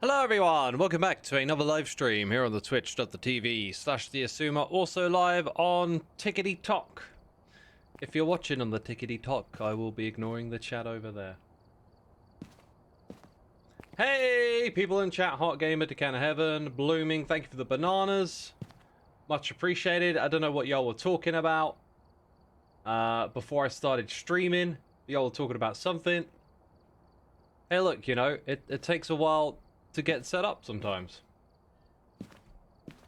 Hello everyone, welcome back to another live stream here on the twitch.tv/the Xisuma, also live on Tickety Talk. If you're watching on the Tickety Talk, I will be ignoring the chat over there. Hey, people in chat, Hot Gamer, Decana Heaven, Blooming, thank you for the bananas. Much appreciated. I don't know what y'all were talking about before I started streaming. Y'all were talking about something. Hey look, you know, it takes a while to get set up sometimes.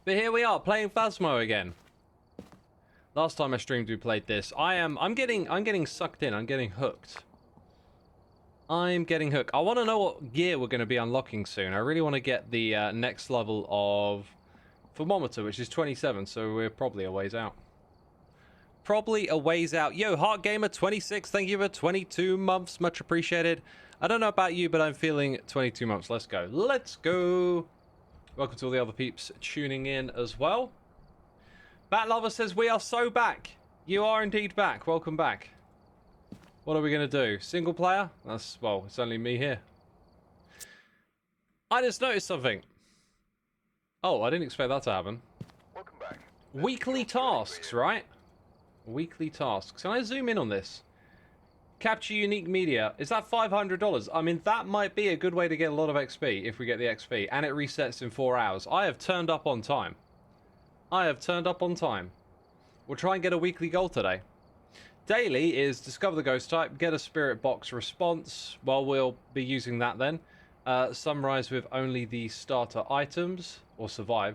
But here we are, playing Phasmo again. Last time I streamed we played this. I'm getting sucked in, I'm getting hooked. I'm getting hooked. I want to know what gear we're going to be unlocking soon. I really want to get the next level of thermometer, which is 27, so we're probably a ways out. Probably a ways out. Yo, Heart Gamer 26, thank you for 22 months, much appreciated. I don't know about you, but I'm feeling 22 months. Let's go. Let's go. Welcome to all the other peeps tuning in as well. Bat Lover says, we are so back. You are indeed back. Welcome back. What are we going to do? Single player? That's, well, it's only me here. I just noticed something. Oh, I didn't expect that to happen. Welcome back. Weekly tasks, right? Weekly tasks. Can I zoom in on this? Capture unique media. Is that $500? I mean, that might be a good way to get a lot of XP if we get the XP. And it resets in 4 hours. I have turned up on time. I have turned up on time. We'll try and get a weekly goal today. Daily is discover the ghost type, get a spirit box response. Well, we'll be using that then. Summarize with only the starter items. Or survive.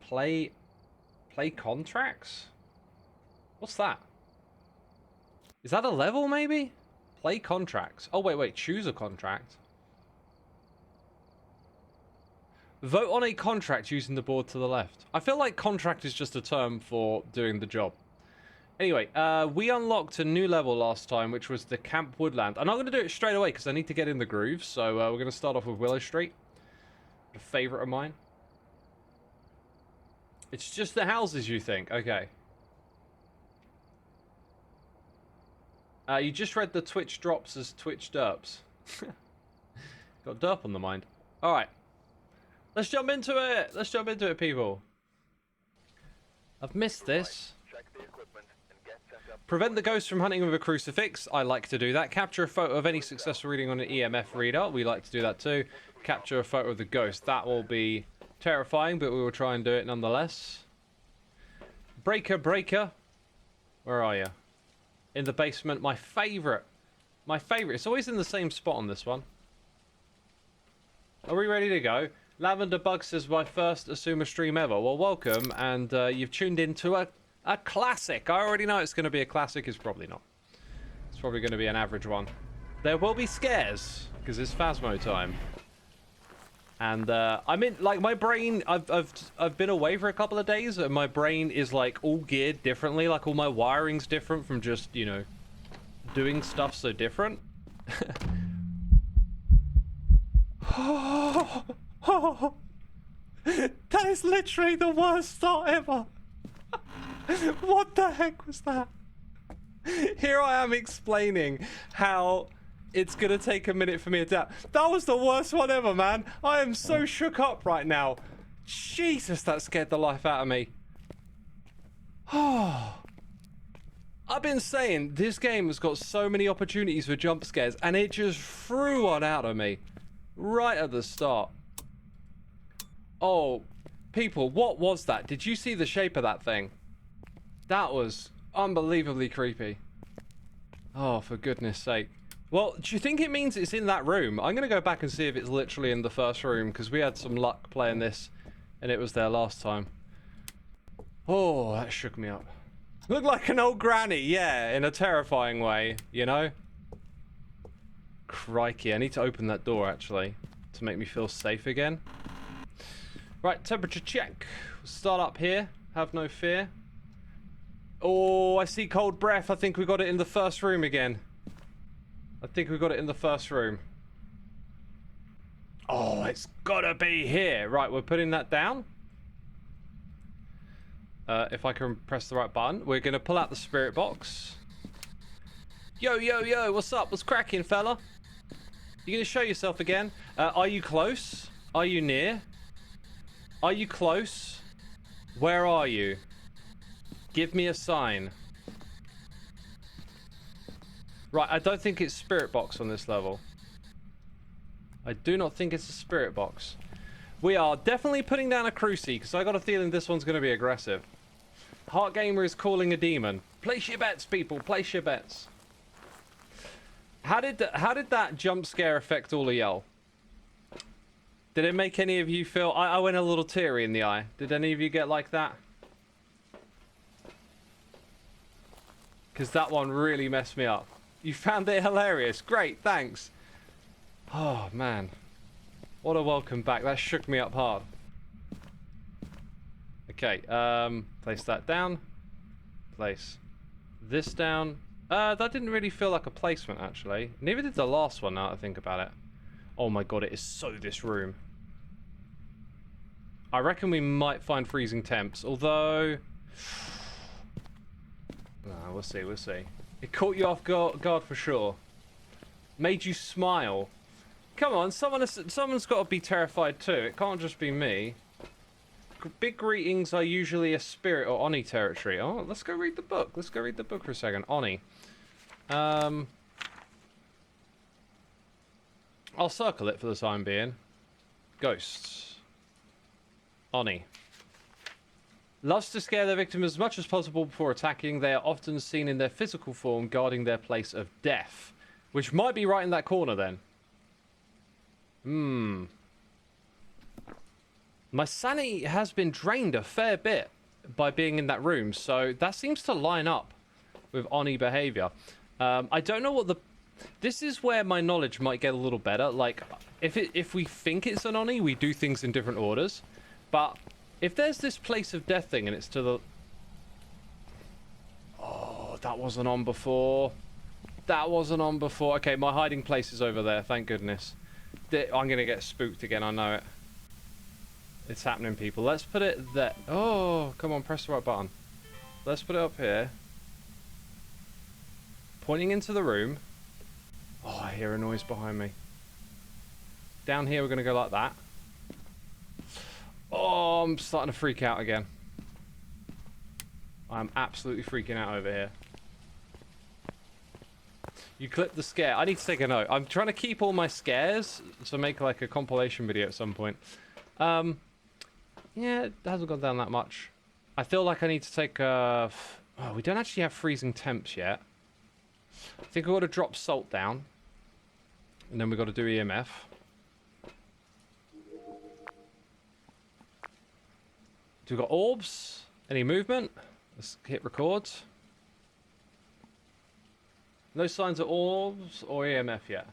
Play contracts? What's that? Is that a level, maybe? Play contracts. Oh, wait. Choose a contract. Vote on a contract using the board to the left. I feel like contract is just a term for doing the job. Anyway, we unlocked a new level last time, which was the Camp Woodland. I'm not going to do it straight away because I need to get in the groove. So we're going to start off with Willow Street. A favorite of mine. It's just the houses, you think? Okay. You just read the Twitch drops as Twitch derps. Got derp on the mind. Alright. Let's jump into it. Let's jump into it, people. I've missed this. Prevent the ghost from hunting with a crucifix. I like to do that. Capture a photo of any successful reading on an EMF reader. We like to do that too. Capture a photo of the ghost. That will be terrifying, but we will try and do it nonetheless. Breaker. Where are you? In the basement, my favorite. It's always in the same spot on this one. Are we ready to go? Lavender Bug says, my first Xisuma stream ever. Well, welcome, and you've tuned into a classic. I already know it's going to be a classic. It's probably not. It's probably going to be an average one. There will be scares, because it's Phasmo time. And I mean, like, my brain, I've been away for a couple of days, and my brain is like all geared differently. Like all my wiring's different from just, you know, doing stuff so different. That is literally the worst start ever. What the heck was that? Here I am explaining how it's gonna take a minute for me to adapt. That was the worst one ever, man. I am so shook up right now. Jesus, that scared the life out of me. Oh. I've been saying this game has got so many opportunities for jump scares, and it just threw one out of me right at the start. Oh, people, what was that? Did you see the shape of that thing? That was unbelievably creepy. Oh, for goodness sake. Well, do you think it means it's in that room? I'm going to go back and see if it's literally in the first room, because we had some luck playing this, and it was there last time. Oh, that shook me up. Looked like an old granny, yeah, in a terrifying way, you know? Crikey, I need to open that door, actually, to make me feel safe again. Right, temperature check. We'll start up here, have no fear. Oh, I see cold breath. I think we got it in the first room again. I think we got it in the first room. Oh, it's gotta be here. Right, we're putting that down. If I can press the right button. We're gonna pull out the spirit box. Yo, what's up? What's cracking, fella? You gonna show yourself again? Are you close? Are you near? Are you close? Where are you? Give me a sign. Right, I don't think it's spirit box on this level. I do not think it's a spirit box. We are definitely putting down a crucie, because I got a feeling this one's going to be aggressive. Heart Gamer is calling a demon. Place your bets, people. Place your bets. How did that jump scare affect all of y'all? Did it make any of you feel... I went a little teary in the eye. Did any of you get like that? Because that one really messed me up. You found it hilarious. Great, thanks. Oh, man. What a welcome back. That shook me up hard. Okay, place that down. Place this down. That didn't really feel like a placement, actually. Neither did the last one, now that I think about it. Oh my god, it is so this room. I reckon we might find freezing temps, although... No, we'll see, we'll see. It caught you off guard for sure. Made you smile. Come on, someone's got to be terrified too. It can't just be me. Big greetings are usually a spirit or Oni territory. Oh, let's go read the book. Let's go read the book for a second. Oni. I'll circle it for the time being. Ghosts. Oni. Loves to scare their victim as much as possible before attacking. They are often seen in their physical form guarding their place of death. Which might be right in that corner then. My sanity has been drained a fair bit by being in that room, so that seems to line up with Oni behavior. I don't know what the... This is where my knowledge might get a little better. Like, if we think it's an Oni, we do things in different orders. But if there's this place of death thing and it's to the... Oh, that wasn't on before. That wasn't on before. Okay, my hiding place is over there, thank goodness. I'm going to get spooked again, I know it. It's happening, people. Let's put it there. Oh, come on, press the right button. Let's put it up here. Pointing into the room. Oh, I hear a noise behind me. Down here, we're going to go like that. Oh, I'm starting to freak out again. I'm absolutely freaking out over here. You clipped the scare. I need to take a note. I'm trying to keep all my scares to make like a compilation video at some point. Yeah, it hasn't gone down that much. I feel like I need to take a... Oh, we don't actually have freezing temps yet. I think I've got to drop salt down. And then we've got to do EMF. Do we got orbs? Any movement? Let's hit record. No signs of orbs or EMF yet.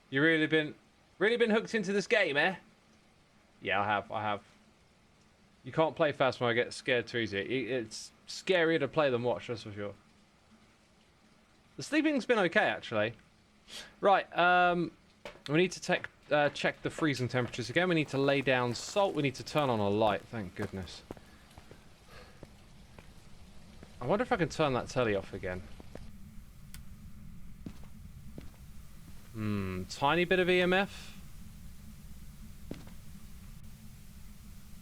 You really been hooked into this game, eh? Yeah, I have. You can't play fast when I get scared too easy. It's scarier to play than watch, that's for sure. The sleeping's been okay, actually. Right, we need to check the freezing temperatures again. We need to lay down salt. We need to turn on a light, thank goodness. I wonder if I can turn that telly off again. Tiny bit of EMF.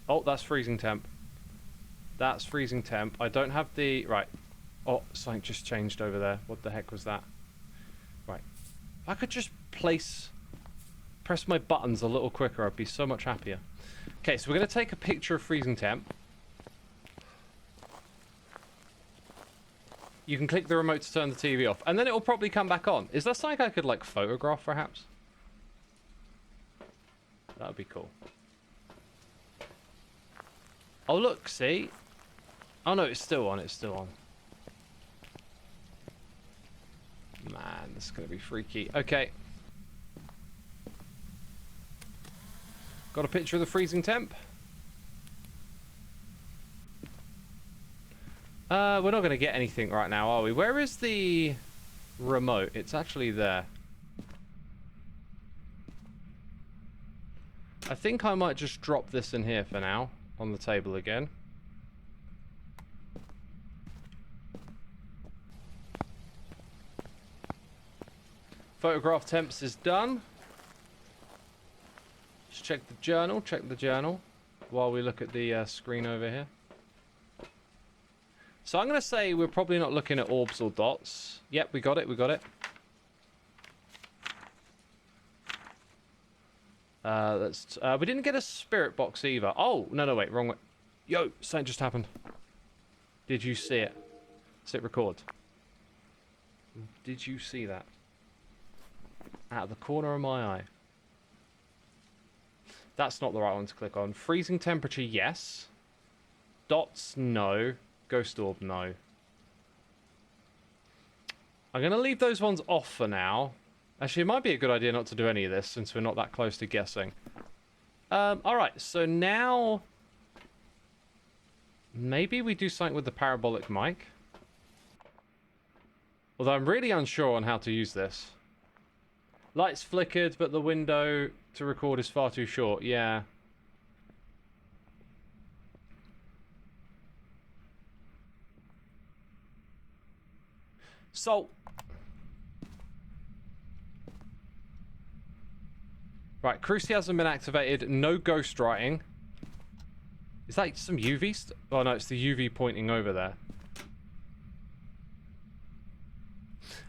Oh, that's freezing temp. That's freezing temp. I don't have the... Right. Oh, something just changed over there. What the heck was that? Right. If I could just press my buttons a little quicker, I'd be so much happier. Okay, so we're going to take a picture of freezing temp. You can click the remote to turn the TV off, and then it will probably come back on. Is that something I could, like, photograph, perhaps? That would be cool. Oh, look, see? Oh, no, it's still on, it's still on. Man, this is going to be freaky. Okay. Got a picture of the freezing temp? We're not going to get anything right now, are we? Where is the remote? It's actually there. I think I might just drop this in here for now, on the table again. Photograph temps is done. Just check the journal, while we look at the screen over here. So I'm going to say we're probably not looking at orbs or dots. Yep, we got it. We didn't get a spirit box either. Oh, no, wait, wrong way. Yo, something just happened. Did you see it? Sit record. Did you see that? Out of the corner of my eye. That's not the right one to click on. Freezing temperature, yes. Dots, no. Ghost orb, no. I'm going to leave those ones off for now. Actually, it might be a good idea not to do any of this since we're not that close to guessing. Alright, so now... maybe we do something with the parabolic mic. Although I'm really unsure on how to use this. Lights flickered, but the window to record is far too short. Yeah. So... right, Cruci hasn't been activated. No ghost writing. Is that some UV? Oh no, it's the UV pointing over there.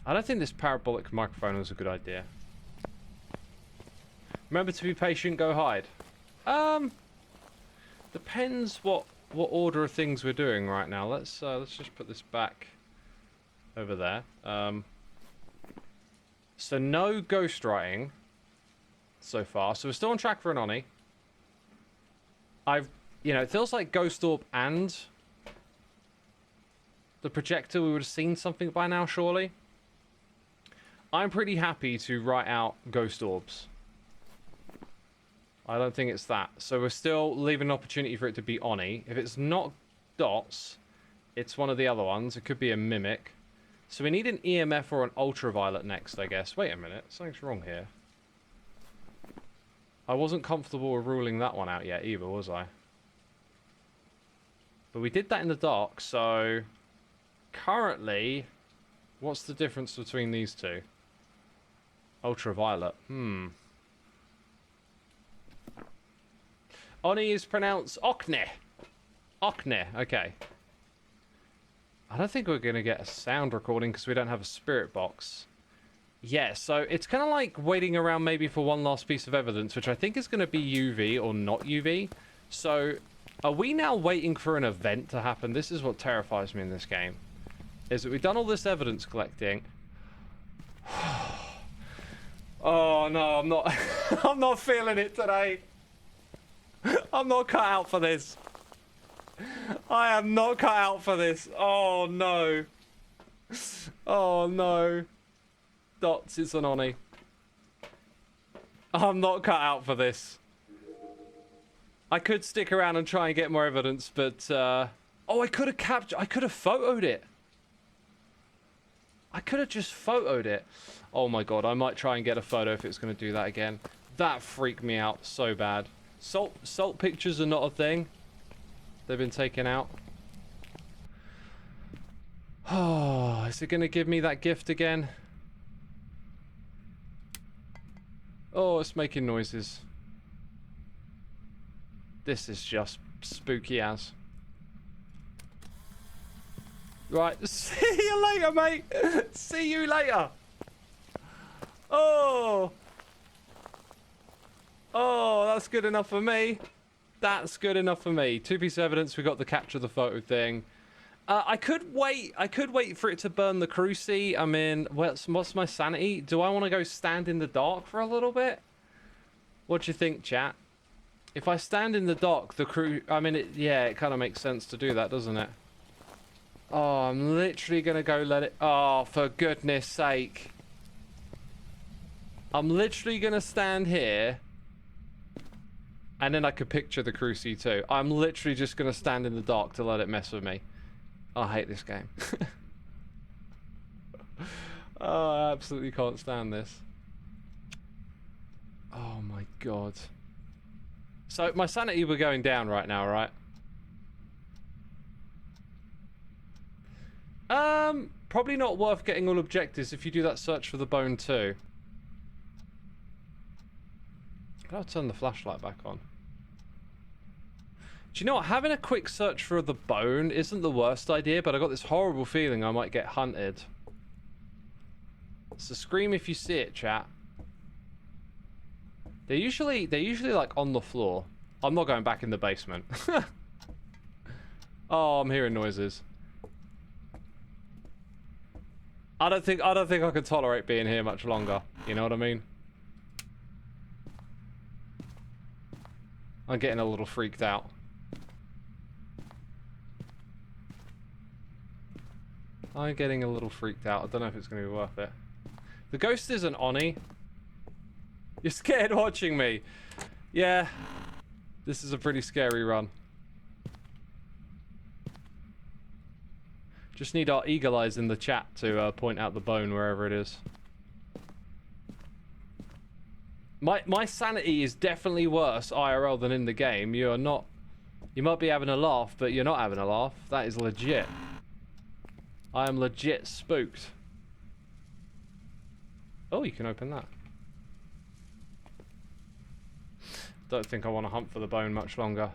I don't think this parabolic microphone was a good idea. Remember to be patient, go hide. Depends what order of things we're doing right now. Let's just put this back over there. So no ghost writing so far. So we're still on track for an Oni. It feels like Ghost Orb and the projector, we would have seen something by now, surely. I'm pretty happy to write out Ghost Orbs. I don't think it's that. So we're still leaving an opportunity for it to be Oni. If it's not dots, it's one of the other ones. It could be a mimic. So we need an EMF or an ultraviolet next, I guess. Wait a minute. Something's wrong here. I wasn't comfortable with ruling that one out yet either, was I? But we did that in the dark, so... currently, what's the difference between these two? Ultraviolet. Oni is pronounced Okne. Okne, okay. I don't think we're going to get a sound recording because we don't have a spirit box. Yeah, so it's kind of like waiting around maybe for one last piece of evidence, which I think is going to be UV or not UV. So, are we now waiting for an event to happen? This is what terrifies me in this game. Is that we've done all this evidence collecting. Oh no, I'm not I'm not feeling it today. I'm not cut out for this. I am not cut out for this. Oh no. Oh no. Dots, it's an Oni. I'm not cut out for this. I could stick around and try and get more evidence, but oh, I could have photoed it. I could have just photoed it. Oh my god, I might try and get a photo if it's going to do that again. That freaked me out so bad. Salt pictures are not a thing. They've been taken out. Oh, is it going to give me that gift again? Oh, it's making noises. This is just spooky as. Right, see you later, mate. See you later. Oh. Oh, that's good enough for me. That's good enough for me. 2 pieces of evidence. We got the capture the photo thing. I could wait. I could wait for it to burn the cruci. I mean, what's my sanity? Do I want to go stand in the dark for a little bit? What do you think, chat? If I stand in the dark, I mean, it kind of makes sense to do that, doesn't it? Oh, I'm literally going to go let it... oh, for goodness sake. I'm literally going to stand here. And then I could picture the cruci too. I'm literally just going to stand in the dark to let it mess with me. I hate this game. Oh, I absolutely can't stand this. Oh my god. So, my sanity we're going down right now, right? Probably not worth getting all objectives if you do that search for the bone too. How do I turn the flashlight back on? Do you know what? Having a quick search for the bone isn't the worst idea, but I got this horrible feeling I might get hunted. So scream if you see it, chat. They're usually like on the floor. I'm not going back in the basement. Oh, I'm hearing noises. I don't think I can tolerate being here much longer. You know what I mean? I'm getting a little freaked out. I'm getting a little freaked out. I don't know if it's going to be worth it. The ghost isn't Oni. You're scared watching me. Yeah. This is a pretty scary run. Just need our eagle eyes in the chat to point out the bone wherever it is. My sanity is definitely worse IRL than in the game. You're not... You might be having a laugh, but you're not having a laugh. That is legit. I am legit spooked. Oh, you can open that. Don't think I want to hunt for the bone much longer.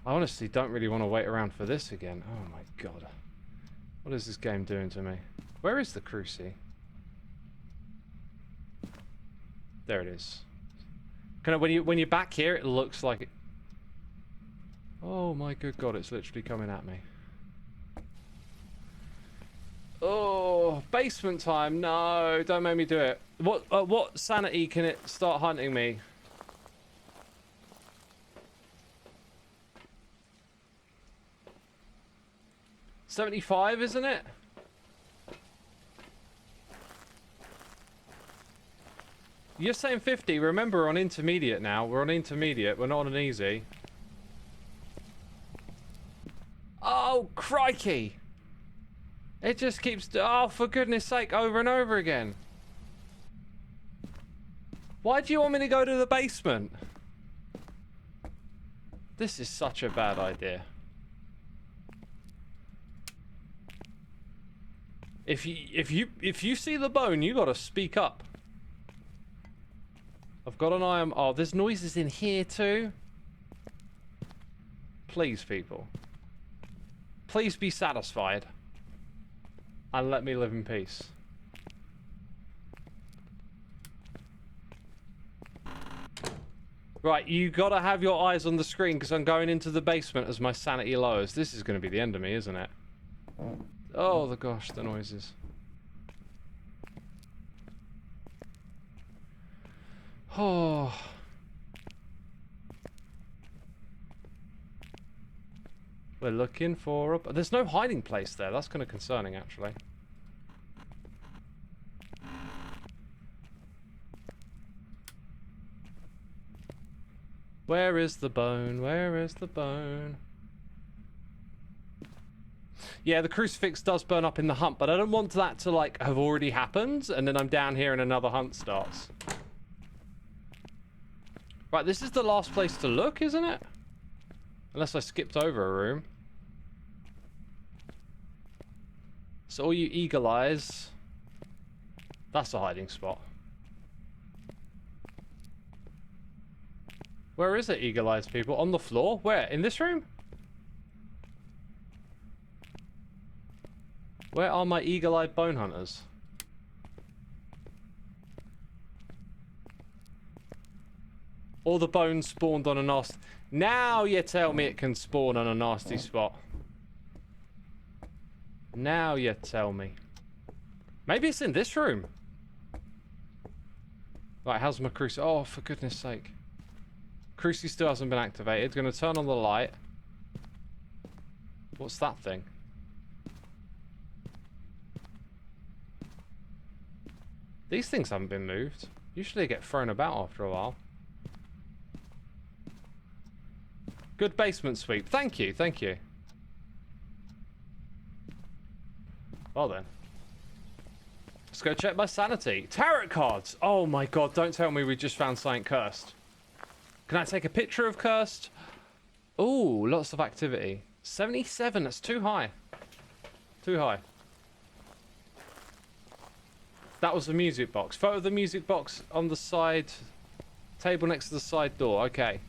I honestly don't really want to wait around for this again. Oh my god. What is this game doing to me? Where is the cruci? There it is. Kind of when you're back here, it looks like it. Oh my good god, it's literally coming at me. Oh, basement time. No, don't make me do it. What sanity can it start hunting me? $75, isn't it? You're saying 50. Remember, we're on intermediate now. We're on intermediate. We're not on an easy. Oh, crikey. It just keeps... Oh, for goodness sake, over and over again. Why do you want me to go to the basement? This is such a bad idea. If you see the bone, you gotta speak up. I've got an eye on... Oh, there's noises in here too. Please, people. Please be satisfied. And let me live in peace. Right, you gotta have your eyes on the screen because I'm going into the basement as my sanity lowers. This is gonna be the end of me, isn't it? Oh, the gosh, the noises. Oh. We're looking for a... There's no hiding place there. That's kind of concerning, actually. Where is the bone? Where is the bone? Yeah, the crucifix does burn up in the hunt, but I don't want that to, like, have already happened, and then I'm down here and another hunt starts. Right, this is the last place to look, isn't it? Unless I skipped over a room. So all you eagle eyes... That's a hiding spot. Where is it, eagle eyes people? On the floor? Where? In this room? Where are my eagle-eyed bone hunters? All the bones spawned on a nasty... Now you tell me it can spawn on a nasty spot. Now you tell me. Maybe it's in this room. Right, how's my cruci... Oh, for goodness sake. Cruci still hasn't been activated. Gonna turn on the light. What's that thing? These things haven't been moved. Usually they get thrown about after a while. Good basement sweep. Thank you, thank you. Well then. Let's go check my sanity. Tarot cards! Oh my god, don't tell me we just found something cursed. Can I take a picture of cursed? Ooh, lots of activity. 77, that's too high. Too high. That was the music box. Photo of the music box on the side. Table next to the side door. Okay.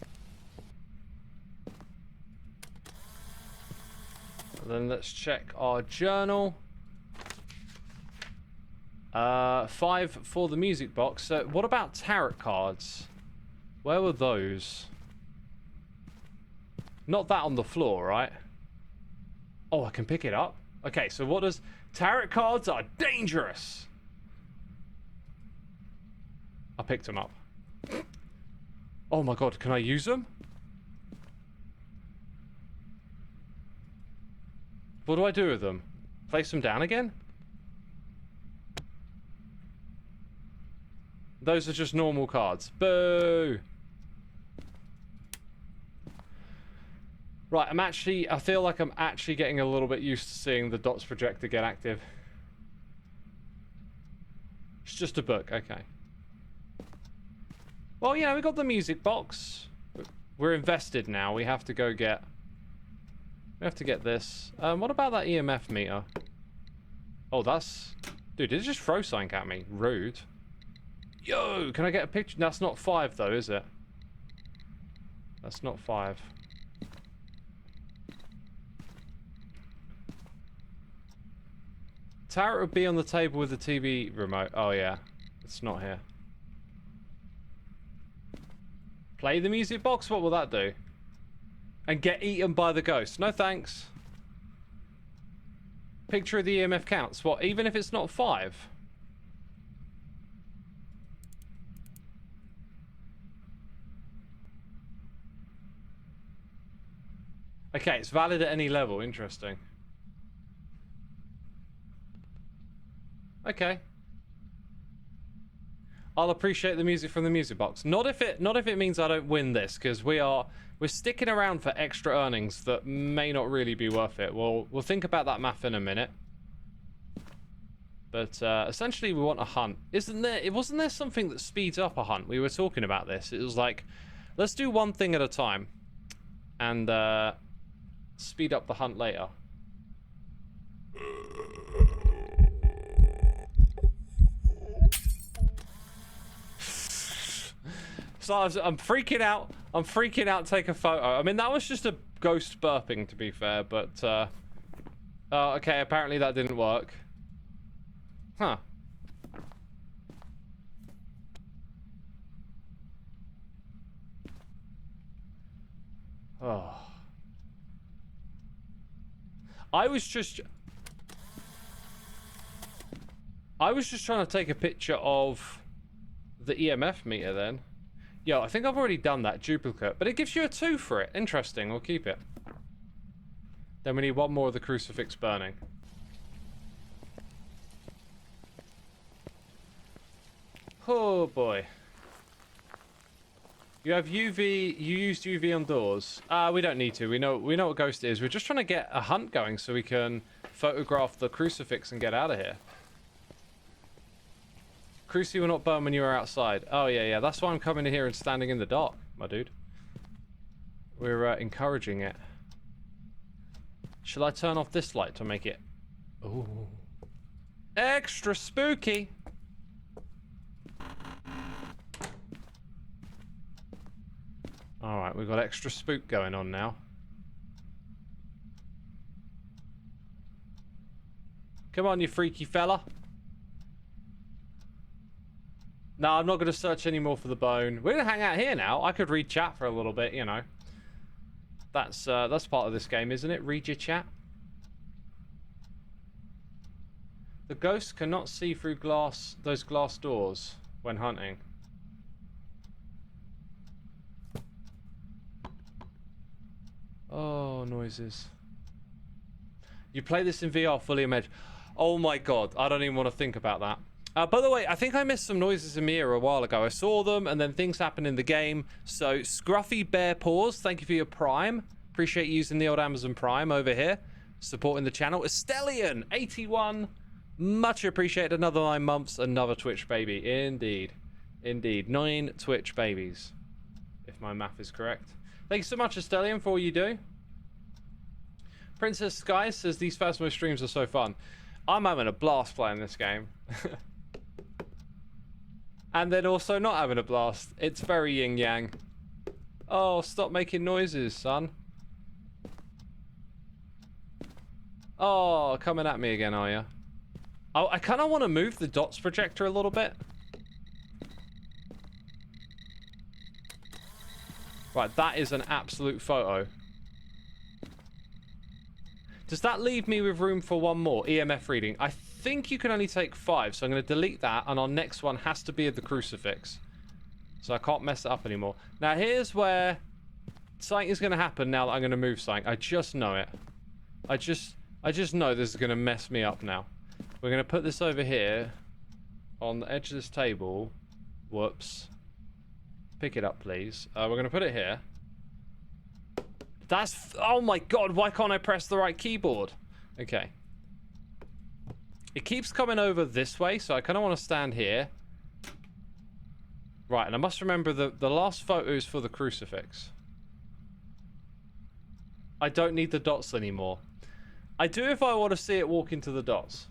And then let's check our journal. 5 for the music box. So what about tarot cards? Where were those? Not that on the floor, right? Oh, I can pick it up. Okay, so what does... Tarot cards are dangerous. I picked them up. Oh my god, can I use them? What do I do with them? Place them down again? Those are just normal cards. Boo! Right, I feel like I'm actually getting a little bit used to seeing the dots projector get active. It's just a book, okay. Well, yeah, we got the music box. We're invested now. We have to go get... We have to get this. What about that EMF meter? Oh, that's... Dude, did it just throw something at me? Rude. Yo, can I get a picture? That's not 5, though, is it? That's not 5. Tarot would be on the table with the TV remote. Oh, yeah. It's not here. Play the music box? What will that do? And get eaten by the ghost. No thanks. Picture of the EMF counts. What, even if it's not 5? Okay, it's valid at any level. Interesting. Okay. I'll appreciate the music from the music box. Not if it means I don't win this, because we're sticking around for extra earnings that may not really be worth it. We'll think about that math in a minute. But essentially we want a hunt. Wasn't there something that speeds up a hunt? We were talking about this. It was like, let's do one thing at a time and speed up the hunt later. So I'm freaking out. I'm freaking out. Take a photo. I mean, that was just a ghost burping, to be fair. But okay. Apparently that didn't work. Huh. Oh. I was just trying to take a picture of the EMF meter then. Yo, I think I've already done that duplicate, but it gives you a 2 for it. Interesting, we'll keep it. Then we need one more of the crucifix burning. Oh boy. You have UV, you used UV on doors. We don't need to, we know what ghost is. We're just trying to get a hunt going so we can photograph the crucifix and get out of here. Cruci will not burn when you are outside. Oh, yeah. That's why I'm coming in here and standing in the dark, my dude. We're encouraging it. Shall I turn off this light to make it... Ooh. Extra spooky! Alright, we've got extra spook going on now. Come on, you freaky fella. No, I'm not going to search anymore for the bone. We're going to hang out here now. I could read chat for a little bit, you know. That's part of this game, isn't it? Read your chat. The ghost cannot see through those glass doors when hunting. Oh, noises. You play this in VR fully immersed. Oh my god, I don't even want to think about that. By the way, I think I missed some noises in Mia a while ago. I saw them, and then things happened in the game. So, Scruffy Bear Paws, thank you for your Prime. Appreciate you using the old Amazon Prime over here. Supporting the channel. Estellian, 81. Much appreciated. Another 9 months, another Twitch baby. Indeed. Indeed. 9 Twitch babies. If my math is correct. Thank you so much, Estellian, for all you do. Princess Sky says, these Phasmo streams are so fun. I'm having a blast playing this game. And then also not having a blast. It's very yin-yang. Oh, stop making noises, son. Oh, coming at me again, are you? Oh, I kind of want to move the dots projector a little bit. Right, that is an absolute photo. Does that leave me with room for one more EMF reading? I think you can only take 5, so I'm going to delete that, and our next one has to be the crucifix. So I can't mess it up anymore. Now, here's where something is going to happen now that I'm going to move something. I just know it. I just know this is going to mess me up now. We're going to put this over here on the edge of this table. Whoops. Pick it up, please. We're going to put it here. That's... Oh my god, why can't I press the right keyboard? Okay. It keeps coming over this way, so I kind of want to stand here. Right, and I must remember the last photo is for the crucifix. I don't need the dots anymore. I do if I want to see it walk into the dots.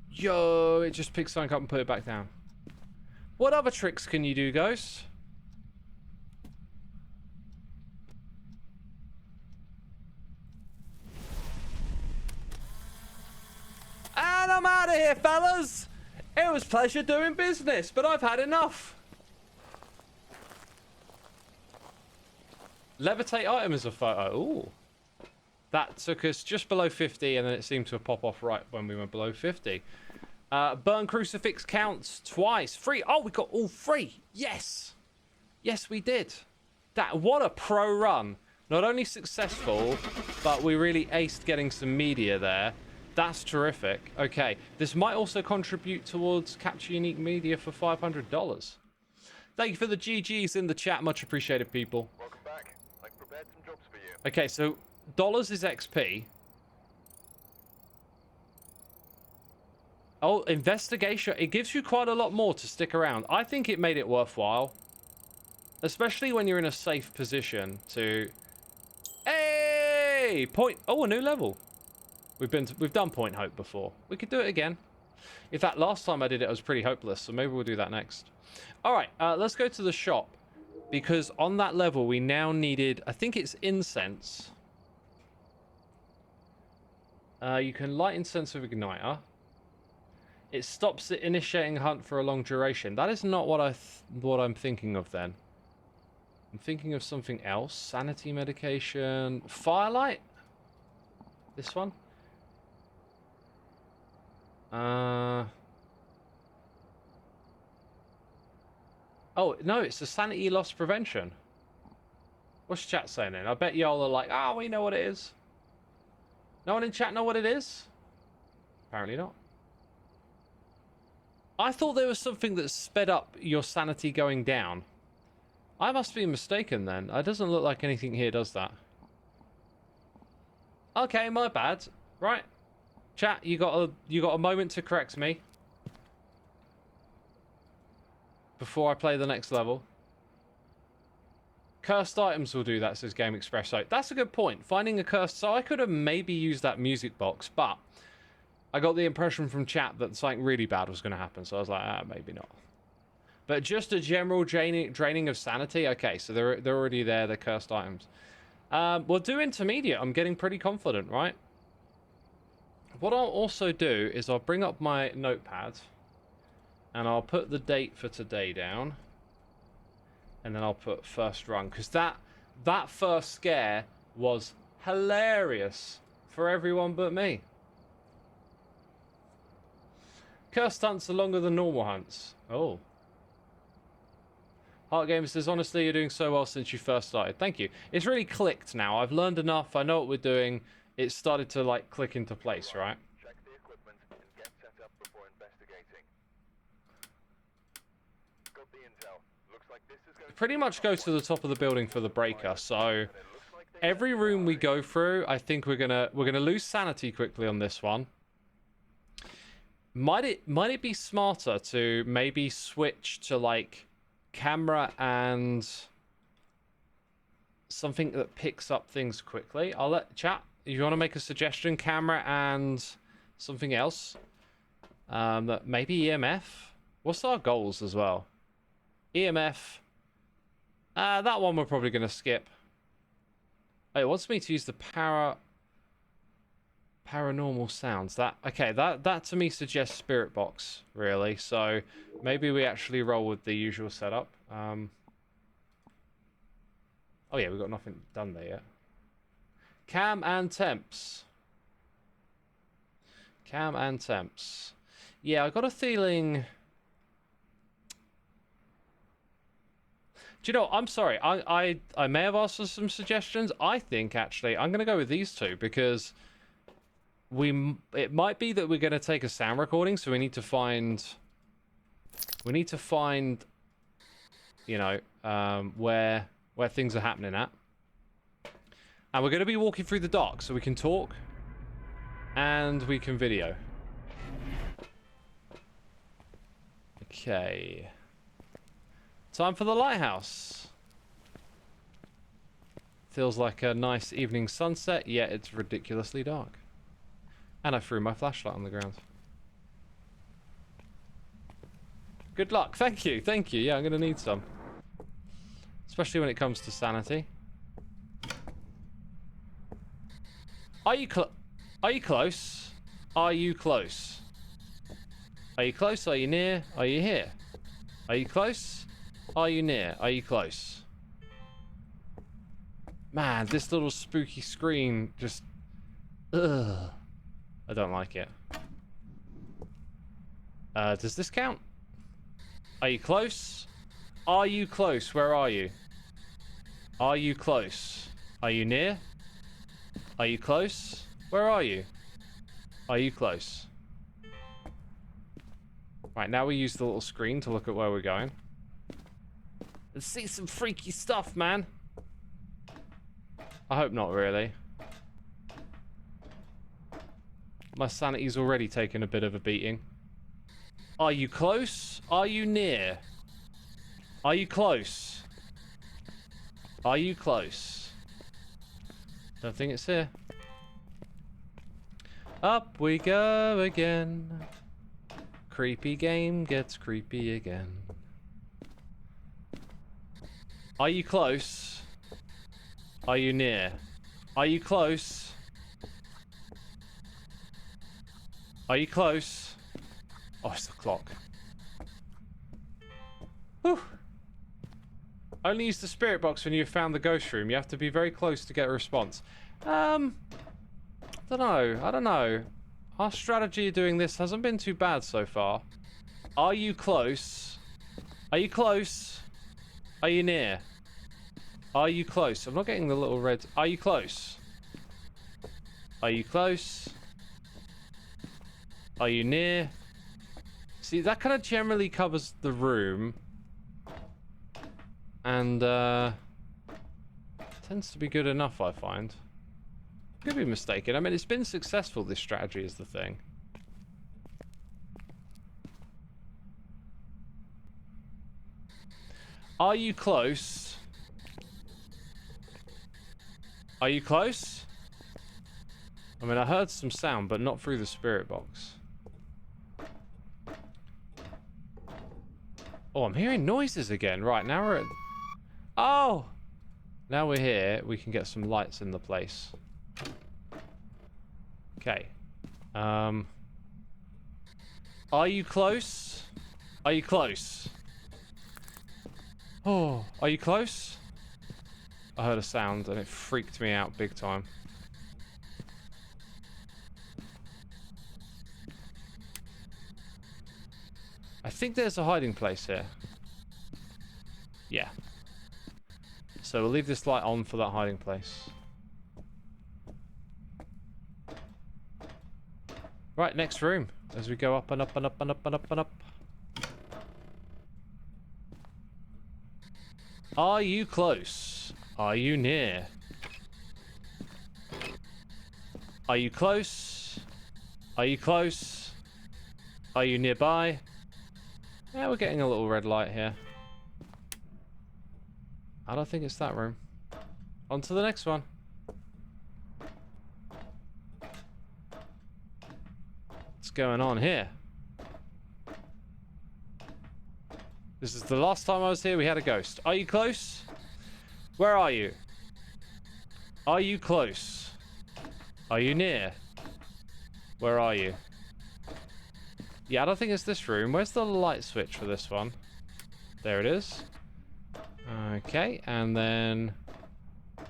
Yo, it just picks something up and put it back down. What other tricks can you do, Ghost? And I'm out of here, fellas! It was pleasure doing business, but I've had enough. Levitate item is a photo. Ooh. That took us just below 50, and then it seemed to pop off right when we went below 50. Burn crucifix counts twice. 3. Oh, we got all 3. Yes. Yes, we did. What a pro run. Not only successful, but we really aced getting some media there. That's terrific. Okay, this might also contribute towards capture unique media for $500. Thank you for the GGs in the chat. Much appreciated, people. Welcome back. I've prepared some jobs for you. Okay, so dollars is XP. Oh, investigation. It gives you quite a lot more to stick around. I think it made it worthwhile. Especially when you're in a safe position to... Hey! Point... Oh, a new level. We've done Point Hope before. We could do it again. In fact, last time I did it, I was pretty hopeless, so maybe we'll do that next. Alright, let's go to the shop. Because on that level, we now needed... I think it's incense. You can light incense with igniter. It stops it initiating a hunt for a long duration. That is not what I'm thinking of then. I'm thinking of something else. Sanity medication. Firelight? This one? Oh, no, it's the sanity loss prevention. What's chat saying then? I bet y'all are like, oh, we know what it is. No one in chat know what it is? Apparently not. I thought there was something that sped up your sanity going down. I must be mistaken then. It doesn't look like anything here does that. Okay, my bad. Right. Chat, you got a moment to correct me. Before I play the next level. Cursed items will do that, says Game Express. So that's a good point. Finding a cursed... So I could have maybe used that music box, but... I got the impression from chat that something really bad was going to happen, so I was like, maybe not. But just a general draining of sanity? Okay, so they're already there, they're cursed items. We'll do intermediate. I'm getting pretty confident, right? What I'll also do is I'll bring up my notepad, and I'll put the date for today down. And then I'll put first run, because that first scare was hilarious for everyone but me. Cursed hunts are longer than normal hunts. Oh. Heart Gamer says, honestly, you're doing so well since you first started. Thank you. It's really clicked now. I've learned enough. I know what we're doing. It started to, like, click into place, right? Check the equipment and get set up before investigating. Got the intel. Looks like this is going to Pretty much go to the top of the building for the breaker, so every room we go through, I think we're gonna lose sanity quickly on this one. Might it be smarter to maybe switch to like camera and something that picks up things quickly? I'll let chat. If you want to make a suggestion, camera and something else. Maybe EMF? What's our goals as well? EMF. That one we're probably going to skip. Oh, it wants me to use the paranormal sounds. Okay, that to me suggests spirit box, really. So maybe we actually roll with the usual setup. Oh yeah, we've got nothing done there yet. Cam and temps. Cam and temps. Yeah, I got a feeling. Do you know, I'm sorry, I may have asked for some suggestions. I think, actually, I'm going to go with these two, because it might be that we're going to take a sound recording, so we need to find, you know, where things are happening at. And we're going to be walking through the dark, so we can talk, and we can video. Okay. Time for the lighthouse. Feels like a nice evening sunset, yet it's ridiculously dark. And I threw my flashlight on the ground. Good luck. Thank you. Thank you. Yeah, I'm going to need some. Especially when it comes to sanity. Are you close? Are you close? Are you close? Are you close? Are you near? Are you here? Are you close? Are you near? Are you close? Man, this little spooky screen just... Ugh. I don't like it. Does this count? Are you close? Are you close? Where are you? Are you close? Are you near? Are you close? Where are you? Are you close? Right, now we use the little screen to look at where we're going. Let's see some freaky stuff, man. I hope not, really. My sanity's already taken a bit of a beating. Are you close? Are you near? Are you close? Are you close? Don't think it's here. Up we go again. Creepy game gets creepy again. Are you close? Are you near? Are you close? Are you close? Oh, it's the clock. Whew. Only use the spirit box when you've found the ghost room. You have to be very close to get a response. I don't know. Our strategy of doing this hasn't been too bad so far. Are you close? Are you close? Are you near? Are you close? I'm not getting the little red... Are you close? Are you close? Are you near? See, that kind of generally covers the room. And, tends to be good enough, I find. Could be mistaken. I mean, it's been successful, this strategy is the thing. Are you close? Are you close? I mean, I heard some sound, but not through the spirit box. Oh, I'm hearing noises again. Right, now we're at... Oh! Now we're here, we can get some lights in the place. Okay. Are you close? Are you close? Oh, are you close? I heard a sound and it freaked me out big time. I think there's a hiding place here. Yeah. So we'll leave this light on for that hiding place. Right, next room. As we go up and up and up and up and up and up. Are you close? Are you near? Are you close? Are you close? Are you nearby? Yeah, we're getting a little red light here. I don't think it's that room. On to the next one. What's going on here? This is the last time I was here, we had a ghost. Are you close? Where are you? Are you close? Are you near? Where are you? Yeah, I don't think it's this room. Where's the light switch for this one? There it is. Okay, and then...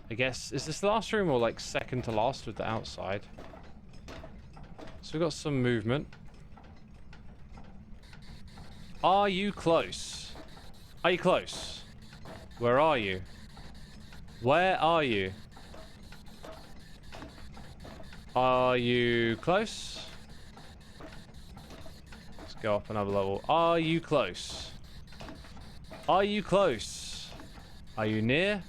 I guess, is this the last room or like second to last with the outside? So we've got some movement. Are you close? Are you close? Where are you? Where are you? Are you close? Let's go up another level. Are you close? Are you close? Are you near?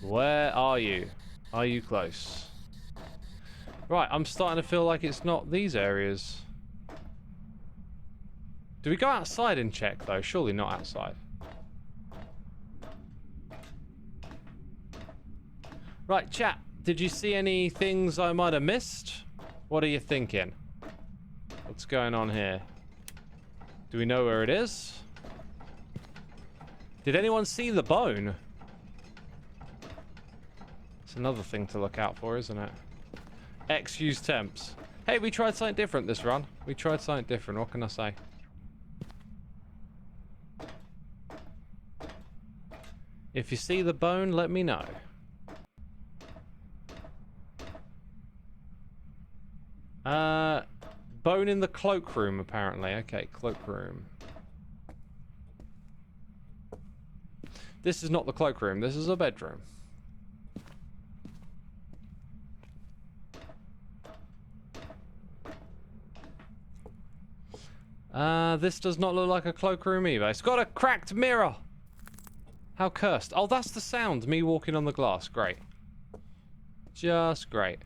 Where are you? Are you close? Right, I'm starting to feel like it's not these areas. Do we go outside and check, though? Surely not outside. Right, chat. Did you see any things I might have missed? What are you thinking? What's going on here? Do we know where it is? Did anyone see the bone? It's another thing to look out for, isn't it? X use temps. Hey, we tried something different this run. We tried something different. What can I say? If you see the bone, let me know. Bone in the cloakroom, apparently. Okay, cloakroom. This is not the cloakroom. This is a bedroom. This does not look like a cloakroom either. It's got a cracked mirror. How cursed. Oh, that's the sound. Me walking on the glass. Great. Just great.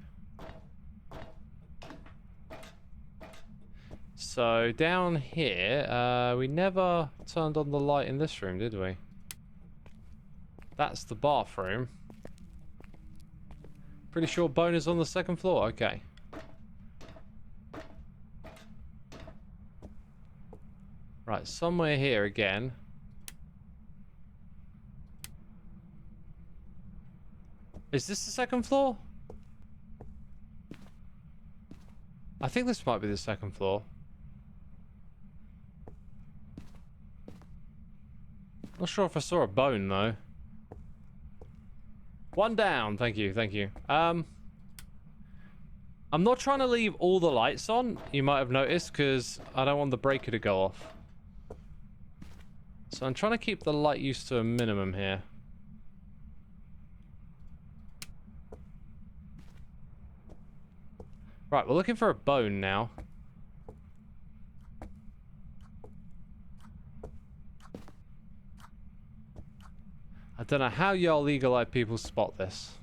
So, down here, we never turned on the light in this room, did we? That's the bathroom. Pretty sure bone is on the second floor. Okay. Right, somewhere here again. Is this the second floor? I think this might be the second floor. Not sure if I saw a bone, though. One down. Thank you, thank you. I'm not trying to leave all the lights on, you might have noticed, because I don't want the breaker to go off. So I'm trying to keep the light use to a minimum here. Right, we're looking for a bone now. I don't know how y'all eagle-eyed people spot this.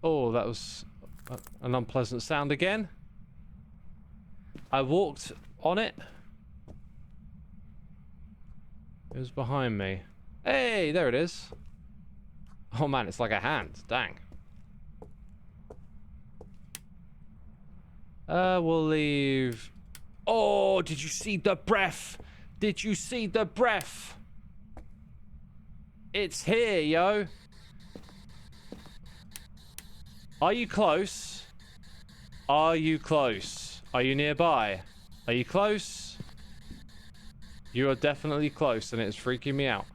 Oh, that was an unpleasant sound again. I walked on it. It was behind me. Hey, there it is. Oh man, it's like a hand. Dang. We'll leave... Oh, did you see the breath? Did you see the breath? It's here, yo. Are you close? Are you close? Are you nearby? Are you close? You are definitely close, and it's freaking me out.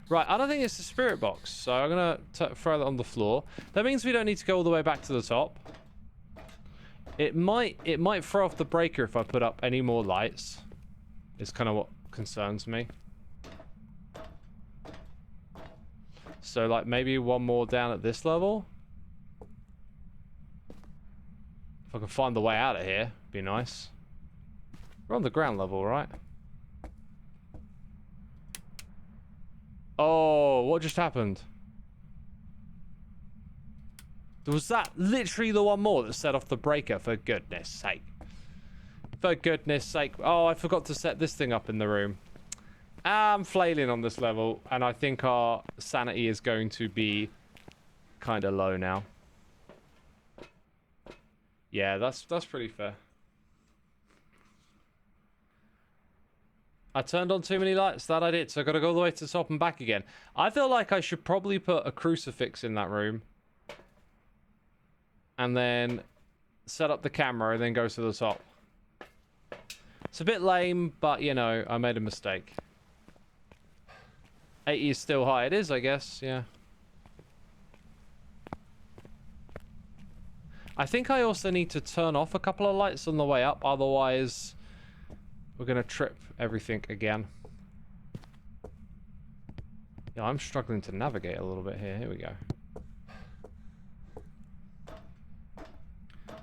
Right, I don't think it's the spirit box, so I'm gonna throw that on the floor. That means we don't need to go all the way back to the top. It might throw off the breaker if I put up any more lights. It's kind of what concerns me. So, like, maybe one more down at this level. If I can find the way out of here, be nice. We're on the ground level, right? Oh, what just happened? Was that literally the one more that set off the breaker? For goodness sake. For goodness sake. Oh, I forgot to set this thing up in the room. I'm flailing on this level, and I think our sanity is going to be kind of low now. Yeah, that's pretty fair. I turned on too many lights. That I did. So I got to go all the way to the top and back again. I feel like I should probably put a crucifix in that room. And then set up the camera and then go to the top. It's a bit lame, but, you know, I made a mistake. 80 is still high. It is, I guess. Yeah. I think I also need to turn off a couple of lights on the way up. Otherwise, we're going to trip everything again. Yeah, I'm struggling to navigate a little bit here. Here we go.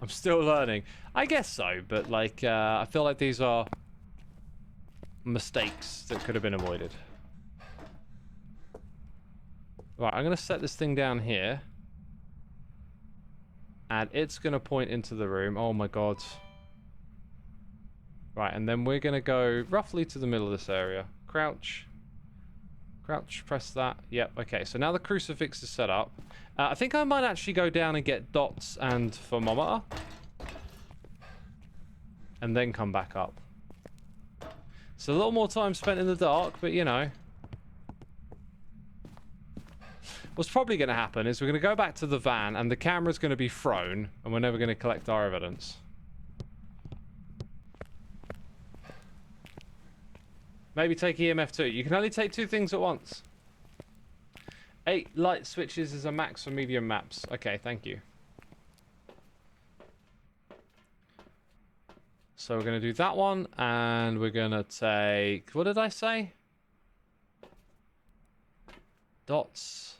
I'm still learning. I guess so, but like, I feel like these are mistakes that could have been avoided. Right, I'm going to set this thing down here. And it's going to point into the room. Oh my god. Right, and then we're going to go roughly to the middle of this area. Crouch. Crouch, press that. Yep, okay. So now the crucifix is set up. I think I might actually go down and get dots and thermometer. And then come back up. So a little more time spent in the dark, but you know. What's probably going to happen is we're going to go back to the van and the camera's going to be thrown and we're never going to collect our evidence. Maybe take EMF too. You can only take 2 things at once. 8 light switches is a max for medium maps. Okay, thank you. So we're going to do that one and we're going to take... What did I say? Dots...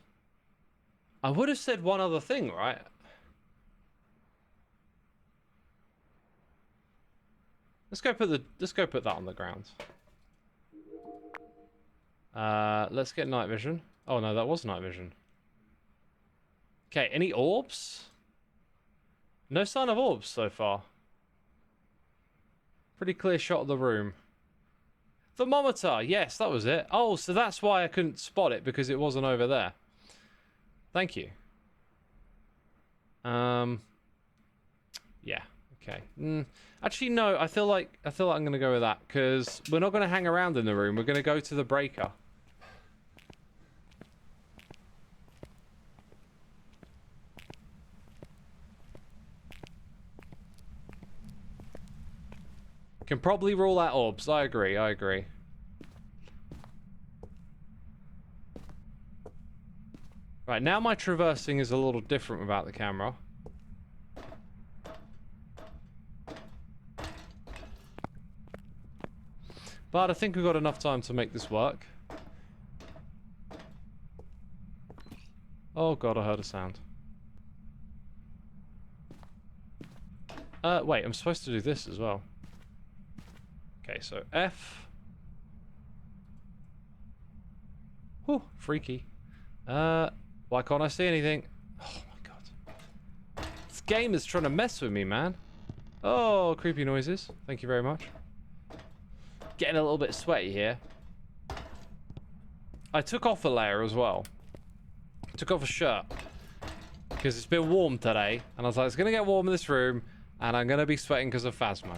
I would have said one other thing, right? Let's go put that on the ground. Let's get night vision. Oh no, that was night vision. Okay, any orbs? No sign of orbs so far. Pretty clear shot of the room. Thermometer, yes, that was it. Oh, so that's why I couldn't spot it, because it wasn't over there. Thank you. Yeah. Okay. Actually, no. I feel like I'm gonna go with that because we're not gonna hang around in the room. We're gonna go to the breaker. Can probably rule out orbs. I agree. I agree. Right, now my traversing is a little different without the camera. But I think we've got enough time to make this work. Oh god, I heard a sound. Wait, I'm supposed to do this as well. Okay, so F. Whew, freaky. Why can't I see anything? Oh my god. This game is trying to mess with me, man. Oh, creepy noises. Thank you very much. Getting a little bit sweaty here. I took off a layer as well. Took off a shirt. Because it's been warm today. And I was like, it's going to get warm in this room. And I'm going to be sweating because of Phasmo.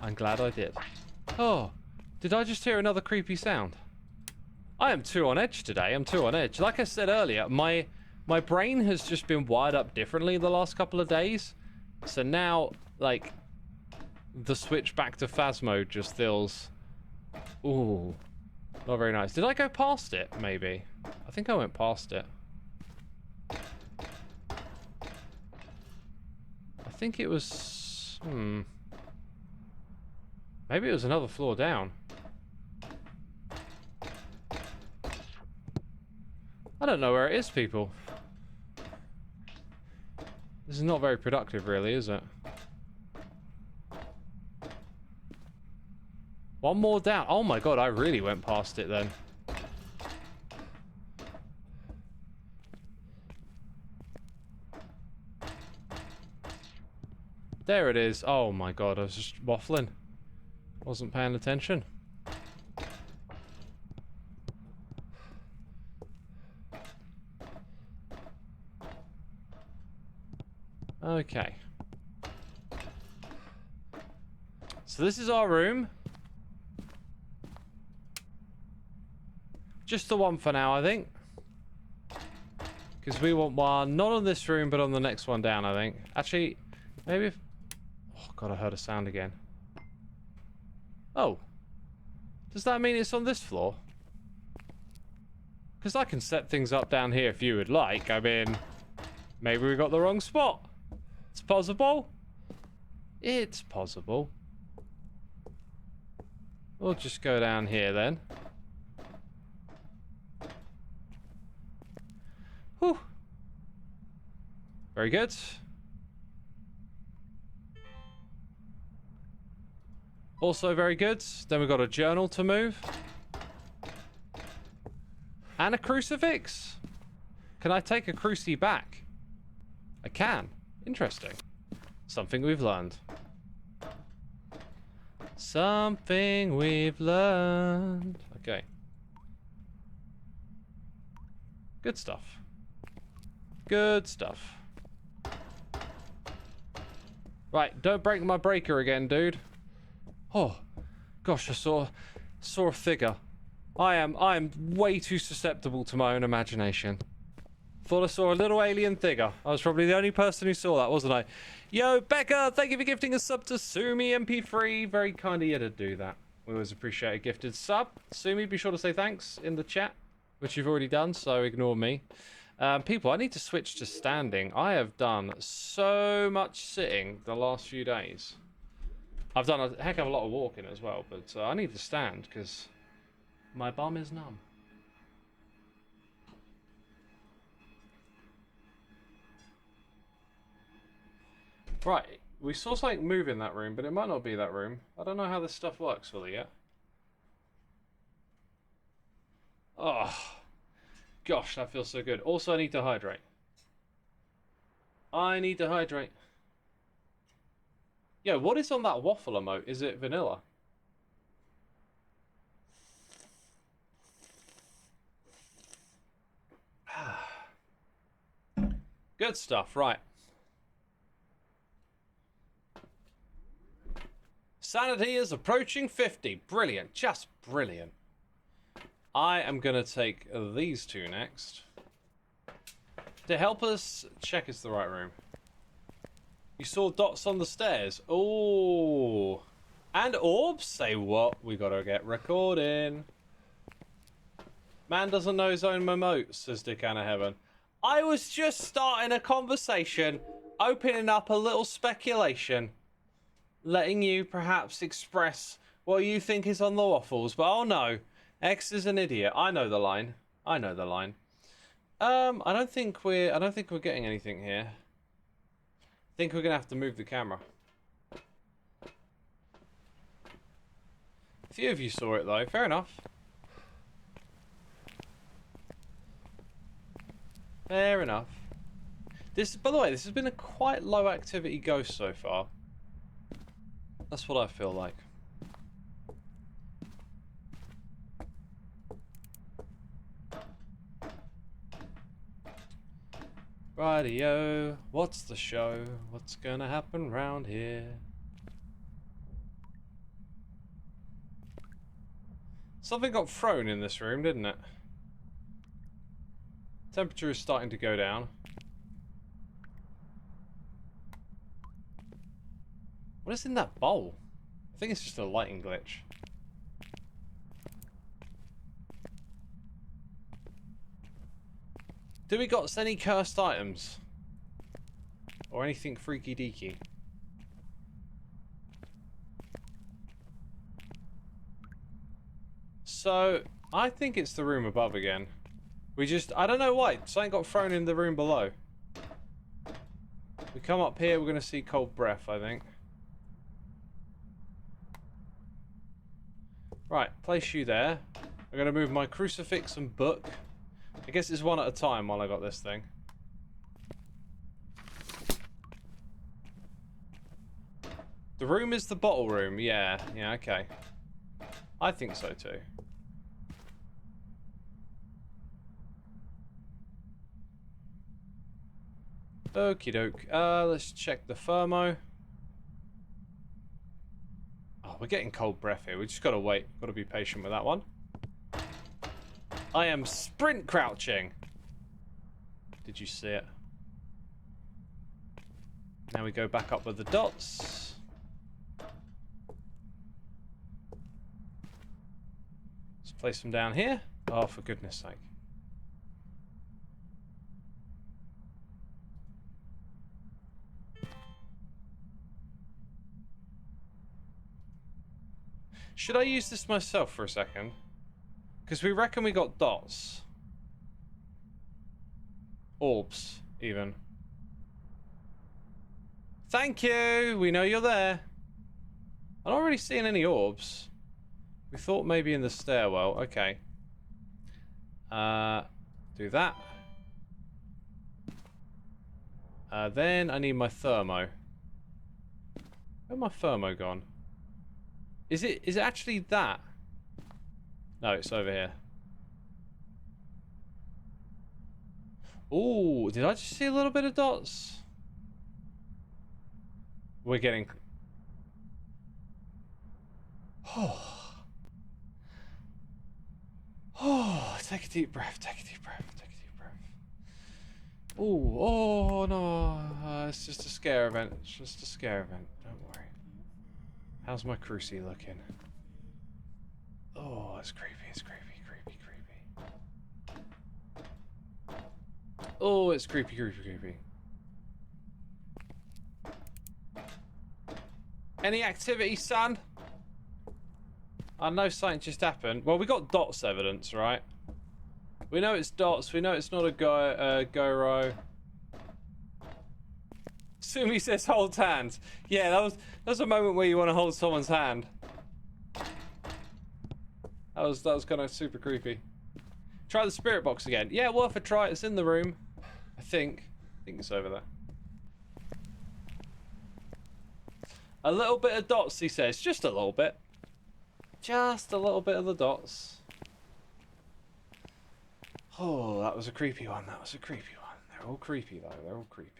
I'm glad I did. Oh, did I just hear another creepy sound? I am too on edge today. I'm too on edge. Like I said earlier, my brain has just been wired up differently the last couple of days. So now, like, the switch back to Phasmo just feels... Ooh, not very nice. Did I go past it, maybe? I think I went past it. I think it was... Maybe it was another floor down. I don't know where it is, people. This is not very productive, really, is it? One more down. Oh my god, I really went past it then. There it is. Oh my god, I was just waffling. Wasn't paying attention. Okay. So this is our room. Just the one for now, I think. Because we want one, not on this room, but on the next one down, I think. Actually, maybe if... Oh, God, I heard a sound again. Oh. Does that mean it's on this floor? Because I can set things up down here if you would like. I mean, maybe we got the wrong spot. It's possible. It's possible. We'll just go down here then. Whew. Very good. Also very good. Then we've got a journal to move. And a crucifix. Can I take a cruci back? I can. Interesting. Something we've learned. Something we've learned. Okay. Good stuff. Good stuff. Right, don't break my breaker again, dude. Oh, gosh, I saw a figure. I am way too susceptible to my own imagination. Thought I saw a little alien figure. I was probably the only person who saw that, wasn't I? Yo, Becca, thank you for gifting a sub to Sumi MP3. Very kind of you to do that. We always appreciate a gifted sub. Sumi, be sure to say thanks in the chat, which you've already done, so ignore me. People, I need to switch to standing. I have done so much sitting the last few days. I've done a heck of a lot of walking as well, but I need to stand because my bum is numb. Right, we saw something move in that room, but it might not be that room. I don't know how this stuff works fully yet. Oh, gosh, that feels so good. Also, I need to hydrate. I need to hydrate. Yo, what is on that waffle emote? Is it vanilla? Good stuff, right. Sanity is approaching 50. Brilliant, just brilliant. I am going to take these two next to help us check it's the right room. You saw dots on the stairs. Oh, and orbs. Say what? We got to get recording. Man doesn't know his own emotes, says Dick Anna Heaven. I was just starting a conversation, opening up a little speculation, letting you perhaps express what you think is on the waffles. But oh no, X is an idiot. I know the line. I know the line. I don't think we're getting anything here. I think we're gonna have to move the camera. A few of you saw it though. Fair enough. Fair enough. This, by the way, this has been a quite low activity ghost so far. That's what I feel like. Rightio, what's the show? What's gonna happen round here? Something got thrown in this room, didn't it? Temperature is starting to go down. What is in that bowl? I think it's just a lighting glitch. Do we got any cursed items? Or anything freaky deaky? So, I think it's the room above again. I don't know why, something got thrown in the room below. We come up here, we're going to see cold breath, I think. Right, place you there. I'm going to move my crucifix and book. I guess it's one at a time while I got this thing. The room is the bottle room. Yeah, okay. I think so too. Okie doke. Let's check the thermo. Oh, we're getting cold breath here. We just gotta wait. Gotta be patient with that one. I am sprint crouching. Did you see it? Now we go back up with the dots. Let's place them down here. Oh, for goodness sake. Should I use this myself for a second? Because we reckon we got dots. Orbs, even. Thank you! We know you're there. I'm not really seeing any orbs. We thought maybe in the stairwell. Okay. Do that. Then I need my thermo. Where's my thermo gone? Is it actually that? No, it's over here. Ooh, did I just see a little bit of dots? We're getting... Oh. Oh, take a deep breath, take a deep breath, take a deep breath. Ooh, oh no, it's just a scare event, it's just a scare event, don't worry. How's my crucie looking? Oh, it's creepy, it's creepy, creepy, creepy. Oh, it's creepy, creepy, creepy. Any activity, son? I know something just happened. Well, we got dots evidence, right? We know it's dots. We know it's not a gyro. Sumi says hold hands. Yeah, that was a moment where you want to hold someone's hand. That was kind of super creepy. Try the spirit box again. Yeah, worth a try. It's in the room. I think it's over there. A little bit of dots, he says. Just a little bit. Just a little bit of the dots. Oh, that was a creepy one. That was a creepy one. They're all creepy, though. They're all creepy.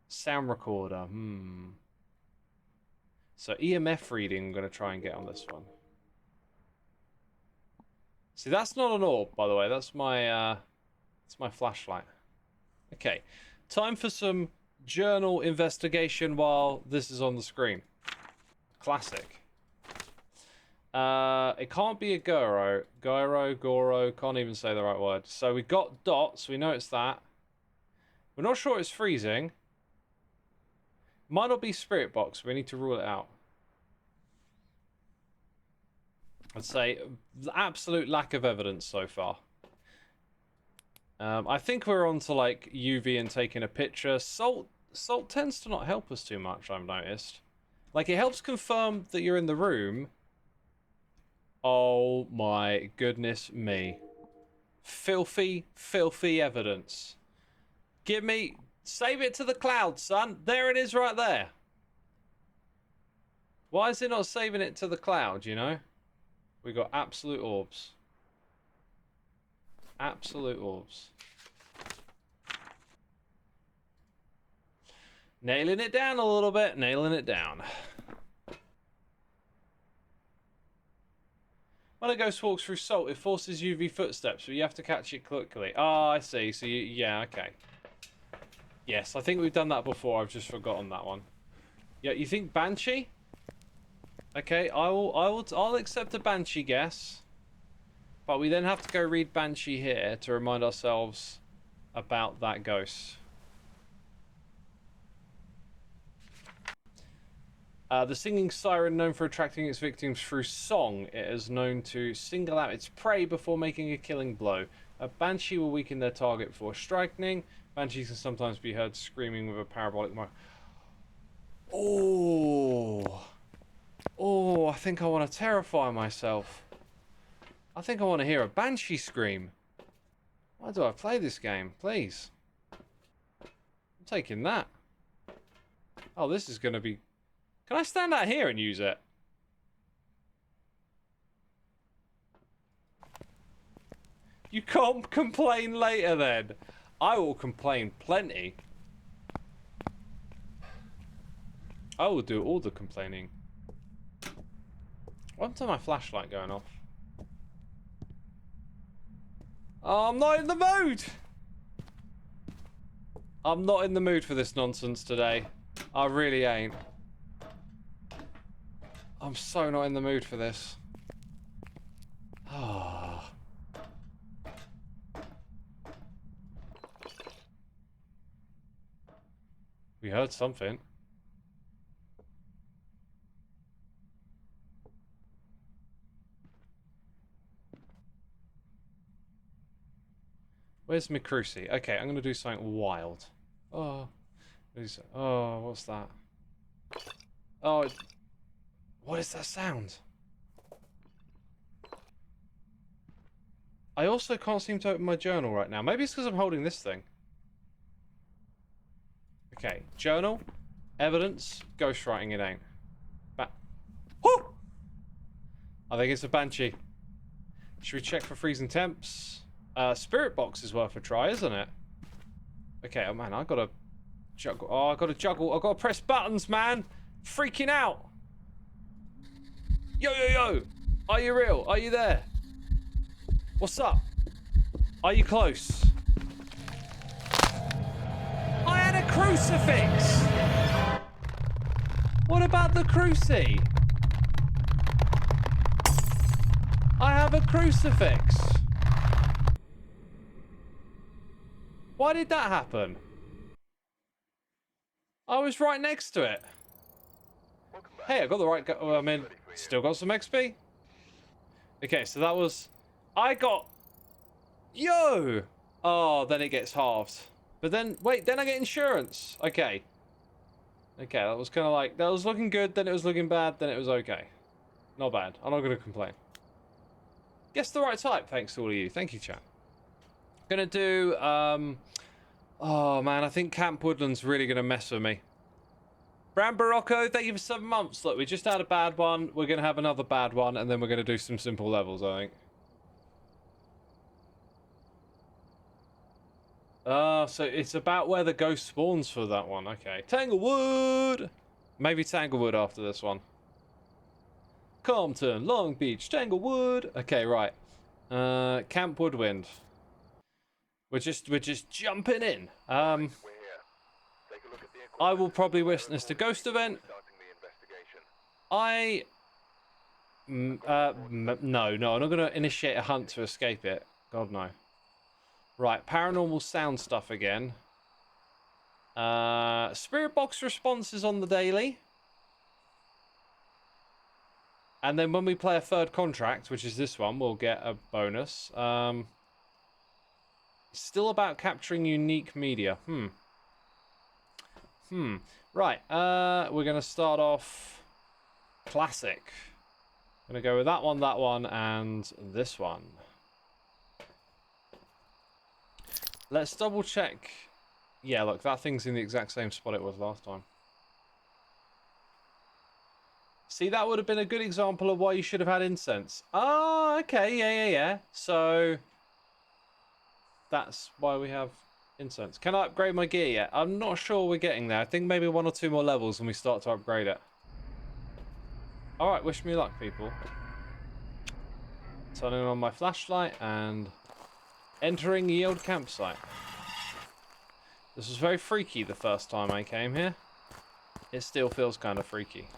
Sound recorder. So EMF reading I'm going to try and get on this one. See, that's not an orb, by the way. That's my flashlight. Okay. Time for some journal investigation while this is on the screen. Classic. It can't be a gyro. Goro, can't even say the right word. So we got dots, we know it's that. We're not sure it's freezing. Might not be spirit box, we need to rule it out. I'd say the absolute lack of evidence so far. I think we're on to like UV and taking a picture. Salt tends to not help us too much, I've noticed. Like, it helps confirm that you're in the room. Oh my goodness me. Filthy, filthy evidence. Save it to the cloud, son. There it is right there. Why is it not saving it to the cloud, you know? We got absolute orbs. Absolute orbs. Nailing it down a little bit, nailing it down. When a ghost walks through salt, it forces UV footsteps, but you have to catch it quickly. Oh, I see. So yeah, okay. Yes, I think we've done that before. I've just forgotten that one. Yeah, you think banshee? Okay, I'll accept a banshee guess. But we then have to go read banshee here to remind ourselves about that ghost. The singing siren, known for attracting its victims through song, it is known to single out its prey before making a killing blow. A banshee will weaken their target before striking. Banshees can sometimes be heard screaming with a parabolic mic. Oh, I think I want to terrify myself. I think I want to hear a banshee scream. Why do I play this game? Please. I'm taking that. Oh, this is going to be... Can I stand out here and use it? You can't complain later then. I will complain plenty. I will do all the complaining. What's my flashlight going off? I'm not in the mood. I'm not in the mood for this nonsense today. I really ain't. I'm so not in the mood for this. Ah. We heard something. Where's my cruci? Okay, I'm gonna do something wild. Oh, oh, what's that? Oh, what is that sound? I also can't seem to open my journal right now. Maybe it's because I'm holding this thing. Okay, journal, evidence, ghostwriting it ain't. Whoo! I think it's a banshee. Should we check for freezing temps? Spirit box is worth a try, isn't it? Okay, oh man, I gotta juggle. Oh, I gotta juggle. I gotta press buttons, man. Freaking out. Yo, yo, yo. Are you real? Are you there? What's up? Are you close? I had a crucifix. What about the cruci? I have a crucifix. Why did that happen? I was right next to it. Hey, I got the right I mean, still got some XP. Okay, so that was... I got... Yo! Oh, then it gets halved. But then, wait, then I get insurance. Okay. Okay, that was kind of like... That was looking good, then it was looking bad, then it was okay. Not bad. I'm not going to complain. Guess the right type, thanks to all of you. Thank you, chat. Gonna do, oh, man, I think Camp Woodland's really gonna mess with me. Brown Barocco, thank you for 7 months. Look, we just had a bad one. We're gonna have another bad one, and then we're gonna do some simple levels, I think. So it's about where the ghost spawns for that one. Okay. Tanglewood! Maybe Tanglewood after this one. Compton, Long Beach, Tanglewood. Okay, right. Camp Woodwind. We're just jumping in. I will probably witness the ghost event. No, I'm not going to initiate a hunt to escape it. God, no. Right, paranormal sound stuff again. Spirit box responses on the daily. And then when we play a third contract, which is this one, we'll get a bonus. Still about capturing unique media. Right, we're going to start off classic. Going to go with that one, and this one. Let's double check. Yeah, look, that thing's in the exact same spot it was last time. See, that would have been a good example of why you should have had incense. Oh, okay, yeah. So, that's why we have incense. Can I upgrade my gear yet? I'm not sure we're getting there. I think maybe 1 or 2 more levels when we start to upgrade it. Alright, wish me luck, people. Turning on my flashlight and entering the old campsite. This was very freaky the first time I came here. It still feels kind of freaky.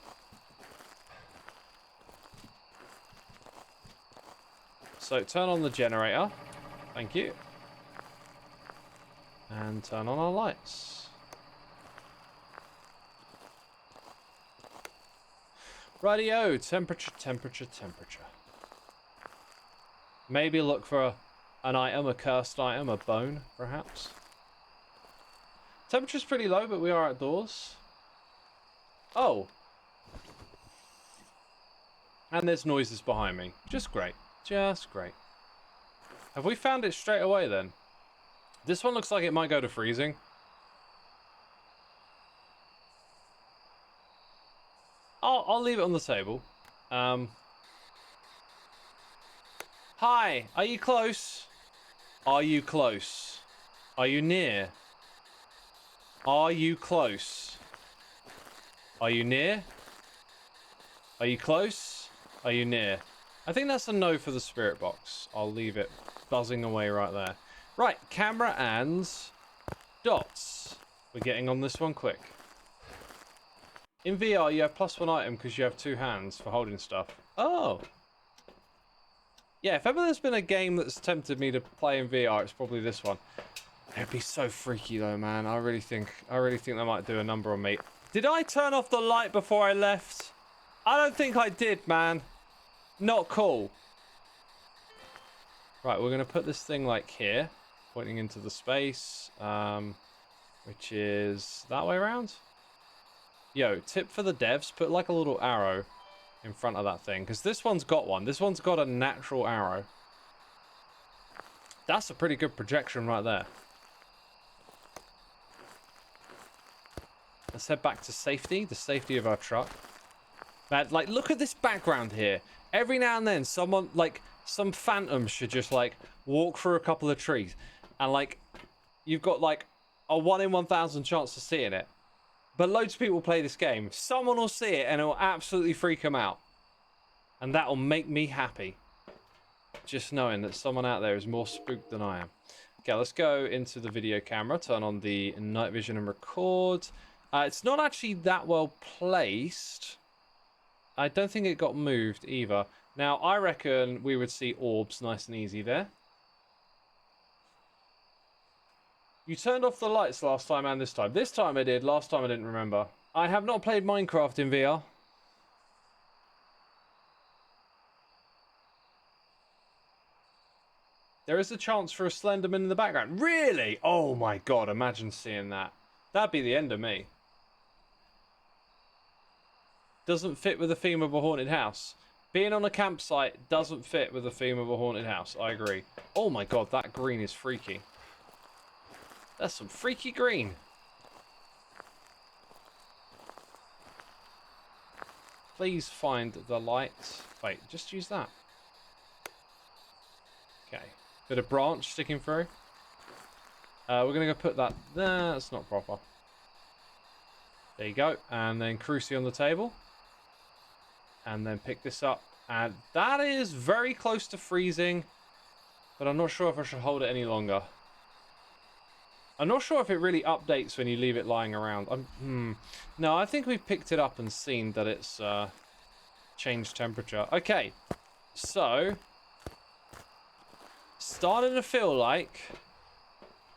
So turn on the generator. Thank you. And turn on our lights. Rightio, temperature. Maybe look for an item, a cursed item, a bone, perhaps. Temperature's pretty low, but we are outdoors. Oh. And there's noises behind me. Just great. Just great. Have we found it straight away then? This one looks like it might go to freezing. I'll leave it on the table. Hi, are you close? Are you close? Are you near? Are you close? Are you near? Are you close? Are you near? I think that's a no for the spirit box. I'll leave it buzzing away right there. Right, camera and dots. We're getting on this one quick. In VR, you have +1 item because you have 2 hands for holding stuff. Oh. Yeah, if ever there's been a game that's tempted me to play in VR, it's probably this one. It'd be so freaky though, man. I really think they might do a number on me. Did I turn off the light before I left? I don't think I did, man. Not cool. Right, we're gonna put this thing like here, pointing into the space, which is that way around. Yo, tip for the devs, put like a little arrow in front of that thing, because this one's got one. This one's got a natural arrow. That's a pretty good projection right there. Let's head back to safety, the safety of our truck. Man, like, look at this background here. Every now and then, someone, like, some phantom should just, like, walk through a couple of trees. And, like, you've got, like, a 1 in 1,000 chance of seeing it. But loads of people play this game. Someone will see it and it will absolutely freak them out. And that will make me happy. Just knowing that someone out there is more spooked than I am. Okay, let's go into the video camera. Turn on the night vision and record. It's not actually that well placed. I don't think it got moved either. Now, I reckon we would see orbs nice and easy there. You turned off the lights last time and this time. This time I did. Last time I didn't remember. I have not played Minecraft in VR. There is a chance for a Slenderman in the background. Really? Oh my god, imagine seeing that. That'd be the end of me. Doesn't fit with the theme of a haunted house. Being on a campsite doesn't fit with the theme of a haunted house. I agree. Oh my god, that green is freaky. That's some freaky green. Please find the light. Wait, just use that. Okay. Bit of branch sticking through. We're going to go put that there. That's not proper. There you go. And then Cruci on the table. And then pick this up. And that is very close to freezing. But I'm not sure if I should hold it any longer. I'm not sure if it really updates when you leave it lying around. No, I think we've picked it up and seen that it's changed temperature. Okay. So, starting to feel like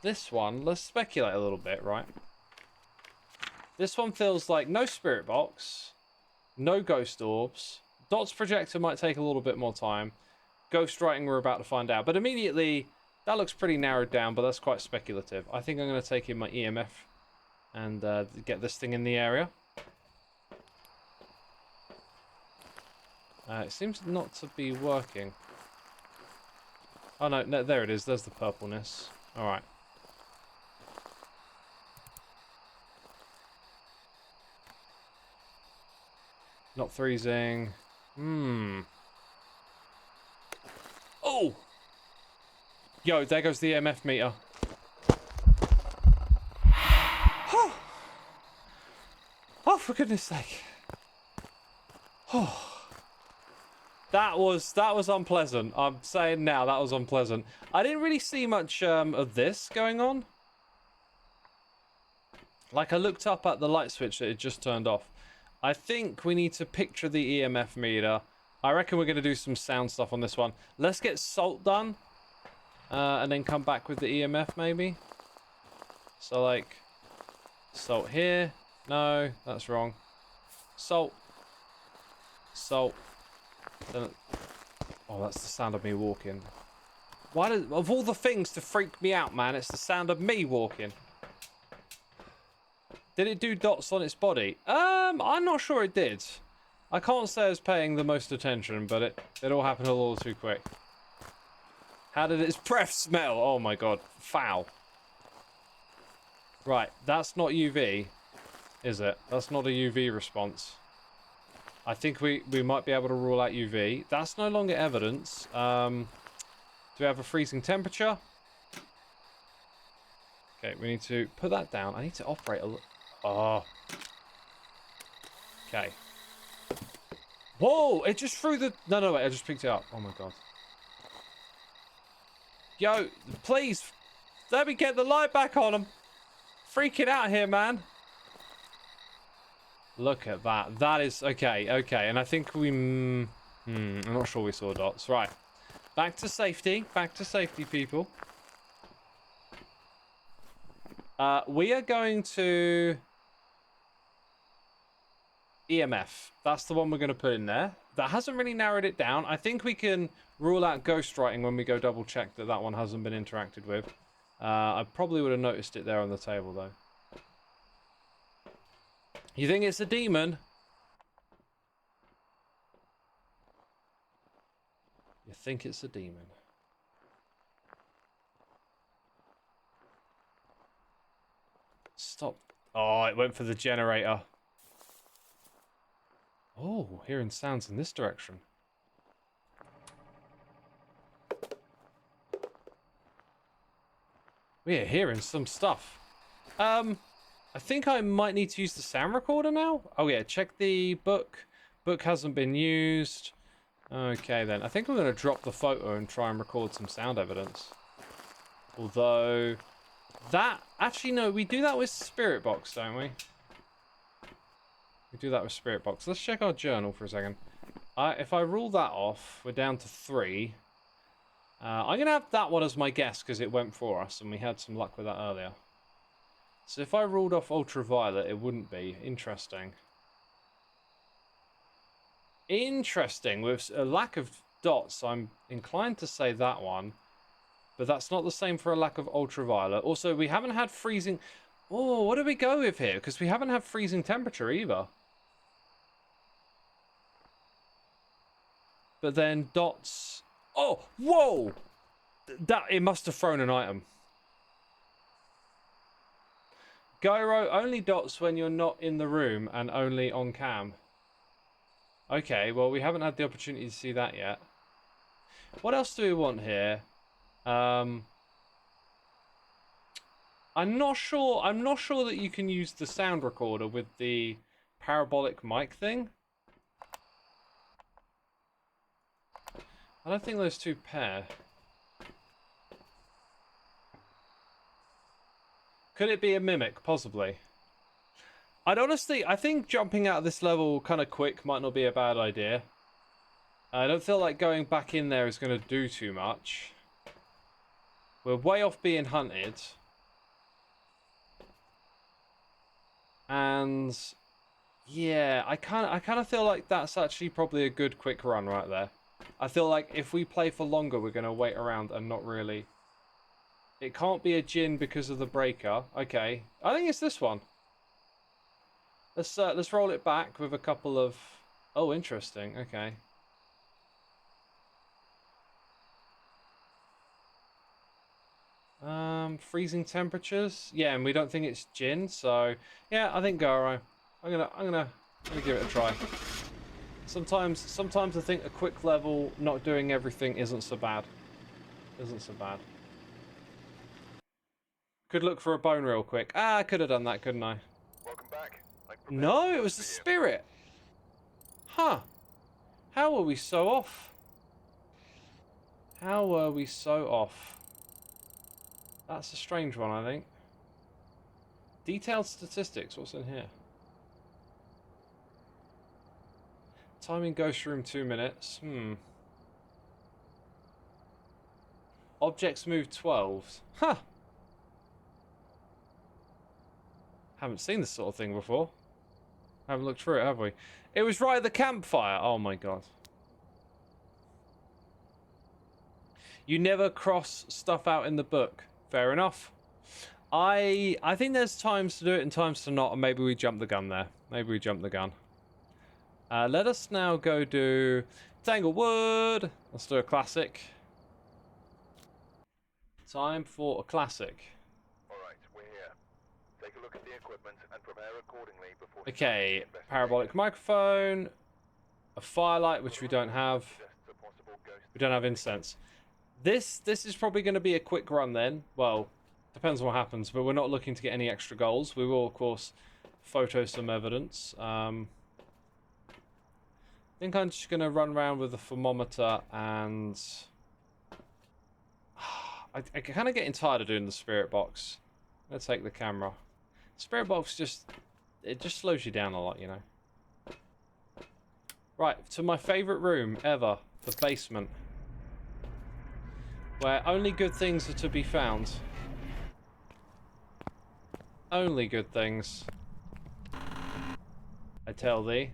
this one, let's speculate a little bit, right? This one feels like no spirit box, no ghost orbs. Dots projector might take a little bit more time. Ghost writing we're about to find out. But immediately, that looks pretty narrowed down, but that's quite speculative. I think I'm going to take in my EMF and get this thing in the area. It seems not to be working. Oh no, no, there it is. There's the purpleness. Alright. Not freezing. Oh! Yo, there goes the EMF meter. Oh, for goodness sake. Oh. That was unpleasant. I'm saying now that was unpleasant. I didn't really see much of this going on. Like, I looked up at the light switch that had just turned off. I think we need to picture the EMF meter. I reckon we're going to do some sound stuff on this one. Let's get salt done. And then come back with the EMF, maybe. So, like, salt here. No, that's wrong. Salt. Salt. Then, oh, that's the sound of me walking. Why does, of all the things to freak me out, man, it's the sound of me walking. Did it do dots on its body? I'm not sure it did. I can't say I was paying the most attention, but it all happened a little too quick. How did its breath smell? Oh my god, foul. Right, that's not UV, is it? That's not a UV response. I think we might be able to rule out UV. That's no longer evidence. Do we have a freezing temperature? Okay, we need to put that down. I need to operate a little. Oh. Okay. Whoa! It just threw the... No, no, wait. I just picked it up. Oh, my God. Yo, please. Let me get the light back on. I'm freaking out here, man. Look at that. That is... Okay, okay. And I think we... I'm not sure we saw dots. Right. Back to safety. Back to safety, people. We are going to... EMF. That's the one we're going to put in there. That hasn't really narrowed it down. I think we can rule out ghostwriting when we go double check that that one hasn't been interacted with. I probably would have noticed it there on the table, though. You think it's a demon? You think it's a demon? Stop. Oh, it went for the generator. Oh, hearing sounds in this direction. We're hearing some stuff. I think I might need to use the sound recorder now. Oh yeah, check the book. Book hasn't been used. Okay then. I think I'm going to drop the photo and try and record some sound evidence. Although, that... Actually, no, we do that with Spirit Box, don't we? We do that with Spirit Box. Let's check our journal for a second. If I rule that off, we're down to 3. I'm going to have that one as my guess because it went for us and we had some luck with that earlier. So if I ruled off ultraviolet, it wouldn't be. Interesting. Interesting. With a lack of dots, I'm inclined to say that one. But that's not the same for a lack of ultraviolet. Also, we haven't had freezing... Oh, what do we go with here? Because we haven't had freezing temperature either. But then dots... Oh, whoa! It must have thrown an item. Gyro, only dots when you're not in the room and only on cam. Okay, well, we haven't had the opportunity to see that yet. What else do we want here? I'm not sure that you can use the sound recorder with the parabolic mic thing. I don't think those two pair. Could it be a mimic? Possibly. I think jumping out of this level kind of quick might not be a bad idea. I don't feel like going back in there is going to do too much. We're way off being hunted. And yeah, I kind of feel like that's actually probably a good quick run right there. I feel like if we play for longer, we're going to wait around and not really... It can't be a djinn because of the breaker. Okay, I think it's this one. Let's roll it back with a couple of... Oh, interesting. Okay. Freezing temperatures. Yeah, and we don't think it's djinn, so yeah, I think Garo. I'm gonna give it a try. Sometimes I think a quick level, not doing everything isn't so bad. Isn't so bad. Could look for a bone real quick. Ah, I could have done that, couldn't I? Welcome back. No, it was the spirit. Huh. How are we so off? How were we so off? That's a strange one, I think. Detailed statistics. What's in here? Time in ghost room 2 minutes. Objects move 12. Huh. Haven't seen this sort of thing before. Haven't looked through it, have we? It was right at the campfire. Oh my god. You never cross stuff out in the book. Fair enough. I think there's times to do it and times to not, and maybe we jump the gun there. Maybe we jump the gun. Let us now go do Tanglewood. Let's do a classic. Time for a classic. Alright, we're here. Take a look at the equipment and prepare accordingly before... Okay, parabolic microphone, a firelight, which we don't have. We don't have incense. This is probably going to be a quick run then. Well, depends on what happens, but we're not looking to get any extra goals. We will, of course, photo some evidence. think I'm just going to run around with the thermometer and... I'm kind of getting tired of doing the spirit box. Let's take the camera. Spirit box just... It just slows you down a lot, you know. Right, to my favourite room ever. The basement. Where only good things are to be found. Only good things. I tell thee.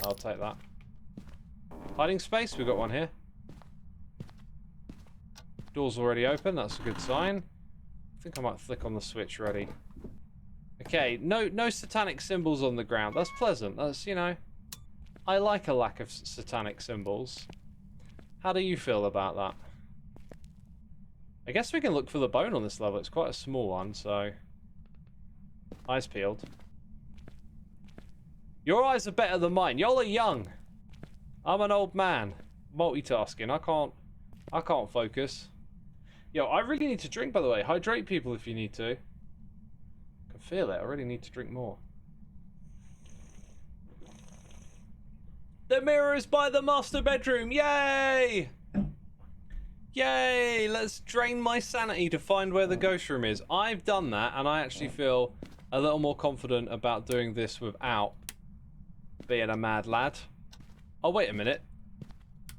I'll take that. Hiding space, we've got one here. Door's already open, that's a good sign. I think I might flick on the switch ready. Okay, no satanic symbols on the ground. That's pleasant. That's, you know, I like a lack of satanic symbols. How do you feel about that? I guess we can look for the bone on this level. It's quite a small one, so... Eyes peeled. Your eyes are better than mine. Y'all are young. I'm an old man. Multitasking. I can't focus. Yo, I really need to drink, by the way. Hydrate people if you need to. I can feel it. I really need to drink more. The mirror is by the master bedroom. Yay! Yay! Let's drain my sanity to find where the ghost room is. I've done that, and I actually feel a little more confident about doing this without being a mad lad. Oh, wait a minute.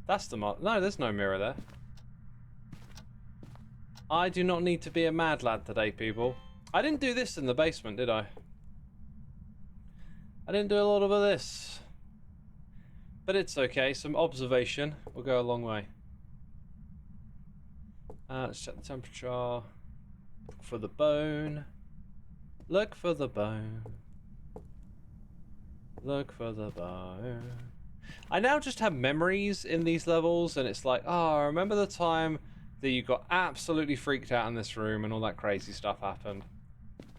That's the no, there's no mirror there. I do not need to be a mad lad today, people. I didn't do this in the basement, did I? I didn't do a lot of this. But it's okay. Some observation will go a long way. Let's check the temperature. Look for the bone. Look for the bone. Look for the bone. I now just have memories in these levels, and it's like, oh, I remember the time that you got absolutely freaked out in this room and all that crazy stuff happened.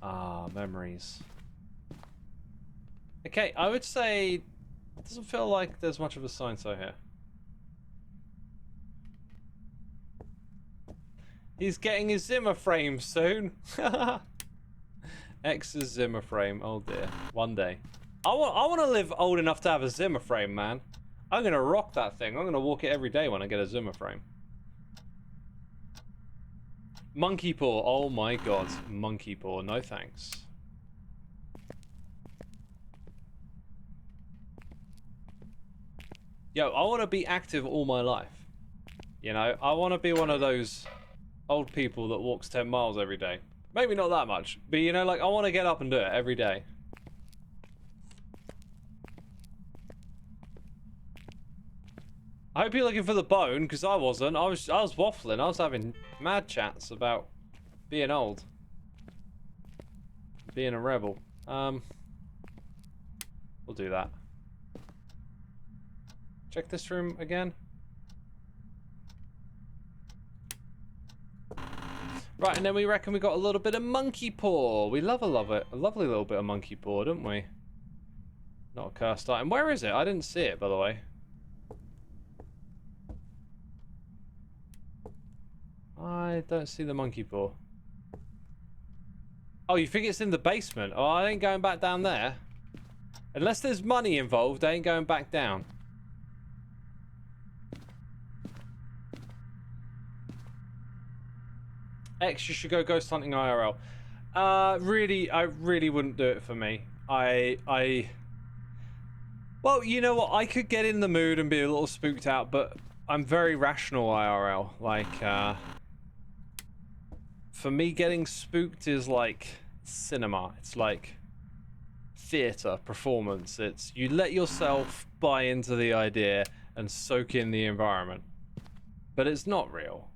Ah, memories. Okay, I would say it doesn't feel like there's much of a sign so here. He's getting his Zimmer frame soon. X's Zimmer frame. Oh dear. One day. I want to live old enough to have a Zimmer frame, man. I'm going to rock that thing. I'm going to walk it every day when I get a Zimmer frame. Monkey paw. Oh my god. Monkey paw. No thanks. Yo, I want to be active all my life. You know, I want to be one of those old people that walks 10 miles every day. Maybe not that much, but you know, like, I want to get up and do it every day. I hope you're looking for the bone, because I wasn't. I was waffling. I was having mad chats about being old. Being a rebel. We'll do that. Check this room again. Right, and then we reckon we got a little bit of monkey paw. We love a lovely little bit of monkey paw, don't we? Not a cursed item. Where is it? I didn't see it, by the way. I don't see the monkey paw. Oh, you think it's in the basement? Oh, I ain't going back down there. Unless there's money involved, I ain't going back down. X, you should go ghost hunting IRL. I really wouldn't do it for me. Well, you know what? I could get in the mood and be a little spooked out, but I'm very rational IRL. Like, for me, getting spooked is like cinema. It's like theater, performance. It's you let yourself buy into the idea and soak in the environment. But it's not real.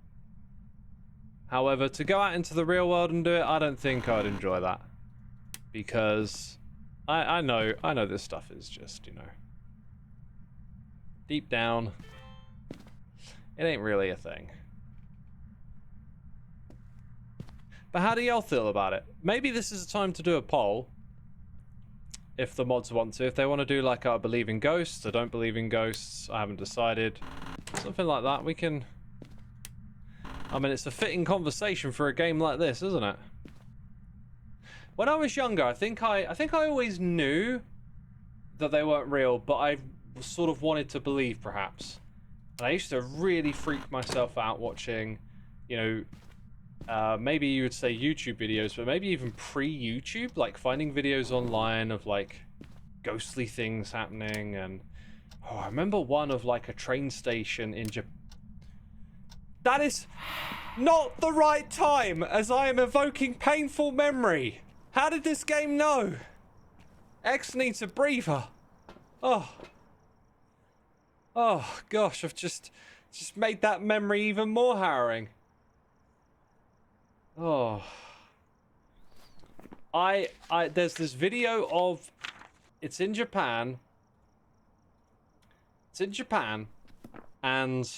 However, to go out into the real world and do it, I don't think I'd enjoy that. Because I know this stuff is just, you know, deep down, it ain't really a thing. But how do y'all feel about it? Maybe this is a time to do a poll. If the mods want to. If they want to do like, I believe in ghosts, I don't believe in ghosts, I haven't decided. Something like that, we can... I mean, it's a fitting conversation for a game like this, isn't it? When I was younger, I think I always knew that they weren't real, but I sort of wanted to believe, perhaps. And I used to really freak myself out watching, you know, maybe you would say YouTube videos, but maybe even pre-YouTube, like finding videos online of like ghostly things happening. And I remember one of like a train station in Japan. That is not the right time, as I am evoking painful memory. How did this game know? X needs a breather. Oh gosh, I've just made that memory even more harrowing. Oh, there's this video of, it's in Japan, and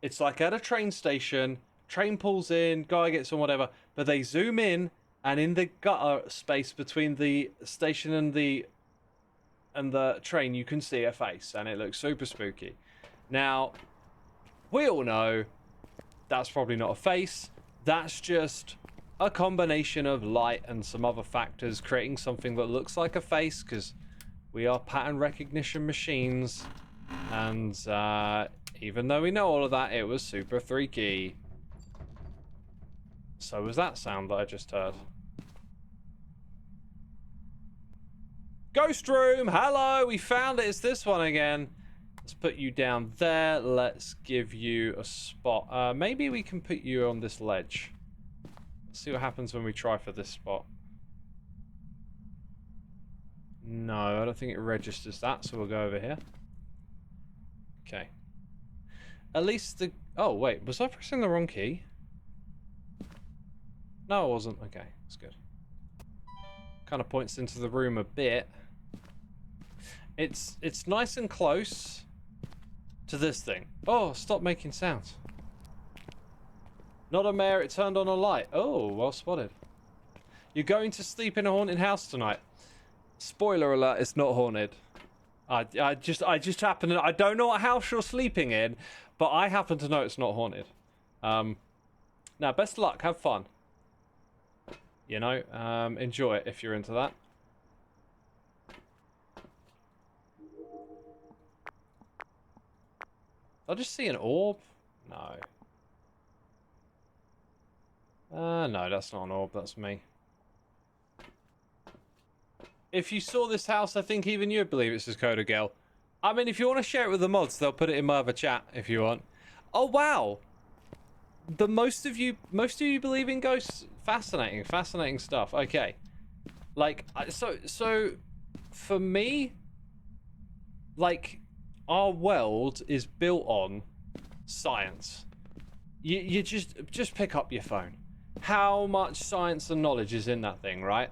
it's like at a train station, train pulls in, guy gets on, whatever, but they zoom in, and in the gutter space between the station and the train, you can see a face, and it looks super spooky. Now, we all know that's probably not a face. That's just a combination of light and some other factors creating something that looks like a face, because we are pattern recognition machines. And even though we know all of that, it was super freaky. So was that sound that I just heard. Ghost room, hello, we found it. It's this one again. Let's put you down there. Let's give you a spot. Maybe we can put you on this ledge. Let's see what happens when we try for this spot. No, I don't think it registers that, so we'll go over here. Okay. At least the... Oh, wait, was I pressing the wrong key? No, I wasn't. Okay, that's good. Kind of points into the room a bit. It's nice and close to this thing. Oh, stop making sounds. Not a mare, it turned on a light. Oh, well spotted. You're going to sleep in a haunted house tonight. Spoiler alert, it's not haunted. I just happen to... I don't know what house you're sleeping in, but I happen to know it's not haunted. Now, best of luck. Have fun. You know, enjoy it if you're into that. Did I just see an orb? No. No, that's not an orb. That's me. If you saw this house, I think even you'd believe it's just Coda Girl. I mean, if you want to share it with the mods, they'll put it in my other chat if you want. Oh, wow. Most of you believe in ghosts? Fascinating stuff. Okay. Like, so for me, like, our world is built on science. You just pick up your phone. How much science and knowledge is in that thing, right?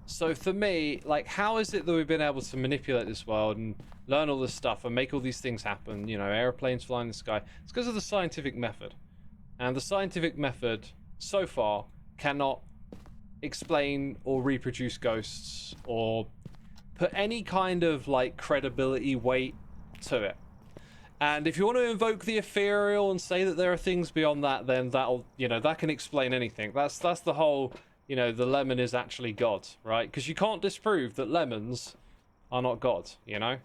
So for me, like, how is it that we've been able to manipulate this world and learn all this stuff and make all these things happen? You know, airplanes fly in the sky. It's because of the scientific method. And the scientific method, so far, cannot explain or reproduce ghosts or put any kind of, like, credibility, weight to it. And if you want to invoke the ethereal and say that there are things beyond that, then that'll, you know, that can explain anything. That's the whole... You know, the lemon is actually God, right? Because you can't disprove that lemons are not God, you know?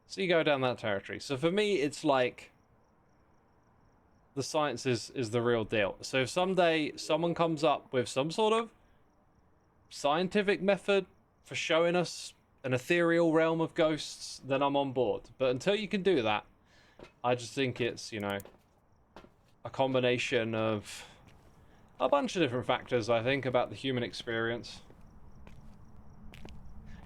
So you go down that territory. So for me, it's like... The science is the real deal. So if someday someone comes up with some sort of scientific method for showing us an ethereal realm of ghosts, then I'm on board. But until you can do that, I just think it's, you know, a combination of... a bunch of different factors, I think, about the human experience.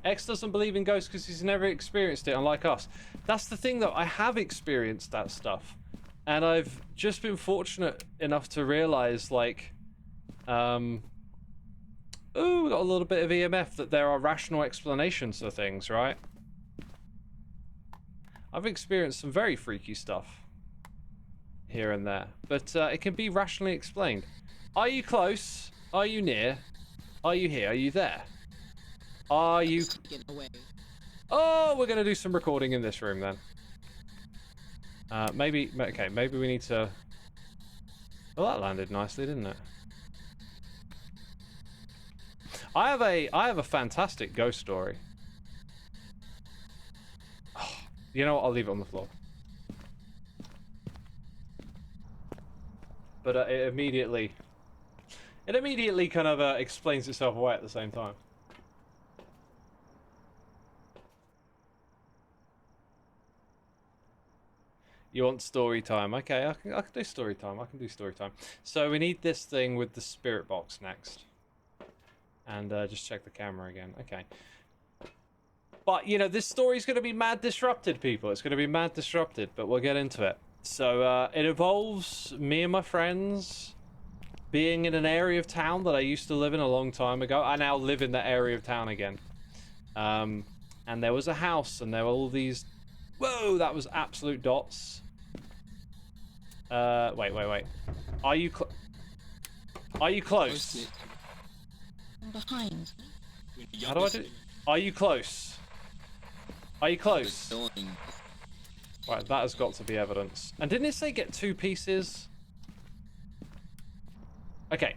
X doesn't believe in ghosts because he's never experienced it, unlike us. That's the thing, though. I have experienced that stuff. And I've just been fortunate enough to realize, like... ooh, we got a little bit of EMF, that there are rational explanations for things, right? I've experienced some very freaky stuff here and there. But it can be rationally explained. Are you close? Are you near? Are you here? Are you there? Are you... Oh, we're going to do some recording in this room then. Maybe... Okay, maybe we need to... Well, that landed nicely, didn't it? I have a fantastic ghost story. You know what? I'll leave it on the floor. But it immediately kind of explains itself away at the same time. You want story time? Okay, I can do story time. I can do story time. So we need this thing with the spirit box next. And just check the camera again. Okay. But, you know, this story's going to be mad disrupted, people. It's going to be mad disrupted, but we'll get into it. So it involves me and my friends being in an area of town that I used to live in a long time ago. I now live in that area of town again. And there was a house, and there were all these... Whoa, that was absolute dots. Wait. Are you close? I'm behind. How do I do it? Are you close? Are you close? Right, that has got to be evidence. And didn't it say get 2 pieces? Okay.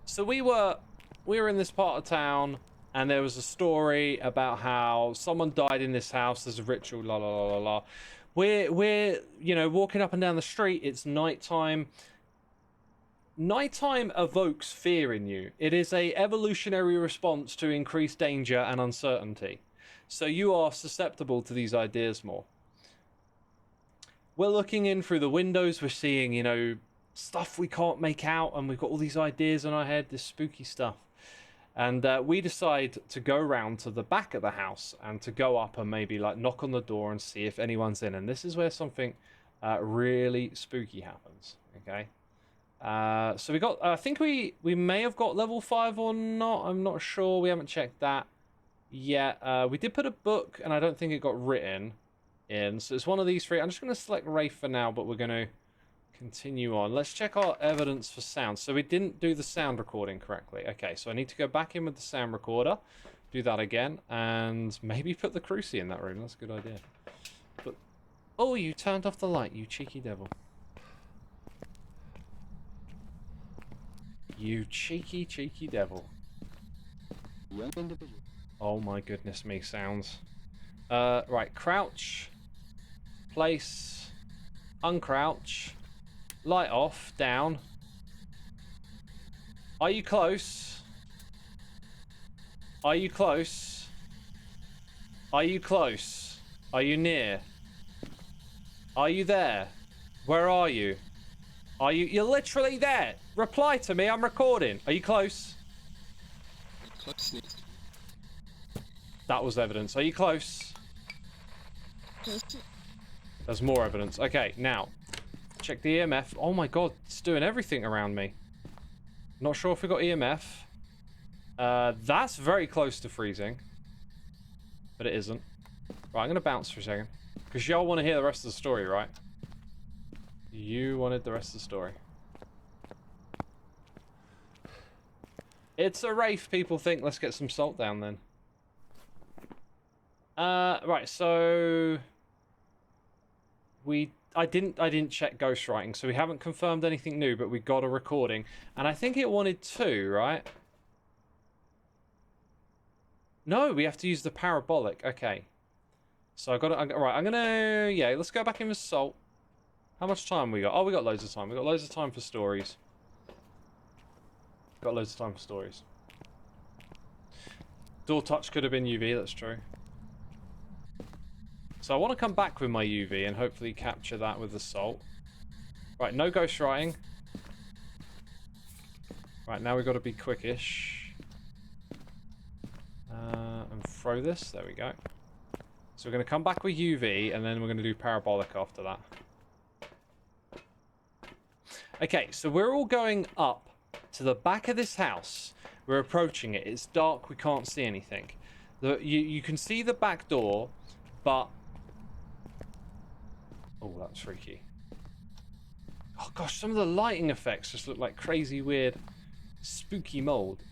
So we were in this part of town, and there was a story about how someone died in this house. There's a ritual, la la la la la. We're you know, walking up and down the street. It's nighttime. Nighttime evokes fear in you. It is a evolutionary response to increased danger and uncertainty. So you are susceptible to these ideas more. We're looking in through the windows. We're seeing, you know, stuff we can't make out, and we've got all these ideas in our head, this spooky stuff. And we decide to go round to the back of the house and to go up and maybe like knock on the door and see if anyone's in. And this is where something really spooky happens. Okay. So we got, I think we may have got level 5 or not. I'm not sure. We haven't checked that yet. We did put a book, and I don't think it got written in. So it's one of these 3. I'm just going to select Wraith for now, but we're going to continue on. Let's check our evidence for sound. So we didn't do the sound recording correctly. Okay, so I need to go back in with the sound recorder, do that again, and maybe put the cruci in that room. That's a good idea. But oh, you turned off the light, you cheeky devil. You cheeky devil. Young individual. Oh my goodness me, sounds. Right, crouch, place, uncrouch, light off, down. Are you close? Are you close? Are you close? Are you near? Are you there? Where are you? Are you? You're literally there. Reply to me. I'm recording. Are you close? Close. That was evidence. Are you close? Close. There's more evidence. Okay, now check the EMF. Oh my god, it's doing everything around me. Not sure if we got EMF. That's very close to freezing, but it isn't. Right, I'm gonna bounce for a second because y'all want to hear the rest of the story, right? You wanted the rest of the story. It's a Wraith, people think. Let's get some salt down then. Right, so I didn't check ghostwriting, so we haven't confirmed anything new, but we got a recording, and I think it wanted 2, right? No, we have to use the parabolic. Okay, so right. I'm gonna let's go back in with salt. How much time we got? Oh, we got loads of time. We got loads of time for stories. Got loads of time for stories. Door touch could have been UV. That's true. So I want to come back with my UV and hopefully capture that with the salt. Right, no ghostwriting. Right, now we've got to be quickish. And throw this. There we go. So we're going to come back with UV, and then we're going to do parabolic after that. Okay, so we're all going up to the back of this house. We're approaching it. It's dark. We can't see anything. You can see the back door, but... Oh, that's freaky. Oh gosh, some of the lighting effects just look like crazy, weird, spooky mold.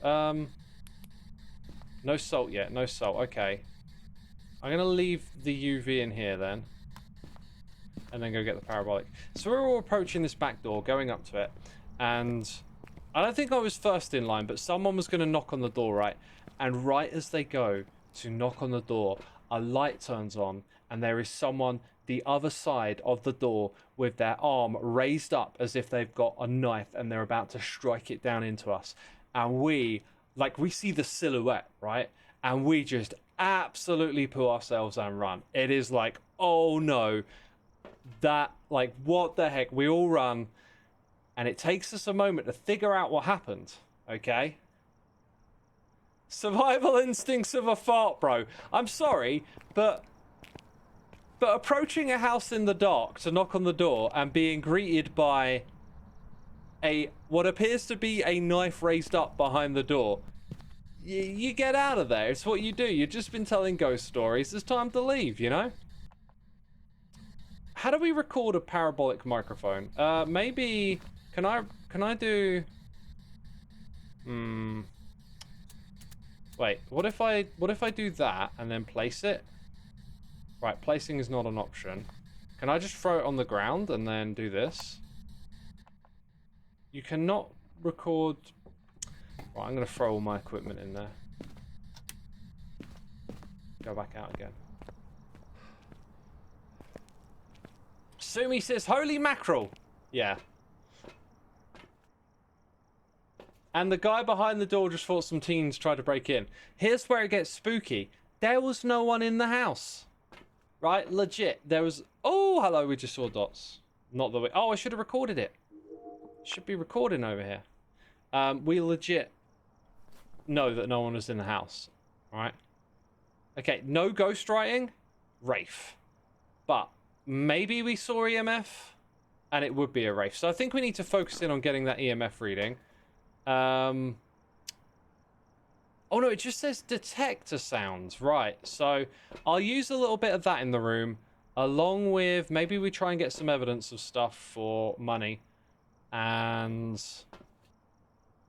No salt yet, no salt. Okay. I'm gonna leave the UV in here then. And then go get the parabolic. So we're all approaching this back door, going up to it. And I don't think I was first in line, but someone was gonna knock on the door, right? And right as they go, to knock on the door, a light turns on, and there is someone the other side of the door with their arm raised up as if they've got a knife and they're about to strike it down into us. And we see the silhouette, right? And we just absolutely pull ourselves and run. It is like, oh no, that, like, what the heck? We all run, and it takes us a moment to figure out what happened, okay? Survival instincts of a fart, bro. I'm sorry, but approaching a house in the dark to knock on the door and being greeted by what appears to be a knife raised up behind the door, you get out of there. It's what you do. You've just been telling ghost stories. It's time to leave, you know? How do we record a parabolic microphone? Maybe can I do wait, what if I do that and then place it? Right, placing is not an option. Can I just throw it on the ground and then do this? You cannot record. Right, I'm going to throw all my equipment in there. Go back out again. Sumi says, holy mackerel! Yeah. And the guy behind the door just thought some teens tried to break in. Here's where it gets spooky. There was no one in the house. Right? Legit. There was... Oh, hello, we just saw dots. Not the way... Oh, I should have recorded it. Should be recording over here. We legit know that no one was in the house. Right? Okay, no ghostwriting. Wraith. But maybe we saw EMF, and it would be a wraith. So I think we need to focus in on getting that EMF reading. Oh no, it just says detector sounds. Right, so I'll use a little bit of that in the room, along with maybe we try and get some evidence of stuff for money. And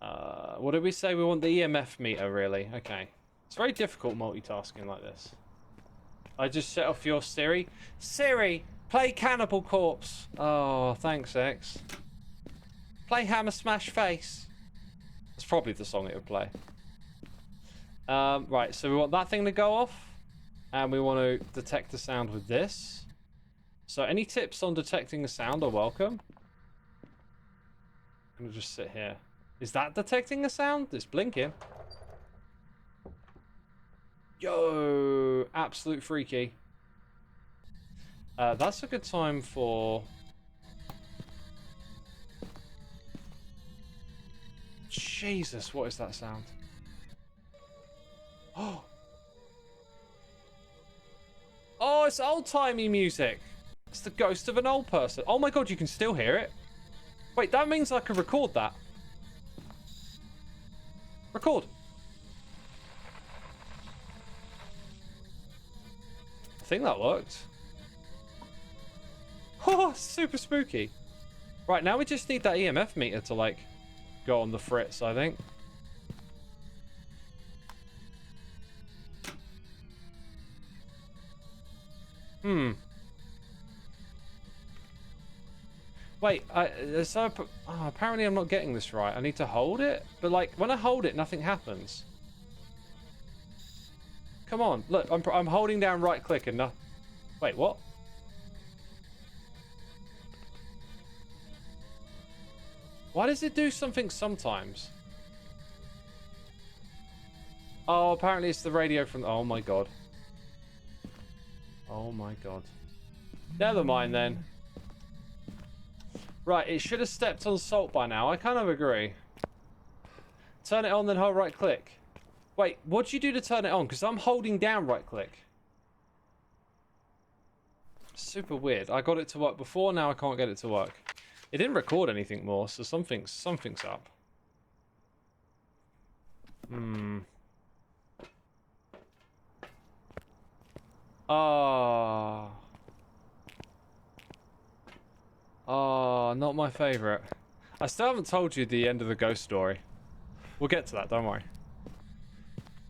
what did we say? We want the EMF meter, really. Okay, it's very difficult multitasking like this. I just set off your Siri. Siri, play Cannibal Corpse. Oh, thanks, X. Play Hammer Smash Face. That's probably the song it would play. Right, so we want that thing to go off. And we want to detect the sound with this. So any tips on detecting a sound are welcome. I'm going to just sit here. Is that detecting a sound? It's blinking. Yo, absolute freaky. That's a good time for... Jesus, what is that sound? Oh, it's old-timey music. It's the ghost of an old person. Oh my god, you can still hear it. Wait, that means I can record that. Record. I think that worked. Oh, super spooky. Right, now we just need that EMF meter to, like, go on the fritz, I think. Wait, apparently I'm not getting this right. I need to hold it? But, like, when I hold it, nothing happens. Come on, look, I'm holding down right click and no... Wait, what? Why does it do something sometimes? Oh, apparently it's the radio from... Oh my god. Oh my god. Never mind then. Right, it should have stepped on salt by now. I kind of agree. Turn it on, then hold right click. Wait, what do you do to turn it on? Because I'm holding down right click. Super weird. I got it to work before, now I can't get it to work. It didn't record anything more, so something's up. Oh, not my favorite. I still haven't told you the end of the ghost story. We'll get to that, don't worry.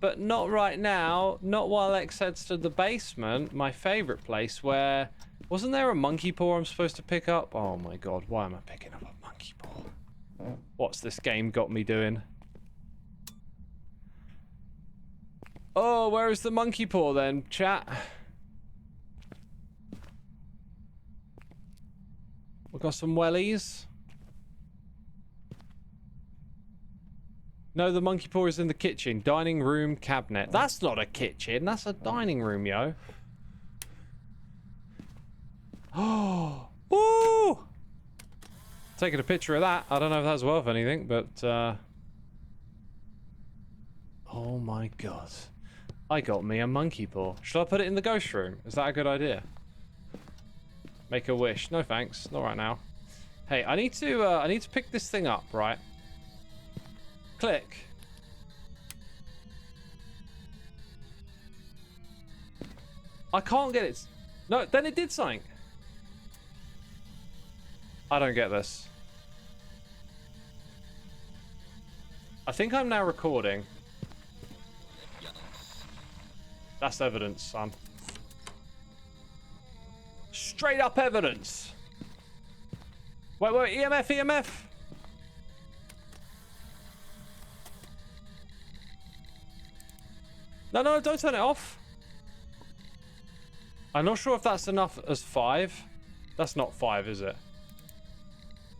But not right now. Not while X heads to the basement, my favorite place where... Wasn't there a monkey paw I'm supposed to pick up? Oh my god, why am I picking up a monkey paw? What's this game got me doing? Oh, where is the monkey paw then, chat? We've got some wellies. No, the monkey paw is in the kitchen. Dining room cabinet. That's not a kitchen. That's a dining room, yo. Oh, woo! Taking a picture of that. I don't know if that's worth anything, but oh my god. I got me a monkey paw. Should I put it in the ghost room? Is that a good idea? Make a wish. No thanks. Not right now. Hey, I need to pick this thing up, right? Click. I can't get it. No, then it did something. I don't get this. I think I'm now recording. That's evidence, son. Straight up evidence. Wait, EMF, EMF. No, don't turn it off. I'm not sure if that's enough as 5. That's not 5, is it?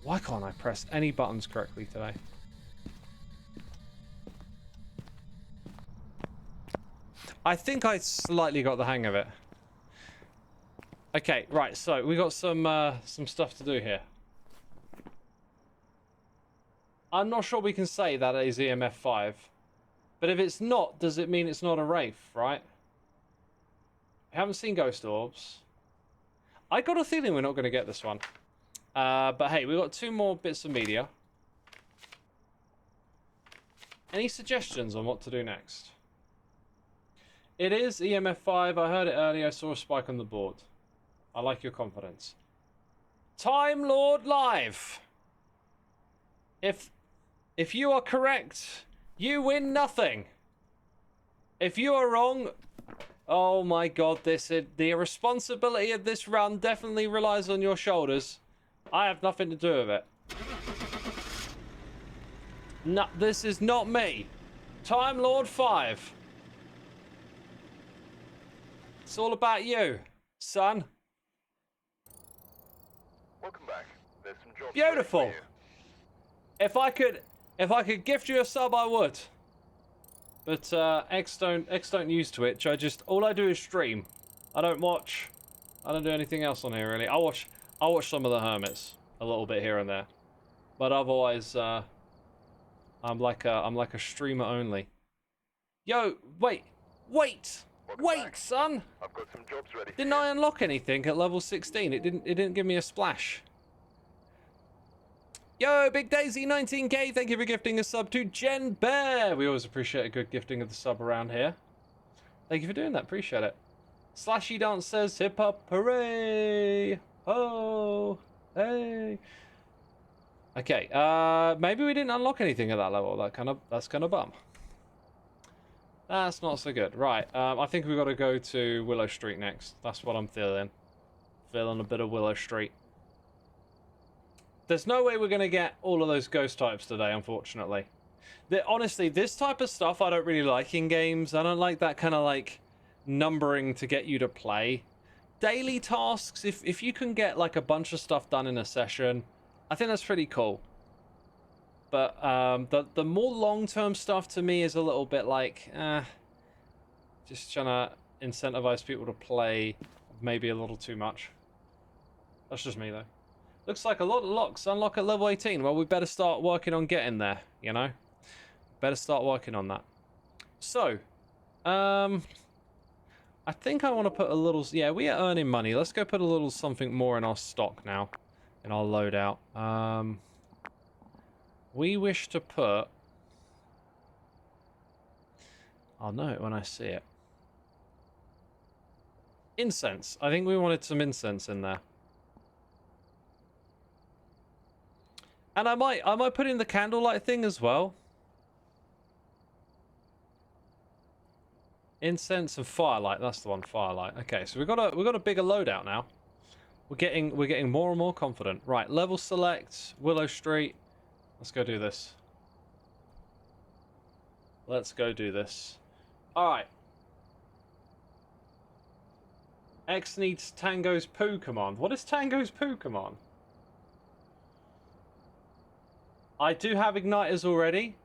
Why can't I press any buttons correctly today? I think I slightly got the hang of it. Okay, right, so we got some stuff to do here. I'm not sure we can say that is EMF 5. But if it's not, does it mean it's not a wraith, right? I haven't seen ghost orbs. I got a feeling we're not going to get this one. But hey, we've got 2 more bits of media. Any suggestions on what to do next? It is EMF 5. I heard it earlier. I saw a spike on the board. I like your confidence. Time Lord Live. If you are correct, you win nothing. If you are wrong, oh my god, the responsibility of this run definitely relies on your shoulders. I have nothing to do with it. No, this is not me. Time Lord 5. It's all about you, son. Welcome back. There's some jobs. Beautiful. If I could gift you a sub, I would. But X don't use Twitch. All I do is stream. I don't watch. I don't do anything else on here really. I watch some of the hermits a little bit here and there, but otherwise I'm like a streamer only. Yo, wait, son. I've got some jobs ready. Didn't I unlock anything at level 16? It didn't give me a splash. Yo, Big Daisy 19k, thank you for gifting a sub to Jen Bear. We always appreciate a good gifting of the sub around here. Thank you for doing that, appreciate it. Slashy Dance says hip hop hooray. Oh, hey. Okay, maybe we didn't unlock anything at that level. That's kind of bum. That's not so good. Right, I think we've got to go to Willow Street next. That's what I'm feeling. Feeling a bit of Willow Street. There's no way we're going to get all of those ghost types today, unfortunately. Honestly, this type of stuff I don't really like in games. I don't like that kind of like numbering to get you to play. Daily tasks, if you can get like a bunch of stuff done in a session, I think that's pretty cool. But the more long-term stuff to me is a little bit like, just trying to incentivize people to play maybe a little too much. That's just me though. Looks like a lot of locks unlock at level 18. Well, we better start working on getting there, you know? Better start working on that. So, I think I want to put a little... Yeah, we are earning money. Let's go put a little something more in our stock now. In our loadout. We wish to put... I'll know it when I see it. Incense. I think we wanted some incense in there. And I might put in the candlelight thing as well. Incense and firelight. That's the one. Firelight. Okay, so we've got a bigger loadout now. We're getting more and more confident. Right, level select Willow Street. Let's go do this. Let's go do this. All right. X needs Tango's poo command. What is Tango's poo command? I do have igniters already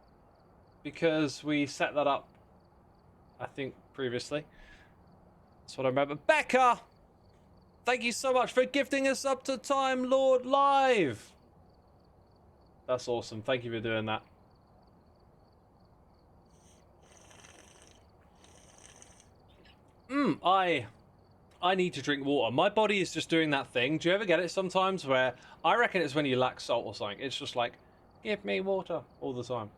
because we set that up, I think, previously. That's what I remember. Becca! Thank you so much for gifting us up to Time Lord Live! That's awesome. Thank you for doing that. I need to drink water. My body is just doing that thing. Do you ever get it sometimes where, I reckon it's when you lack salt or something. It's just like, give me water all the time.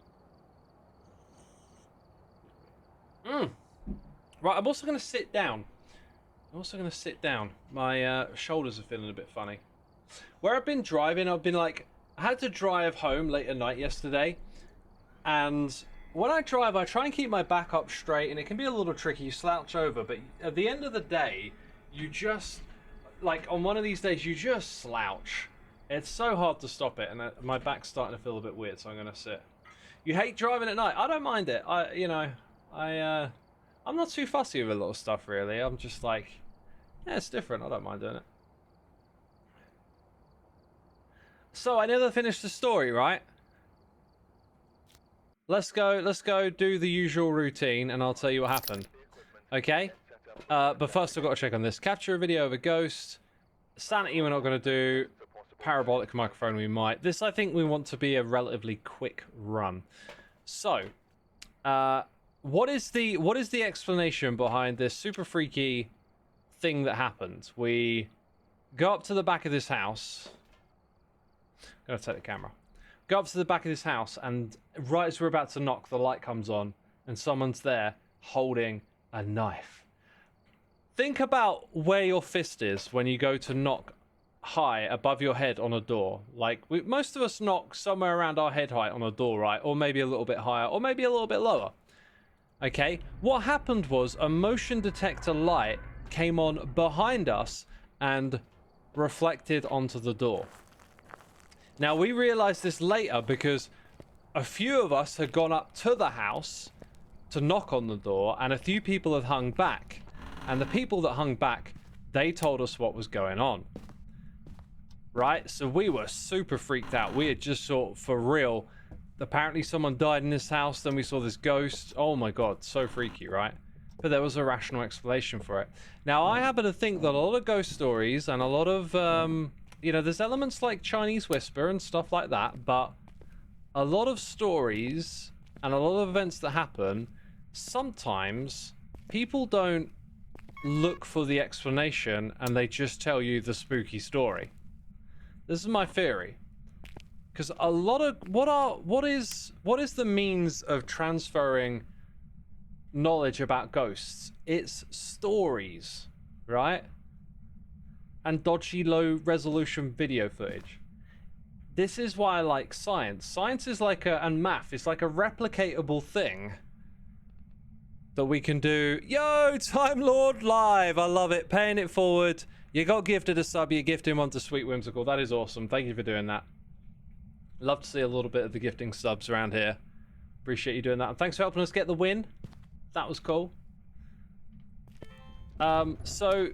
Right, I'm also going to sit down. My shoulders are feeling a bit funny. Where I've been driving, I've been like, I had to drive home late at night yesterday. And when I drive, I try and keep my back up straight, and it can be a little tricky. You slouch over, but at the end of the day, you just, like on one of these days, you just slouch. It's so hard to stop it, and my back's starting to feel a bit weird, so I'm going to sit. You hate driving at night? I don't mind it. I'm not too fussy with a lot of stuff, really. I'm just like, yeah, it's different. I don't mind doing it. So I never finished the story, right? Let's go do the usual routine, and I'll tell you what happened. Okay? But first I've got to check on this. Capture a video of a ghost. Sanity we're not going to do. Parabolic microphone we might. This I think we want to be a relatively quick run. So, what is the explanation behind this super freaky thing that happened? We go up to the back of this house. I'm gonna take the camera. Go up to the back of this house, and right as we're about to knock, the light comes on, and someone's there holding a knife. Think about where your fist is when you go to knock high above your head on a door. Like, most of us knock somewhere around our head height on a door, right? Or maybe a little bit higher, or maybe a little bit lower. Okay? What happened was a motion detector light came on behind us and reflected onto the door. Now, we realized this later because a few of us had gone up to the house to knock on the door, and a few people had hung back. And the people that hung back, they told us what was going on. Right? So we were super freaked out. We had just thought, for real, apparently someone died in this house, then we saw this ghost. Oh my god, so freaky, right? But there was a rational explanation for it. Now, I happen to think that a lot of ghost stories and a lot of, there's elements like Chinese Whisper and stuff like that, but a lot of stories and a lot of events that happen, sometimes people don't look for the explanation and they just tell you the spooky story. This is my theory. Because a lot of what is the means of transferring knowledge about ghosts? It's stories, right? And dodgy low resolution video footage. This is why I like science. Science is like and math is like a replicatable thing that we can do. Yo, Time Lord Live. I love it. Paying it forward. You got gifted a sub. You gifted one to Sweet Whimsical. That is awesome. Thank you for doing that. Love to see a little bit of the gifting subs around here. Appreciate you doing that. And thanks for helping us get the win. That was cool. So...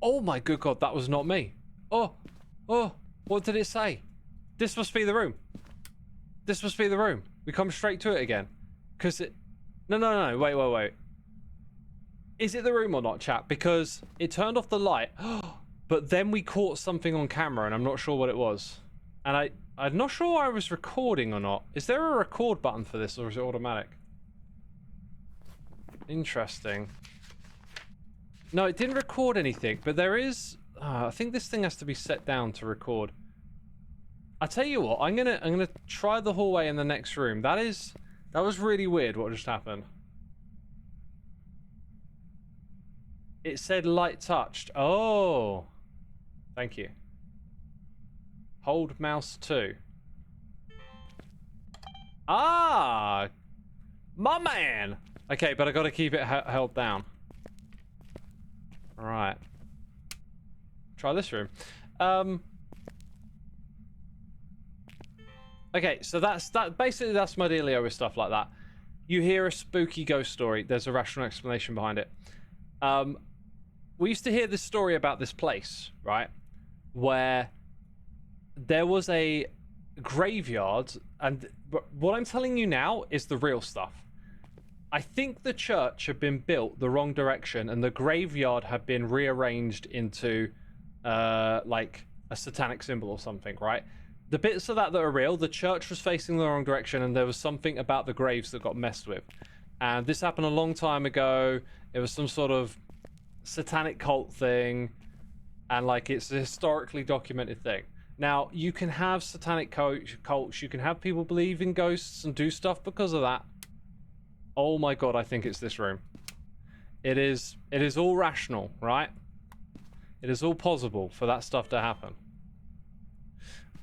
Oh my good god, that was not me. Oh, what did it say? This must be the room. This must be the room. We come straight to it again. Because it... No, wait. Is it the room or not, chat? Because it turned off the light, but then we caught something on camera, and I'm not sure what it was. And I'm not sure I was recording or not. Is there a record button for this, or is it automatic? Interesting. No, it didn't record anything, but there is... I think this thing has to be set down to record. I tell you what, I'm gonna try the hallway in the next room. That was really weird what just happened. It said light touched. Oh. Thank you. Hold mouse 2. Ah! My man! Okay, but I gotta keep it held down. Alright. Try this room. Okay, so basically that's my dealio with stuff like that. You hear a spooky ghost story, there's a rational explanation behind it. we used to hear this story about this place, right? Where there was a graveyard, and what I'm telling you now is the real stuff. I think the church had been built the wrong direction, and the graveyard had been rearranged into like a satanic symbol or something, right? The bits of that are real, the church was facing the wrong direction, and there was something about the graves that got messed with. And this happened a long time ago. It was some sort of satanic cult thing, and like it's a historically documented thing. Now, you can have satanic cults, you can have people believe in ghosts and do stuff because of that. Oh my god, I think it's this room. It is all rational, right? It is all possible for that stuff to happen.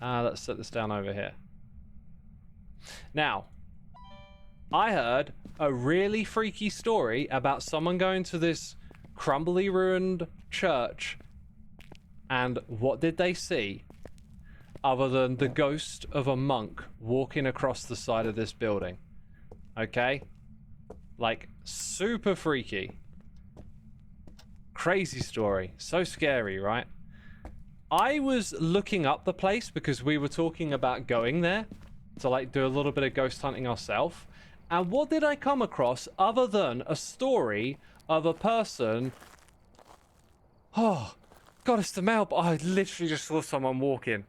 Let's set this down over here. Now, I heard a really freaky story about someone going to this crumbly, ruined church, and what did they see other than the ghost of a monk walking across the side of this building? Okay? Like, super freaky. Crazy story. So scary, right? I was looking up the place because we were talking about going there to like do a little bit of ghost hunting ourselves. And what did I come across other than a story of a person... Oh, God, it's the mail. I literally just saw someone walking.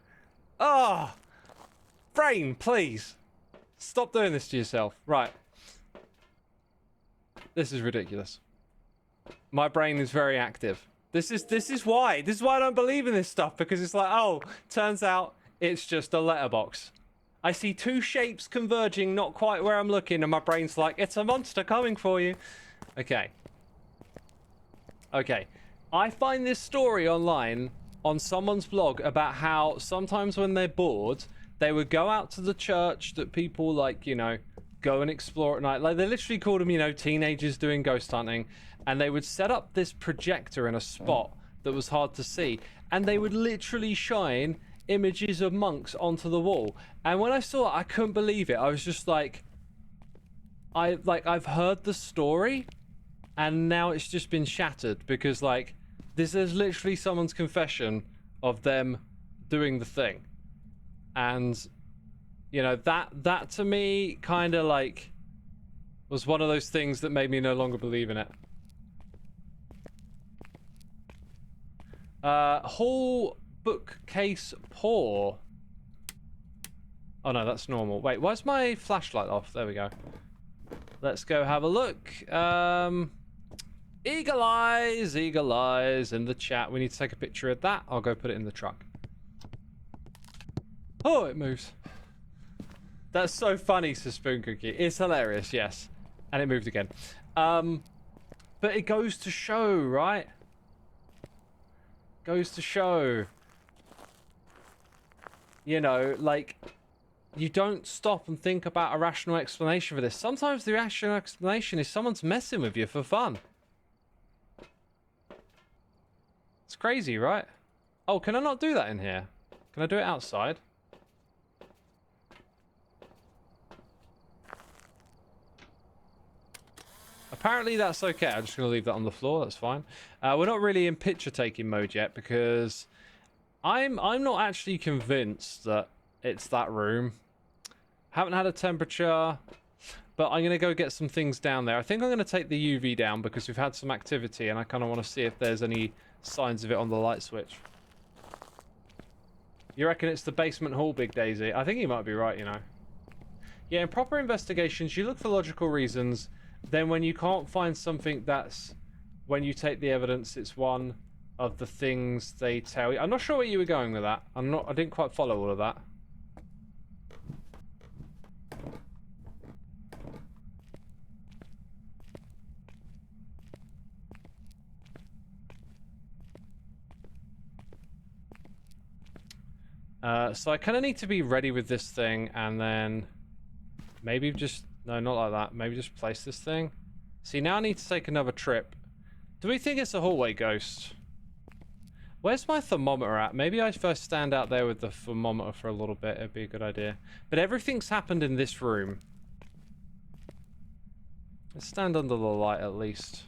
Oh, brain, please. Stop doing this to yourself. Right. This is ridiculous. My brain is very active. This is why I don't believe in this stuff, because it's like, oh, turns out it's just a letterbox. I see two shapes converging not quite where I'm looking, and my brain's like, it's a monster coming for you. Okay. Okay. I find this story online on someone's blog about how sometimes when they're bored, they would go out to the church that people like, you know, go and explore at night. Like, they literally called them, you know, teenagers doing ghost hunting. And they would set up this projector in a spot that was hard to see. And they would literally shine images of monks onto the wall. And when I saw it, I couldn't believe it. I was just like, I've heard the story, and now it's just been shattered, because like, this is literally someone's confession of them doing the thing. And, you know, that to me kind of like was one of those things that made me no longer believe in it. Hall bookcase pour. Oh no, that's normal. Wait, why's my flashlight off? There we go. Let's go have a look. Eagle eyes in the chat. We need to take a picture of that. I'll go put it in the truck. Oh, it moves. That's so funny, says Spoon Cookie. It's hilarious, yes. And it moved again. But it goes to show, right? Goes to show. You know, like, you don't stop and think about a rational explanation for this. Sometimes the rational explanation is someone's messing with you for fun. It's crazy, right? Oh, can I not do that in here? Can I do it outside? Apparently that's okay. I'm just going to leave that on the floor. That's fine. We're not really in picture taking mode yet, because I'm not actually convinced that it's that room. Haven't had a temperature, but I'm going to go get some things down there. I think I'm going to take the UV down because we've had some activity, and I kind of want to see if there's any signs of it on the light switch. You reckon it's the basement hall, Big Daisy? I think you might be right, you know. Yeah, in proper investigations, you look for logical reasons. Then when you can't find something, that's when you take the evidence. It's one of the things they tell you. I'm not sure where you were going with that. I didn't quite follow all of that. So I kind of need to be ready with this thing, and then maybe just... No, not like that. Maybe just place this thing. See, now I need to take another trip. Do we think it's a hallway ghost? Where's my thermometer at? Maybe I first stand out there with the thermometer for a little bit. It'd be a good idea. But everything's happened in this room. Let's stand under the light at least.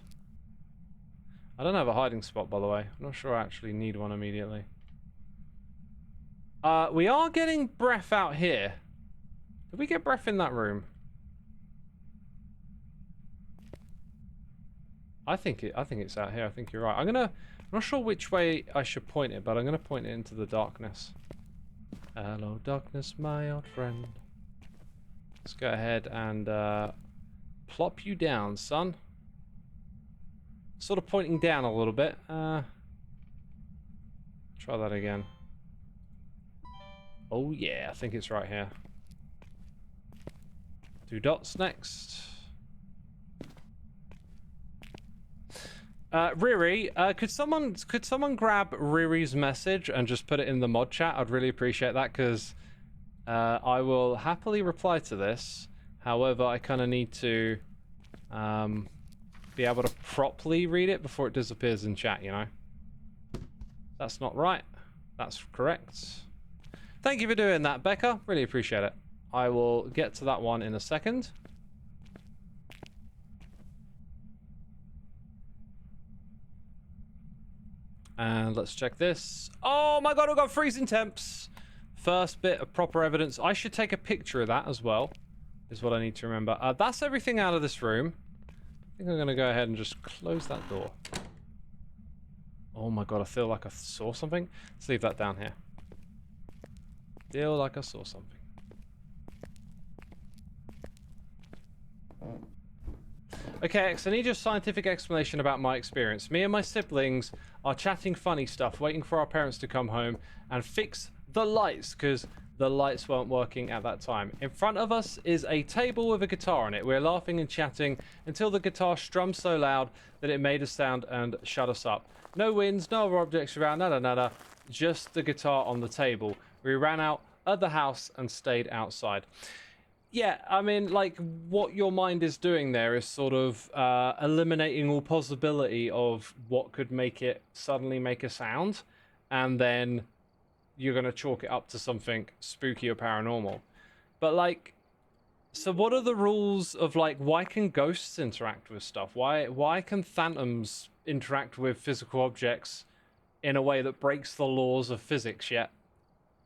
I don't have a hiding spot, by the way. I'm not sure I actually need one immediately. We are getting breath out here. Did we get breath in that room? I think it's out here. I think you're right. I'm not sure which way I should point it, but I'm gonna point it into the darkness. Hello, darkness, my old friend. Let's go ahead and plop you down, son. Sort of pointing down a little bit. Try that again. Oh yeah, I think it's right here. 2 dots next. Riri, could someone grab Riri's message and just put it in the mod chat? I'd really appreciate that, because I will happily reply to this. However, I kind of need to be able to properly read it before it disappears in chat, you know? That's not right. That's correct. Thank you for doing that, Becca. Really appreciate it. I will get to that one in a second. And let's check this. Oh my god, we've got freezing temps. First bit of proper evidence. I should take a picture of that as well, is what I need to remember. That's everything out of this room. I think I'm going to go ahead and just close that door. Oh my god, I feel like I saw something. Let's leave that down here. Feel like I saw something. Okay, X, I need your scientific explanation about my experience. Me and my siblings are chatting funny stuff, waiting for our parents to come home and fix the lights, because the lights weren't working at that time. In front of us is a table with a guitar on it. We're laughing and chatting until the guitar strummed so loud that it made a sound and shut us up. No winds, no other objects around, nada nada, just the guitar on the table. We ran out of the house and stayed outside. Yeah, I mean, like, what your mind is doing there is sort of eliminating all possibility of what could make it suddenly make a sound, and then you're going to chalk it up to something spooky or paranormal. But, like, so what are the rules of, like, why can ghosts interact with stuff? Why can phantoms interact with physical objects in a way that breaks the laws of physics, yet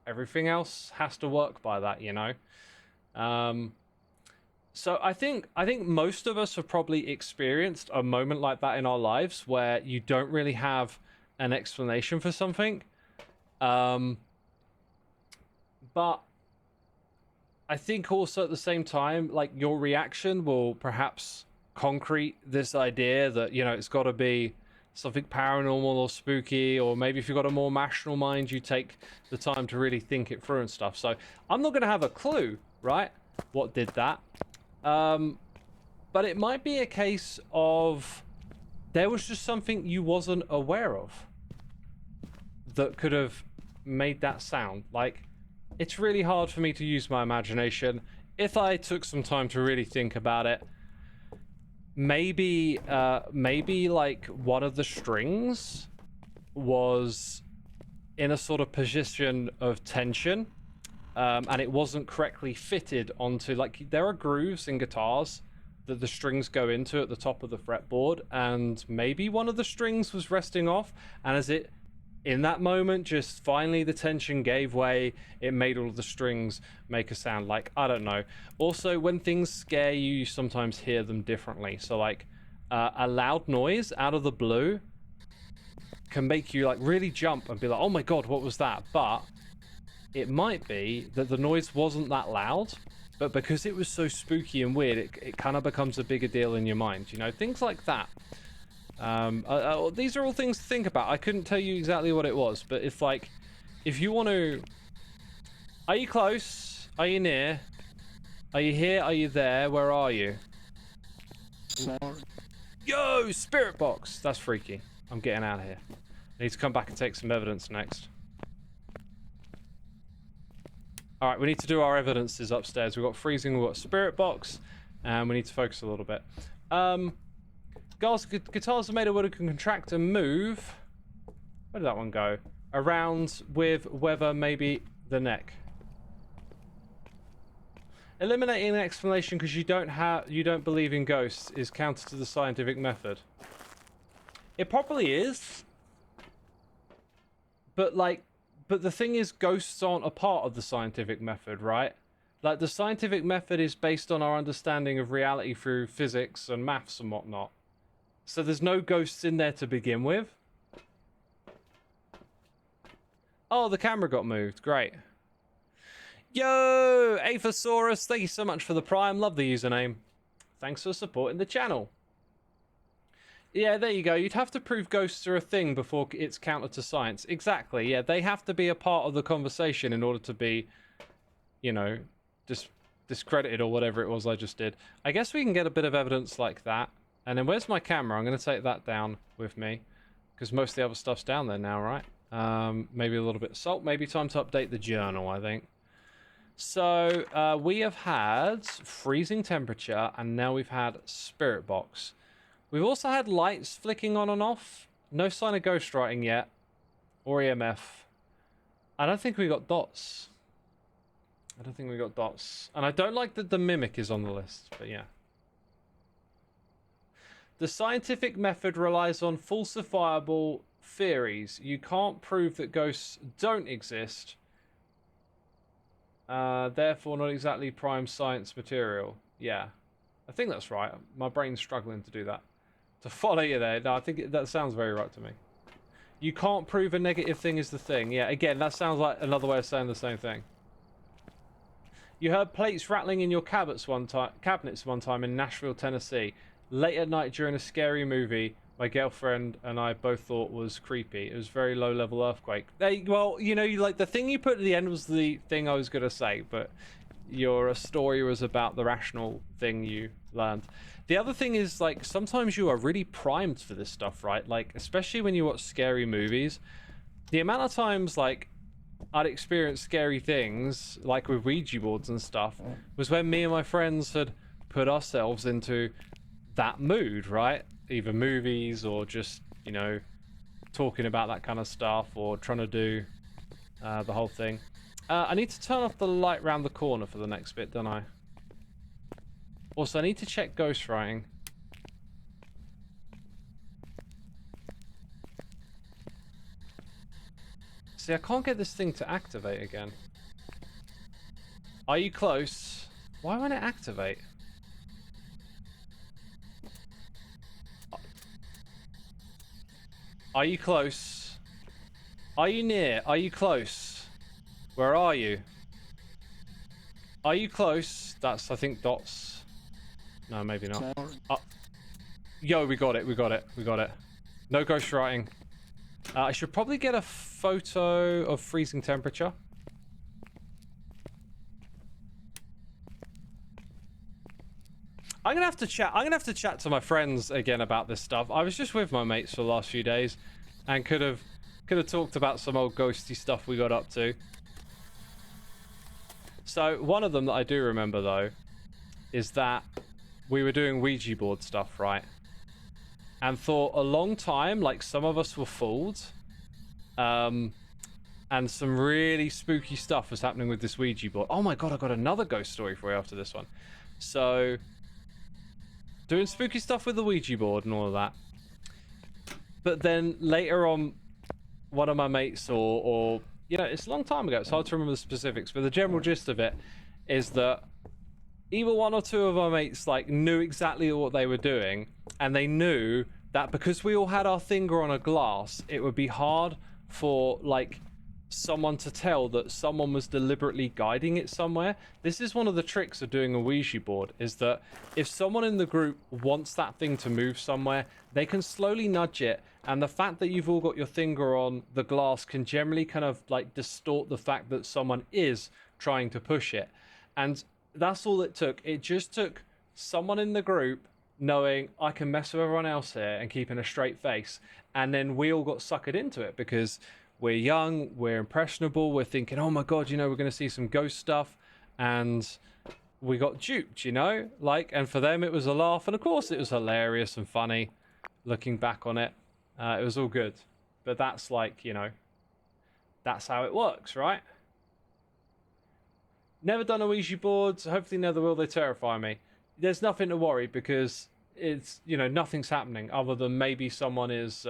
everything else has to work by that, you know? So I think most of us have probably experienced a moment like that in our lives where you don't really have an explanation for something. But I think also at the same time, like, your reaction will perhaps concrete this idea that, you know, it's got to be something paranormal or spooky, or maybe if you've got a more rational mind, you take the time to really think it through and stuff. So I'm not going to have a clue, right, what did that. But it might be a case of there was just something you wasn't aware of that could have made that sound. Like, it's really hard for me to use my imagination. If I took some time to really think about it, maybe like one of the strings was in a sort of position of tension, and it wasn't correctly fitted onto, like, there are grooves in guitars that the strings go into at the top of the fretboard, and maybe one of the strings was resting off, and as it, in that moment, just finally the tension gave way, it made all of the strings make a sound. Like, I don't know. Also, when things scare you, you sometimes hear them differently. So, like, a loud noise out of the blue can make you, like, really jump and be like, oh my god, what was that? But it might be that the noise wasn't that loud, but because it was so spooky and weird, it kind of becomes a bigger deal in your mind, you know, things like that. These are all things to think about. I couldn't tell you exactly what it was, but if you want to, are you close? Are you near? Are you here? Are you there? Where are you? Sorry. Yo, spirit box. That's freaky. I'm getting out of here. I need to come back and take some evidence next. All right, we need to do our evidences upstairs. We've got freezing, we've got spirit box, and we need to focus a little bit. Guitars are made of wood and can contract and move. Where did that one go? Around with weather, maybe the neck. Eliminating an explanation because you don't believe in ghosts is counter to the scientific method. It probably is. But the thing is, ghosts aren't a part of the scientific method, right? Like, the scientific method is based on our understanding of reality through physics and maths and whatnot. So there's no ghosts in there to begin with. Oh, the camera got moved. Great. Yo, Aphosaurus, thank you so much for the Prime. Love the username. Thanks for supporting the channel. Yeah, there you go. You'd have to prove ghosts are a thing before it's counter to science. Exactly, yeah. They have to be a part of the conversation in order to be, you know, discredited or whatever it was I just did. I guess we can get a bit of evidence like that. And then where's my camera? I'm going to take that down with me, because most of the other stuff's down there now, right? Maybe a little bit of salt. Maybe time to update the journal, I think. So we have had freezing temperature, and now we've had spirit box. We've also had lights flicking on and off. No sign of ghost writing yet, or EMF. I don't think we got dots. I don't think we got dots. And I don't like that the mimic is on the list, but yeah. The scientific method relies on falsifiable theories. You can't prove that ghosts don't exist. Therefore, not exactly prime science material. Yeah, I think that's right. My brain's struggling to do that. To follow you there. No, I think that sounds very right to me. You can't prove a negative thing is the thing. Yeah, again, that sounds like another way of saying the same thing. You heard plates rattling in your cabinets one time in Nashville, Tennessee. Late at night during a scary movie, my girlfriend and I both thought was creepy. It was very low-level earthquake. Well, you know, like the thing you put at the end was the thing I was going to say, but your story was about the rational thing you learned. The other thing is, like, sometimes you are really primed for this stuff, right? Like, especially when you watch scary movies. The amount of times, like, I'd experienced scary things, like with Ouija boards and stuff, was when me and my friends had put ourselves into that mood, right? Either movies or just, you know, talking about that kind of stuff or trying to do the whole thing. I need to turn off the light round the corner for the next bit, don't I? Also, I need to check ghostwriting. See, I can't get this thing to activate again. Are you close? Why won't it activate? Are you close? Are you near? Are you close? Where are you? Are you close? That's, I think, dots. No, maybe not. Oh. Yo, we got it, we got it, we got it. No ghostwriting. I should probably get a photo of freezing temperature. I'm gonna have to chat to my friends again about this stuff. I was just with my mates for the last few days, and could have talked about some old ghosty stuff we got up to. So one of them that I do remember though, is that we were doing Ouija board stuff, right? And for a long time, like, some of us were fooled, and some really spooky stuff was happening with this Ouija board. Oh my god, I got another ghost story for you after this one. So, doing spooky stuff with the Ouija board and all of that. But then later on, one of my mates, or you know, it's a long time ago, it's hard to remember the specifics, but the general gist of it is that either one or two of our mates, like, knew exactly what they were doing, and they knew that because we all had our finger on a glass, it would be hard for, like, someone to tell that someone was deliberately guiding it somewhere. This is one of the tricks of doing a Ouija board, is that if someone in the group wants that thing to move somewhere, they can slowly nudge it, and the fact that you've all got your finger on the glass can generally kind of, like, distort the fact that someone is trying to push it. And that's all it took. It just took someone in the group knowing, I can mess with everyone else here and keeping a straight face. And then we all got suckered into it because we're young, we're impressionable, we're thinking, oh my god, you know, we're going to see some ghost stuff. And we got duped, you know? Like, and for them it was a laugh. And of course it was hilarious and funny looking back on it. It was all good. But that's, like, you know, that's how it works, right? Never done a Ouija board, so hopefully never will. They terrify me. There's nothing to worry because it's, you know, nothing's happening other than maybe someone is,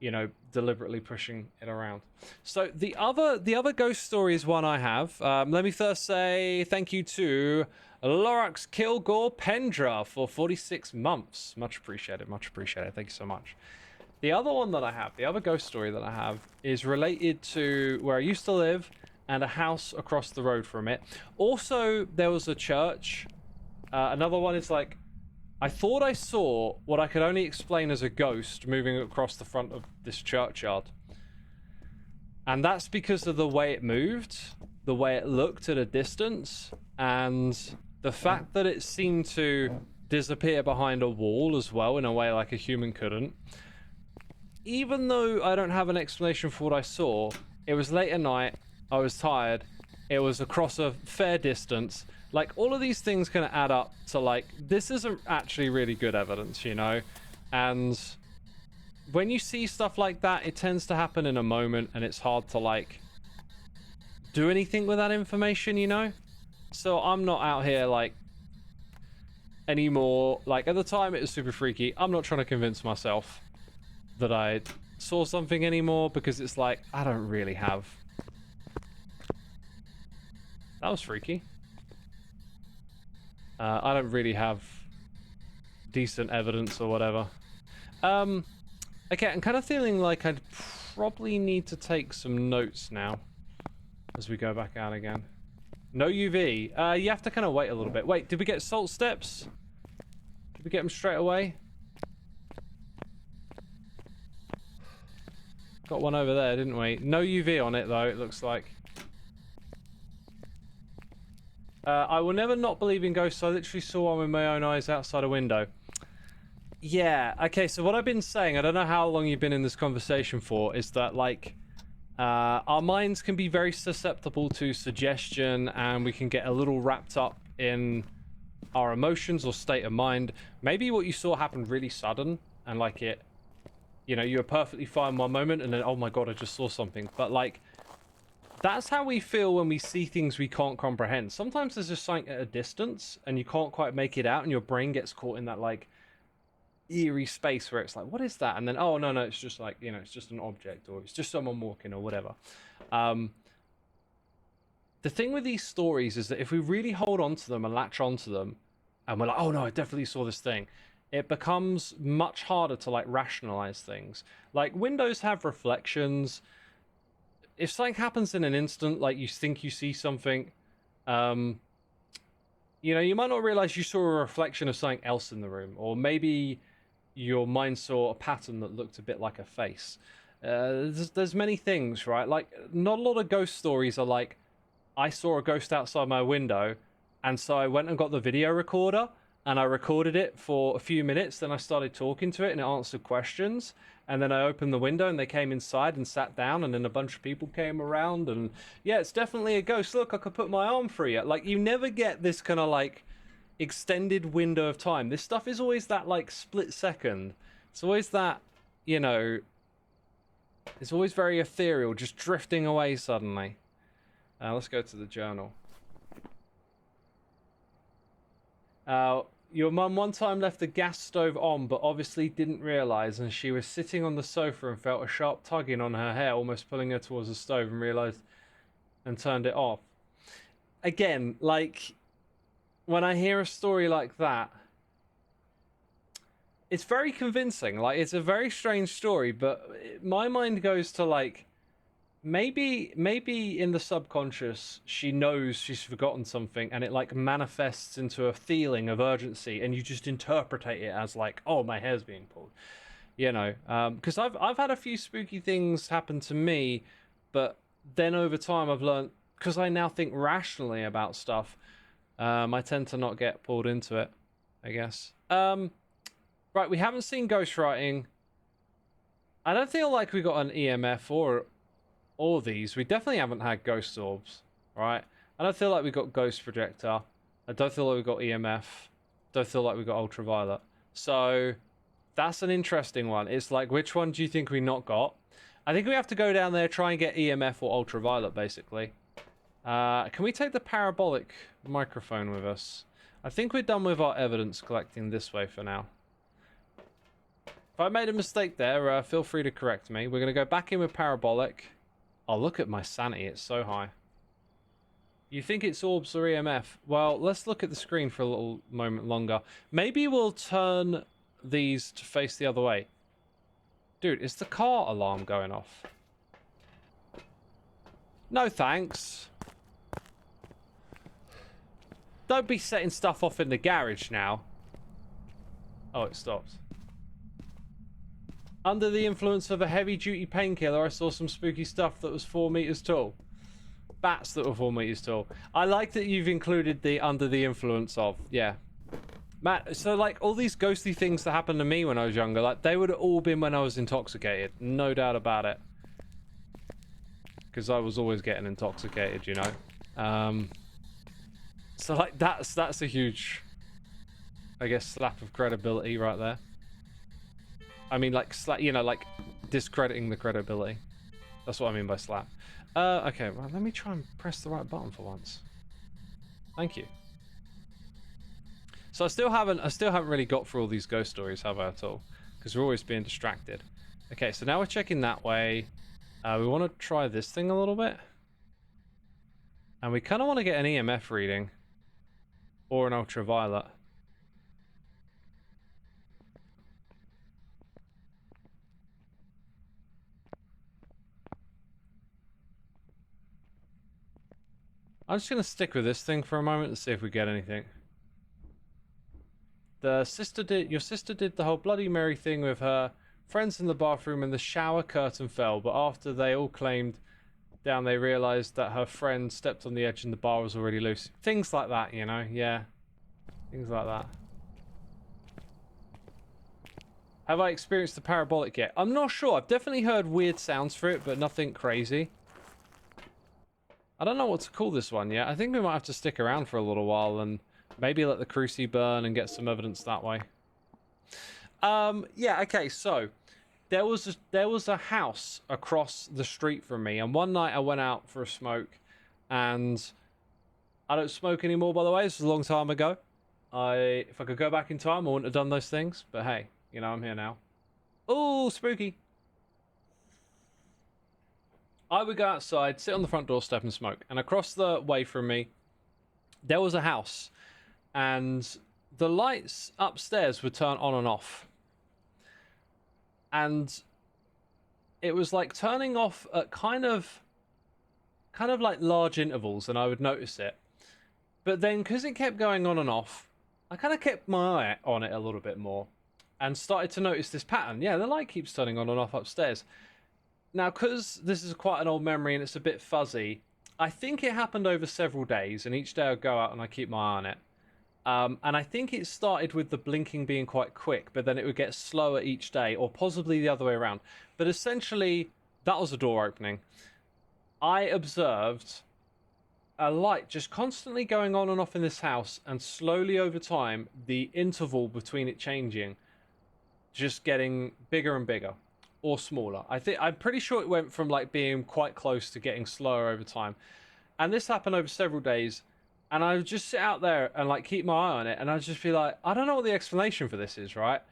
you know, deliberately pushing it around. So the other ghost story is one I have. Let me first say thank you to Lorax Kilgore Pendra for 46 months. Much appreciated, much appreciated. Thank you so much. The other one that I have, the other ghost story that I have, is related to where I used to live and a house across the road from it. Also, there was a church. Another one is like, I thought I saw what I could only explain as a ghost moving across the front of this churchyard. And that's because of the way it moved, the way it looked at a distance, and the fact that it seemed to disappear behind a wall as well in a way like a human couldn't. Even though I don't have an explanation for what I saw, it was late at night, I was tired, it was across a fair distance. Like, all of these things can add up to, like, this isn't actually really good evidence, you know? And when you see stuff like that, it tends to happen in a moment, and it's hard to, like, do anything with that information, you know? So I'm not out here, like, anymore. Like, at the time, it was super freaky. I'm not trying to convince myself that I saw something anymore, because it's like, I don't really have... That was freaky. I don't really have decent evidence or whatever. Okay, I'm kind of feeling like I'd probably need to take some notes now as we go back out again. No UV. You have to kind of wait a little bit. Wait, did we get salt steps? Did we get them straight away? Got one over there, didn't we? No UV on it, though, it looks like. I will never not believe in ghosts. I literally saw one with my own eyes outside a window. Yeah, okay, so what I've been saying, I don't know how long you've been in this conversation for, is that, like, our minds can be very susceptible to suggestion, and we can get a little wrapped up in our emotions or state of mind. Maybe what you saw happened really sudden, and, like, it, you know, you were perfectly fine one moment, and then, oh my god, I just saw something. But, like, that's how we feel when we see things we can't comprehend. Sometimes there's just something at a distance, and you can't quite make it out, and your brain gets caught in that, like, eerie space where it's like, what is that? And then, oh, no, it's just like, you know, it's just an object, or it's just someone walking, or whatever. The thing with these stories is that if we really hold on to them and latch onto them, and we're like, oh, no, I definitely saw this thing, it becomes much harder to, like, rationalize things. Like, windows have reflections. If something happens in an instant, like you think you see something, you know, you might not realize you saw a reflection of something else in the room, or maybe your mind saw a pattern that looked a bit like a face. There's many things, right? Like, not a lot of ghost stories are like, I saw a ghost outside my window, and so I went and got the video recorder, and I recorded it for a few minutes, then I started talking to it, and it answered questions. And then I opened the window and they came inside and sat down, and then a bunch of people came around, and yeah, it's definitely a ghost. Look, I could put my arm through you. Like, you never get this kind of like extended window of time. This stuff is always that like split second. It's always that, you know, it's always very ethereal, just drifting away suddenly. Let's go to the journal. Your mum one time left the gas stove on, but obviously didn't realise, and she was sitting on the sofa and felt a sharp tugging on her hair, almost pulling her towards the stove, and realised and turned it off. Again, like, when I hear a story like that, it's very convincing. Like, it's a very strange story, but my mind goes to, like, maybe in the subconscious she knows she's forgotten something, and it like manifests into a feeling of urgency, and you just interpretate it as like, oh, my hair's being pulled, you know. Because I've had a few spooky things happen to me, but then over time I've learned, because I now think rationally about stuff, I tend to not get pulled into it, I guess. Right, we haven't seen ghostwriting. I don't feel like we got an EMF or all these. We definitely haven't had ghost orbs, right? I don't feel like we got ghost projector. I don't feel like we got EMF. Don't feel like we got ultraviolet. So that's an interesting one. It's like, which one do you think we not got? I think we have to go down there, try and get EMF or ultraviolet, basically. Can we take the parabolic microphone with us? I think we're done with our evidence collecting this way for now. If I made a mistake there, feel free to correct me. We're going to go back in with Parabolic. Oh, look at my sanity. It's so high. You think it's orbs or EMF? Well, let's look at the screen for a little moment longer. Maybe we'll turn these to face the other way. Dude, is the car alarm going off? No thanks. Don't be setting stuff off in the garage now. Oh, it stopped. Under the influence of a heavy-duty painkiller, I saw some spooky stuff that was 4 meters tall. Bats that were 4 meters tall. I like that you've included the under the influence of. Yeah. Matt, so like all these ghostly things that happened to me when I was younger, like they would have all been when I was intoxicated. No doubt about it. Because I was always getting intoxicated, you know. So like that's a huge, I guess, slap of credibility right there. I mean, like, you know, like, discrediting the credibility. That's what I mean by slap. Okay, well, let me try and press the right button for once. Thank you. So I still haven't really got through all these ghost stories, have I, at all? Because we're always being distracted. Okay, so now we're checking that way. We want to try this thing a little bit. And we kind of want to get an EMF reading. Or an ultraviolet. I'm just going to stick with this thing for a moment and see if we get anything. Your sister did the whole Bloody Mary thing with her friends in the bathroom and the shower curtain fell, but after they all claimed down, they realized that her friend stepped on the edge and the bar was already loose. Things like that, you know? Yeah. Things like that. Have I experienced the parabolic yet? I'm not sure. I've definitely heard weird sounds for it, but nothing crazy. I don't know what to call this one yet. I think we might have to stick around for a little while and maybe let the cruci burn and get some evidence that way. Yeah, okay, so there was a house across the street from me, and one night I went out for a smoke, and I don't smoke anymore, by the way. This was a long time ago. If I could go back in time, I wouldn't have done those things, but hey, you know, I'm here now. Oh, spooky. I would go outside, sit on the front doorstep and smoke. And across the way from me, there was a house. And the lights upstairs would turn on and off. And it was like turning off at kind of like large intervals, and I would notice it. But then, because it kept going on and off, I kind of kept my eye on it a little bit more. And started to notice this pattern. Yeah, the light keeps turning on and off upstairs. Now, because this is quite an old memory and it's a bit fuzzy, I think it happened over several days, and each day I'd go out and I keep my eye on it. And I think it started with the blinking being quite quick, but then it would get slower each day, or possibly the other way around. But essentially, that was a door opening. I observed a light just constantly going on and off in this house, and slowly over time, the interval between it changing just getting bigger and bigger. Or smaller. I'm pretty sure it went from like being quite close to getting slower over time. And this happened over several days. And I would just sit out there and like keep my eye on it. And I'd just be like, I don't know what the explanation for this is, right?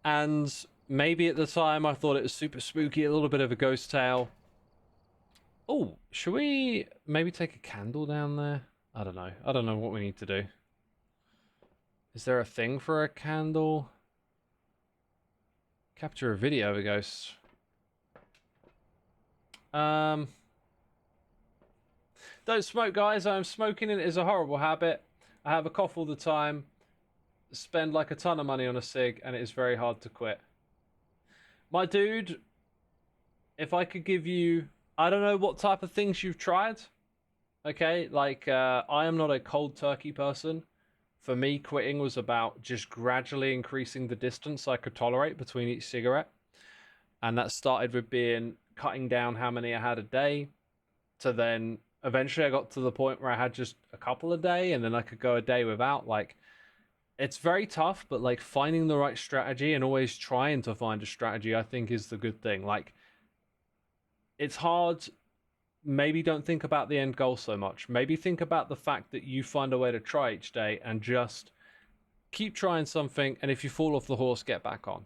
And maybe at the time I thought it was super spooky, a little bit of a ghost tale. Oh, should we maybe take a candle down there? I don't know. I don't know what we need to do. Is there a thing for a candle? Capture a video of a ghost. Don't smoke, guys. I'm smoking and it is a horrible habit. I have a cough all the time. Spend like a ton of money on a cig, and it is very hard to quit. My dude, if I could give you, I don't know what type of things you've tried. Okay, like I am not a cold turkey person. For me, quitting was about just gradually increasing the distance I could tolerate between each cigarette. And that started with cutting down how many I had a day, to then eventually I got to the point where I had just a couple a day, and then I could go a day without. Like, it's very tough, but like finding the right strategy and always trying to find a strategy, I think, is the good thing. Like, it's hard maybe don't think about the end goal so much. Maybe think about the fact that you find a way to try each day and just keep trying something, and if you fall off the horse, get back on.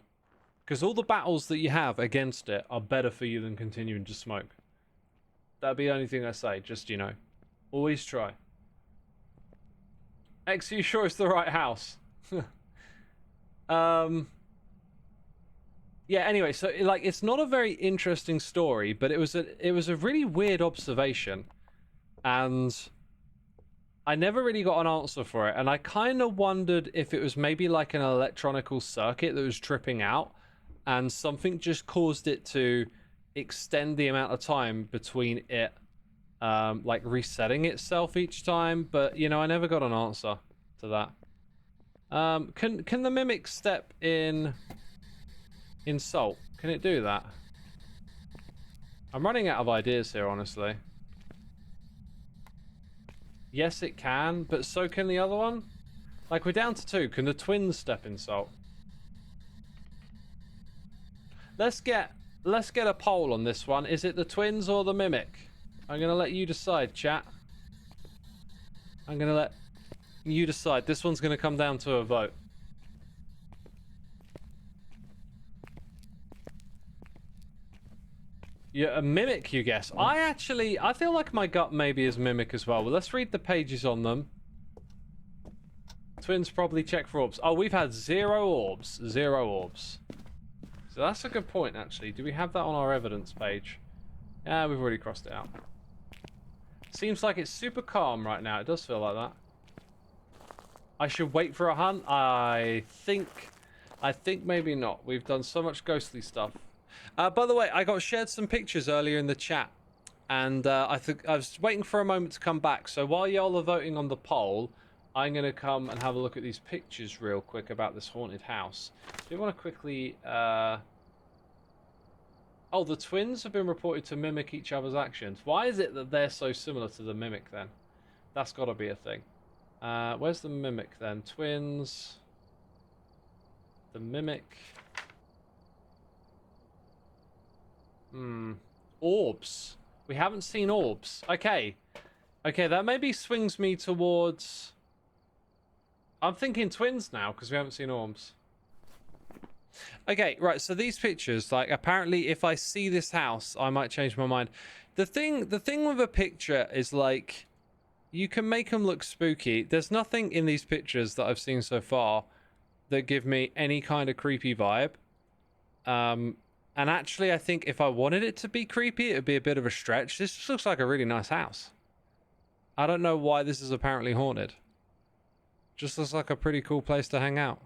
Because all the battles that you have against it are better for you than continuing to smoke. That'd be the only thing I say, just, you know, always try. X, are you sure it's the right house? Yeah, anyway, so like it's not a very interesting story, but it was a really weird observation, and I never really got an answer for it, and I kind of wondered if it was maybe like an electronical circuit that was tripping out, and something just caused it to extend the amount of time between it like resetting itself each time, but you know, I never got an answer to that. Can the mimic step in salt? Can it do that? I'm running out of ideas here, honestly. Yes, it can, but so can the other one. Like, we're down to 2. Can the twins step in salt? Let's get a poll on this one. Is it the twins or the mimic? I'm gonna let you decide, chat. I'm gonna let you decide. This one's gonna come down to a vote. Yeah, a mimic, you guess. I feel like my gut maybe is mimic as well. Well, let's read the pages on them. Twins probably check for orbs. Oh, we've had 0 orbs. 0 orbs. So that's a good point, actually. Do we have that on our evidence page? Yeah, we've already crossed it out. Seems like it's super calm right now. It does feel like that. I should wait for a hunt? I think maybe not. We've done so much ghostly stuff. By the way, I got shared some pictures earlier in the chat, and I was waiting for a moment to come back. So while y'all are voting on the poll, I'm going to come and have a look at these pictures real quick about this haunted house. Do you want to quickly... Oh, the twins have been reported to mimic each other's actions. Why is it that they're so similar to the mimic, then? That's got to be a thing. Where's the mimic, then? Twins... The mimic... Orbs. We haven't seen orbs. Okay. Okay, that maybe swings me towards... I'm thinking twins now, because we haven't seen orbs. Okay, right, so these pictures, like, apparently if I see this house, I might change my mind. The thing with a picture is, like, you can make them look spooky. There's nothing in these pictures that I've seen so far that give me any kind of creepy vibe. And actually, I think if I wanted it to be creepy, it would be a bit of a stretch. This just looks like a really nice house. I don't know why this is apparently haunted. Just looks like a pretty cool place to hang out.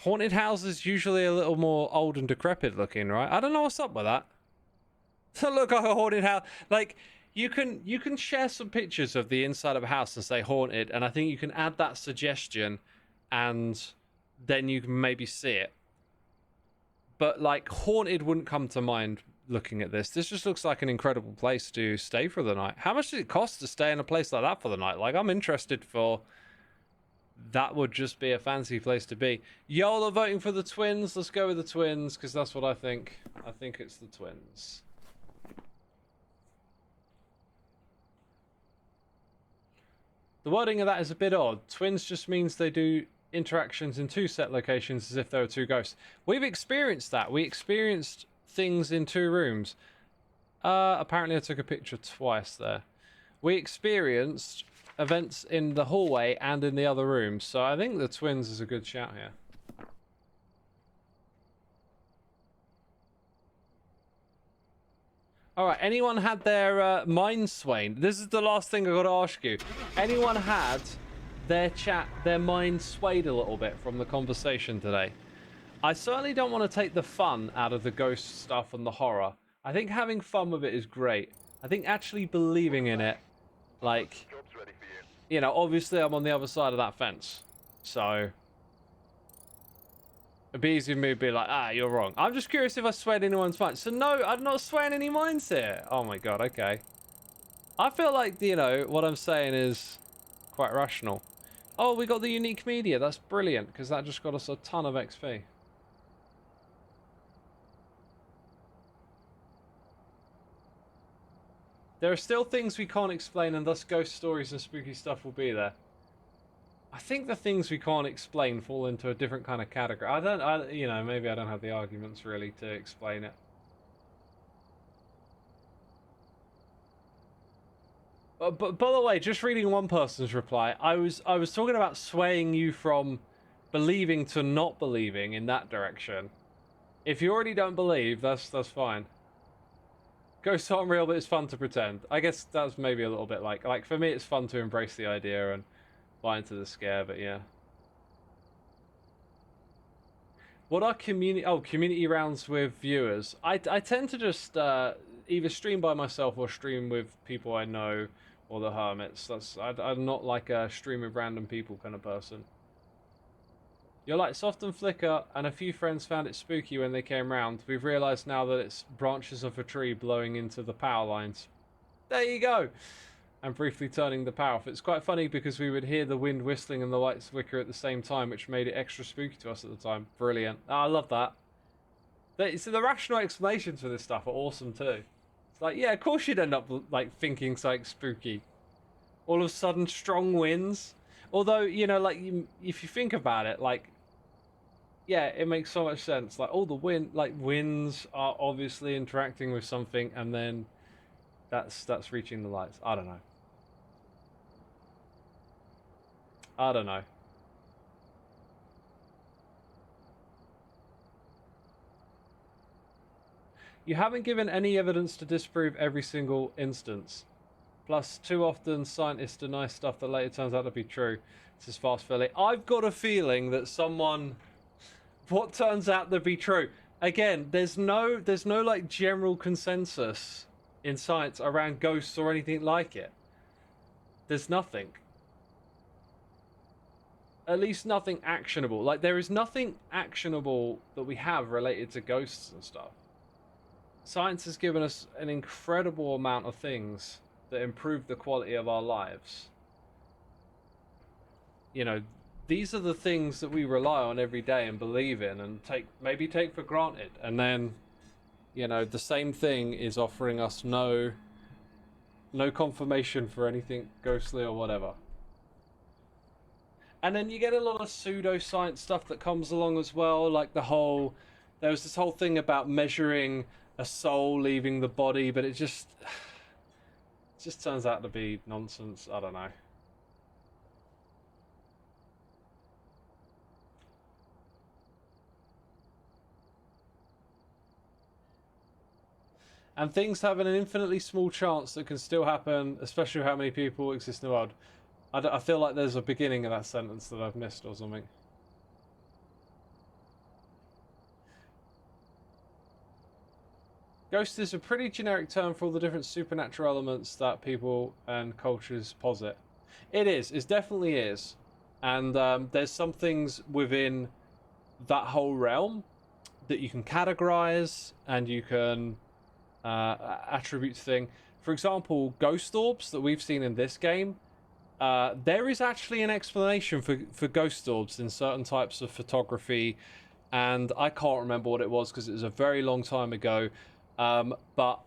Haunted houses usually a little more old and decrepit looking, right? I don't know what's up with that. Doesn't look like a haunted house. Like, you can share some pictures of the inside of a house and say haunted, and I think you can add that suggestion, and then you can maybe see it. But, like, haunted wouldn't come to mind looking at this. This just looks like an incredible place to stay for the night. How much does it cost to stay in a place like that for the night? Like, I'm interested for... That would just be a fancy place to be. Y'all are voting for the twins. Let's go with the twins, because that's what I think. I think it's the twins. The wording of that is a bit odd. Twins just means they do interactions in 2 set locations as if there were 2 ghosts. We've experienced that. We experienced things in 2 rooms. Apparently I took a picture twice there. We experienced events in the hallway and in the other rooms, so I think the twins is a good shout here. Alright, anyone had their mind swayed? This is the last thing I got to ask you. Anyone had their mind swayed a little bit from the conversation today? I certainly don't want to take the fun out of the ghost stuff and the horror. I think having fun with it is great. I think actually believing in it, like, you know, obviously I'm on the other side of that fence, so it'd be easy for me to be like, ah, you're wrong. I'm just curious if I swayed anyone's mind. So no, I'm not swaying any minds here. Oh my god, okay. I feel like, you know, what I'm saying is quite rational. Oh, we got the unique media. That's brilliant, because that just got us a ton of XP. There are still things we can't explain, and thus ghost stories and spooky stuff will be there. I think the things we can't explain fall into a different kind of category. Maybe I don't have the arguments really to explain it. But by the way, just reading one person's reply, I was talking about swaying you from believing to not believing in that direction. If you already don't believe, that's fine. Ghosts aren't real, but it's fun to pretend. I guess that's maybe a little bit like for me, it's fun to embrace the idea and buy into the scare. But yeah. What are community rounds with viewers? I tend to just either stream by myself or stream with people I know or the hermits. I'm not like a stream with random people kind of person. Your lights often flicker, and a few friends found it spooky when they came round. We've realised now that it's branches of a tree blowing into the power lines. There you go! And briefly turning the power off. It's quite funny because we would hear the wind whistling and the lights flicker at the same time, which made it extra spooky to us at the time. Brilliant. Oh, I love that. So the rational explanations for this stuff are awesome too. It's like, yeah, of course you'd end up like thinking something spooky. All of a sudden, strong winds. Although, if you think about it, like, yeah, it makes so much sense. Like all the winds are obviously interacting with something, and then that's reaching the lights. I don't know. You haven't given any evidence to disprove every single instance. Plus, too often scientists deny stuff that later turns out to be true. This is Fast Philly. I've got a feeling that what turns out to be true. Again, there's no like general consensus in science around ghosts or anything like it. There's nothing. At least nothing actionable. Like, there is nothing actionable that we have related to ghosts and stuff. Science has given us an incredible amount of things that improve the quality of our lives. These are the things that we rely on every day and believe in and maybe take for granted. And then, the same thing is offering us no confirmation for anything ghostly or whatever. And then you get a lot of pseudoscience stuff that comes along as well, like there was this whole thing about measuring a soul leaving the body, but it just turns out to be nonsense. I don't know. And things have an infinitely small chance that can still happen, especially with how many people exist in the world. I feel like there's a beginning of that sentence that I've missed or something. Ghost is a pretty generic term for all the different supernatural elements that people and cultures posit. It is. It definitely is. And there's some things within that whole realm that you can categorize and you can attribute thing. For example, ghost orbs that we've seen in this game. There is actually an explanation for ghost orbs in certain types of photography, and I can't remember what it was because it was a very long time ago. But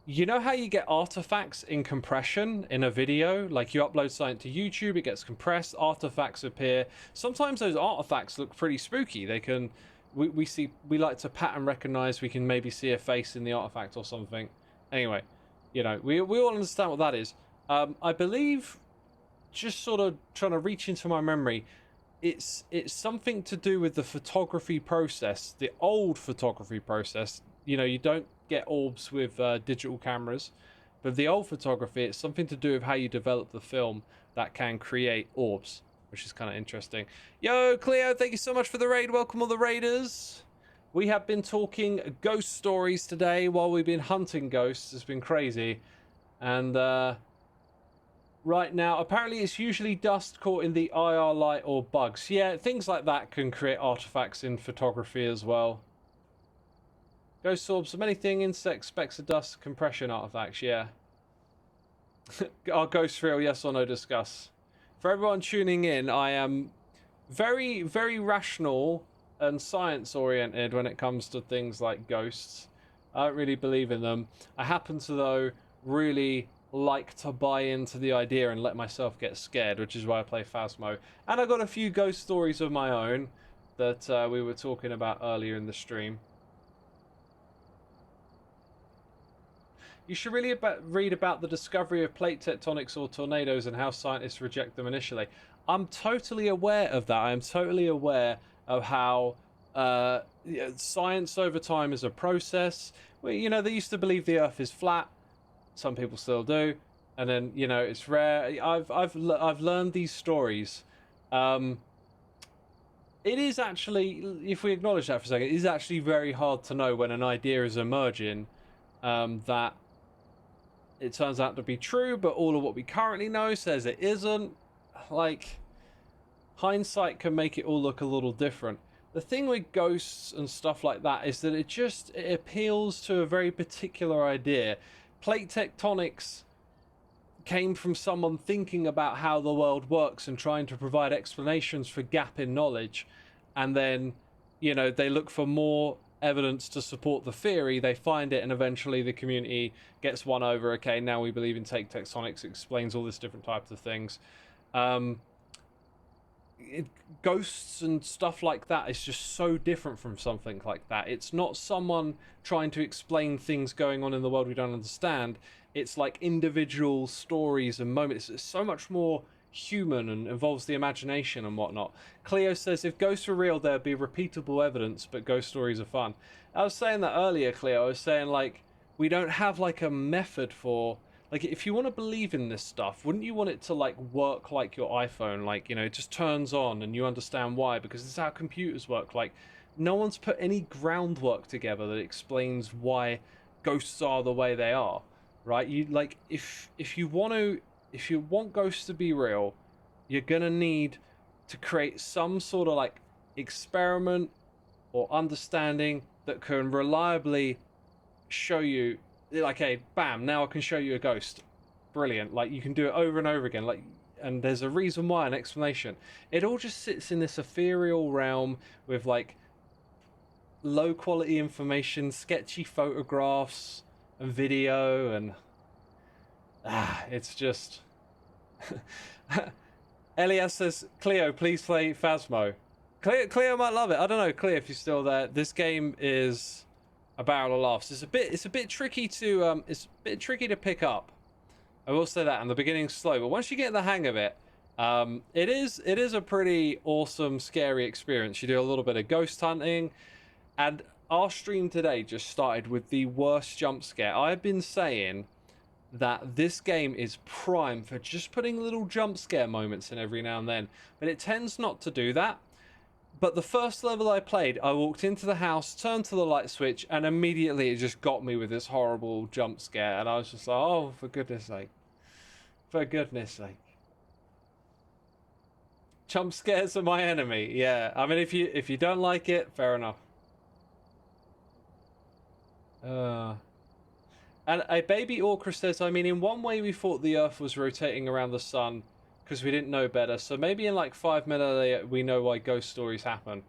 you know how you get artifacts in compression in a video? Like you upload something to YouTube, it gets compressed, artifacts appear. Sometimes those artifacts look pretty spooky. We like to pattern recognize, we can maybe see a face in the artifact or something. Anyway, we all understand what that is. I believe, just sort of trying to reach into my memory, it's something to do with the photography process, the old photography process. You don't get orbs with digital cameras, but the old photography, it's something to do with how you develop the film that can create orbs, which is kind of interesting. Yo, Cleo, thank you so much for the raid. Welcome all the raiders. We have been talking ghost stories today while we've been hunting ghosts. It's been crazy. And right now, apparently it's usually dust caught in the IR light or bugs. Yeah, things like that can create artifacts in photography as well. Ghost orbs, many things, insects, specks of dust, compression artifacts, yeah. Are ghosts real, yes or no, discuss. For everyone tuning in, I am very, very rational and science-oriented when it comes to things like ghosts. I don't really believe in them. I happen to, though, really like to buy into the idea and let myself get scared, which is why I play Phasmo. And I got a few ghost stories of my own that we were talking about earlier in the stream. You should really read about the discovery of plate tectonics or tornadoes and how scientists reject them initially. I'm totally aware of that. I'm totally aware of how science over time is a process. Well, you know, they used to believe the Earth is flat. Some people still do, and then you know it's rare. I've learned these stories. It is actually, if we acknowledge that for a second, it is actually very hard to know when an idea is emerging that it turns out to be true, but all of what we currently know says it isn't. Like, hindsight can make it all look a little different. The thing with ghosts and stuff like that is that it appeals to a very particular idea. Plate tectonics came from someone thinking about how the world works and trying to provide explanations for gap in knowledge, and then, you know, they look for more evidence to support the theory, they find it, and eventually the community gets won over. Okay, now we believe in plate tectonics, explains all this different types of things. Ghosts and stuff like that is just so different from something like that. It's not someone trying to explain things going on in the world we don't understand. It's like individual stories and moments. It's so much more human and involves the imagination and whatnot. Cleo says, if ghosts were real, there'd be repeatable evidence, but ghost stories are fun. I was saying that earlier, Cleo. I was saying, like, we don't have, like, a method for... Like, if you want to believe in this stuff, wouldn't you want it to, like, work like your iPhone? Like, you know, it just turns on and you understand why, because this is how computers work. Like, no one's put any groundwork together that explains why ghosts are the way they are, right? You, like, if you want ghosts to be real, you're gonna need to create some sort of, like, experiment or understanding that can reliably show you, like, hey, bam, now I can show you a ghost. Brilliant. Like, you can do it over and over again. Like, and there's a reason why, an explanation. It all just sits in this ethereal realm with, like, low quality information, sketchy photographs and video, and it's just... Elias says, Cleo, please play Phasmo. Cleo might love it. I don't know, Cleo, if you're still there. This game is a barrel of laughs. It's a bit tricky to pick up. I will say that, and the beginning's slow, but once you get the hang of it, it is a pretty awesome, scary experience. You do a little bit of ghost hunting, and our stream today just started with the worst jump scare. I've been saying that this game is prime for just putting little jump scare moments in every now and then, but it tends not to do that. But the first level I played, I walked into the house, turned to the light switch, and immediately it just got me with this horrible jump scare, and I was just like, oh, for goodness sake. For goodness sake. Jump scares are my enemy. Yeah, I mean, if you don't like it, fair enough. And a baby orca says, I mean, in one way we thought the Earth was rotating around the sun because we didn't know better. So maybe in like 5 millennia we know why ghost stories happen.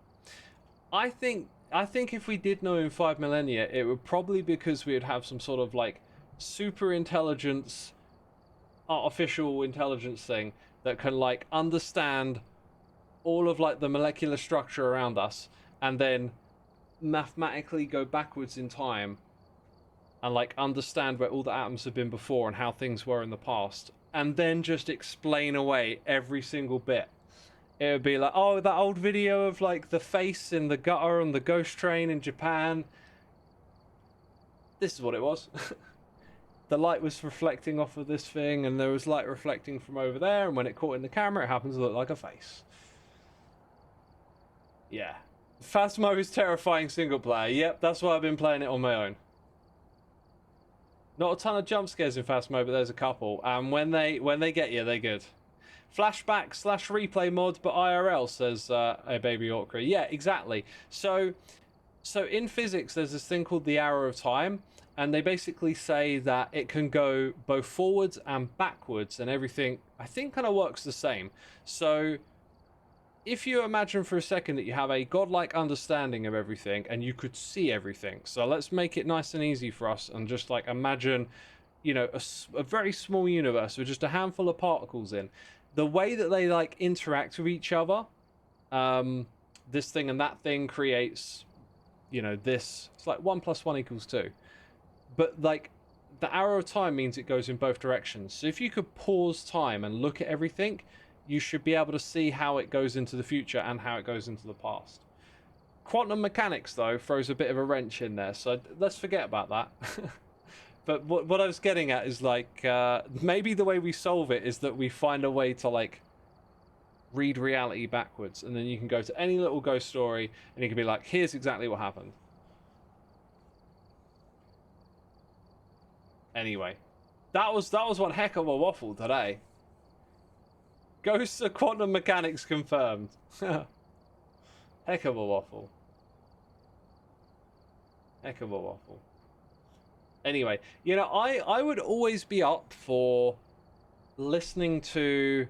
I think if we did know in 5 millennia, it would probably because we would have some sort of like super intelligence, artificial intelligence thing that can like understand all of like the molecular structure around us and then mathematically go backwards in time and like understand where all the atoms have been before and how things were in the past, and then just explain away every single bit. It would be like, oh, that old video of like the face in the gutter on the ghost train in Japan. This is what it was. The light was reflecting off of this thing, and there was light reflecting from over there, and when it caught in the camera, it happens to look like a face. Yeah. Phasmo is terrifying single player. Yep, that's why I've been playing it on my own. Not a ton of jump scares in Phasmo, but there's a couple. And when they get you, they're good. Flashback / replay mod, but IRL, says a baby orca. Yeah, exactly. So in physics, there's this thing called the arrow of time, and they basically say that it can go both forwards and backwards, and everything, I think, kind of works the same. So if you imagine for a second that you have a godlike understanding of everything and you could see everything. So let's make it nice and easy for us and just like imagine you know, a very small universe with just a handful of particles in, the way that they like interact with each other, this thing and that thing creates, you know, this. It's like 1 + 1 = 2. But like the arrow of time means it goes in both directions. So if you could pause time and look at everything, you should be able to see how it goes into the future and how it goes into the past. Quantum mechanics, though, throws a bit of a wrench in there, so let's forget about that. But what I was getting at is, like, maybe the way we solve it is that we find a way to, like, read reality backwards, and then you can go to any little ghost story, and you can be like, here's exactly what happened. Anyway, that was one heck of a waffle today. Ghosts of quantum mechanics confirmed. Heck of a waffle. Heck of a waffle. Anyway, you know, I would always be up for listening to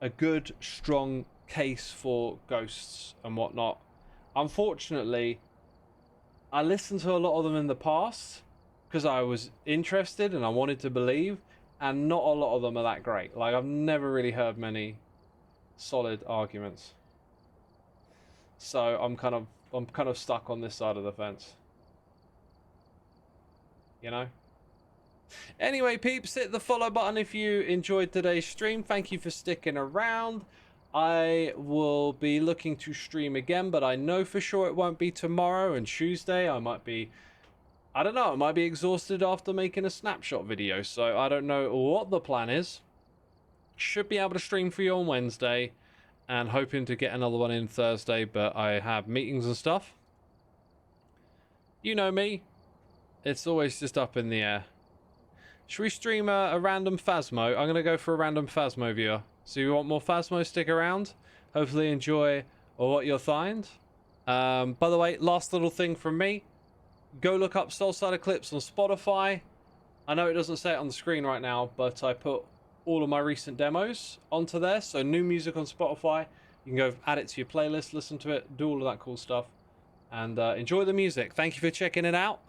a good, strong case for ghosts and whatnot. Unfortunately, I listened to a lot of them in the past because I was interested and I wanted to believe, and not a lot of them are that great. Like, I've never really heard many solid arguments. So I'm kind of stuck on this side of the fence. You know? Anyway, peeps, hit the follow button if you enjoyed today's stream. Thank you for sticking around. I will be looking to stream again, but I know for sure it won't be tomorrow and Tuesday. I might be, I don't know, I might be exhausted after making a snapshot video, so I don't know what the plan is. Should be able to stream for you on Wednesday, and hoping to get another one in Thursday, but I have meetings and stuff. You know me. It's always just up in the air. Should we stream a random Phasmo? I'm going to go for a random Phasmo viewer. So you want more Phasmo, stick around. Hopefully enjoy what you'll find. By the way, last little thing from me. Go look up Soulside Eclipse on Spotify. I know it doesn't say it on the screen right now, but I put all of my recent demos onto there. So new music on Spotify. You can go add it to your playlist, listen to it, do all of that cool stuff. And enjoy the music. Thank you for checking it out.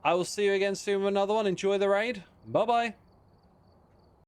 I will see you again soon with another one. Enjoy the raid. Bye-bye.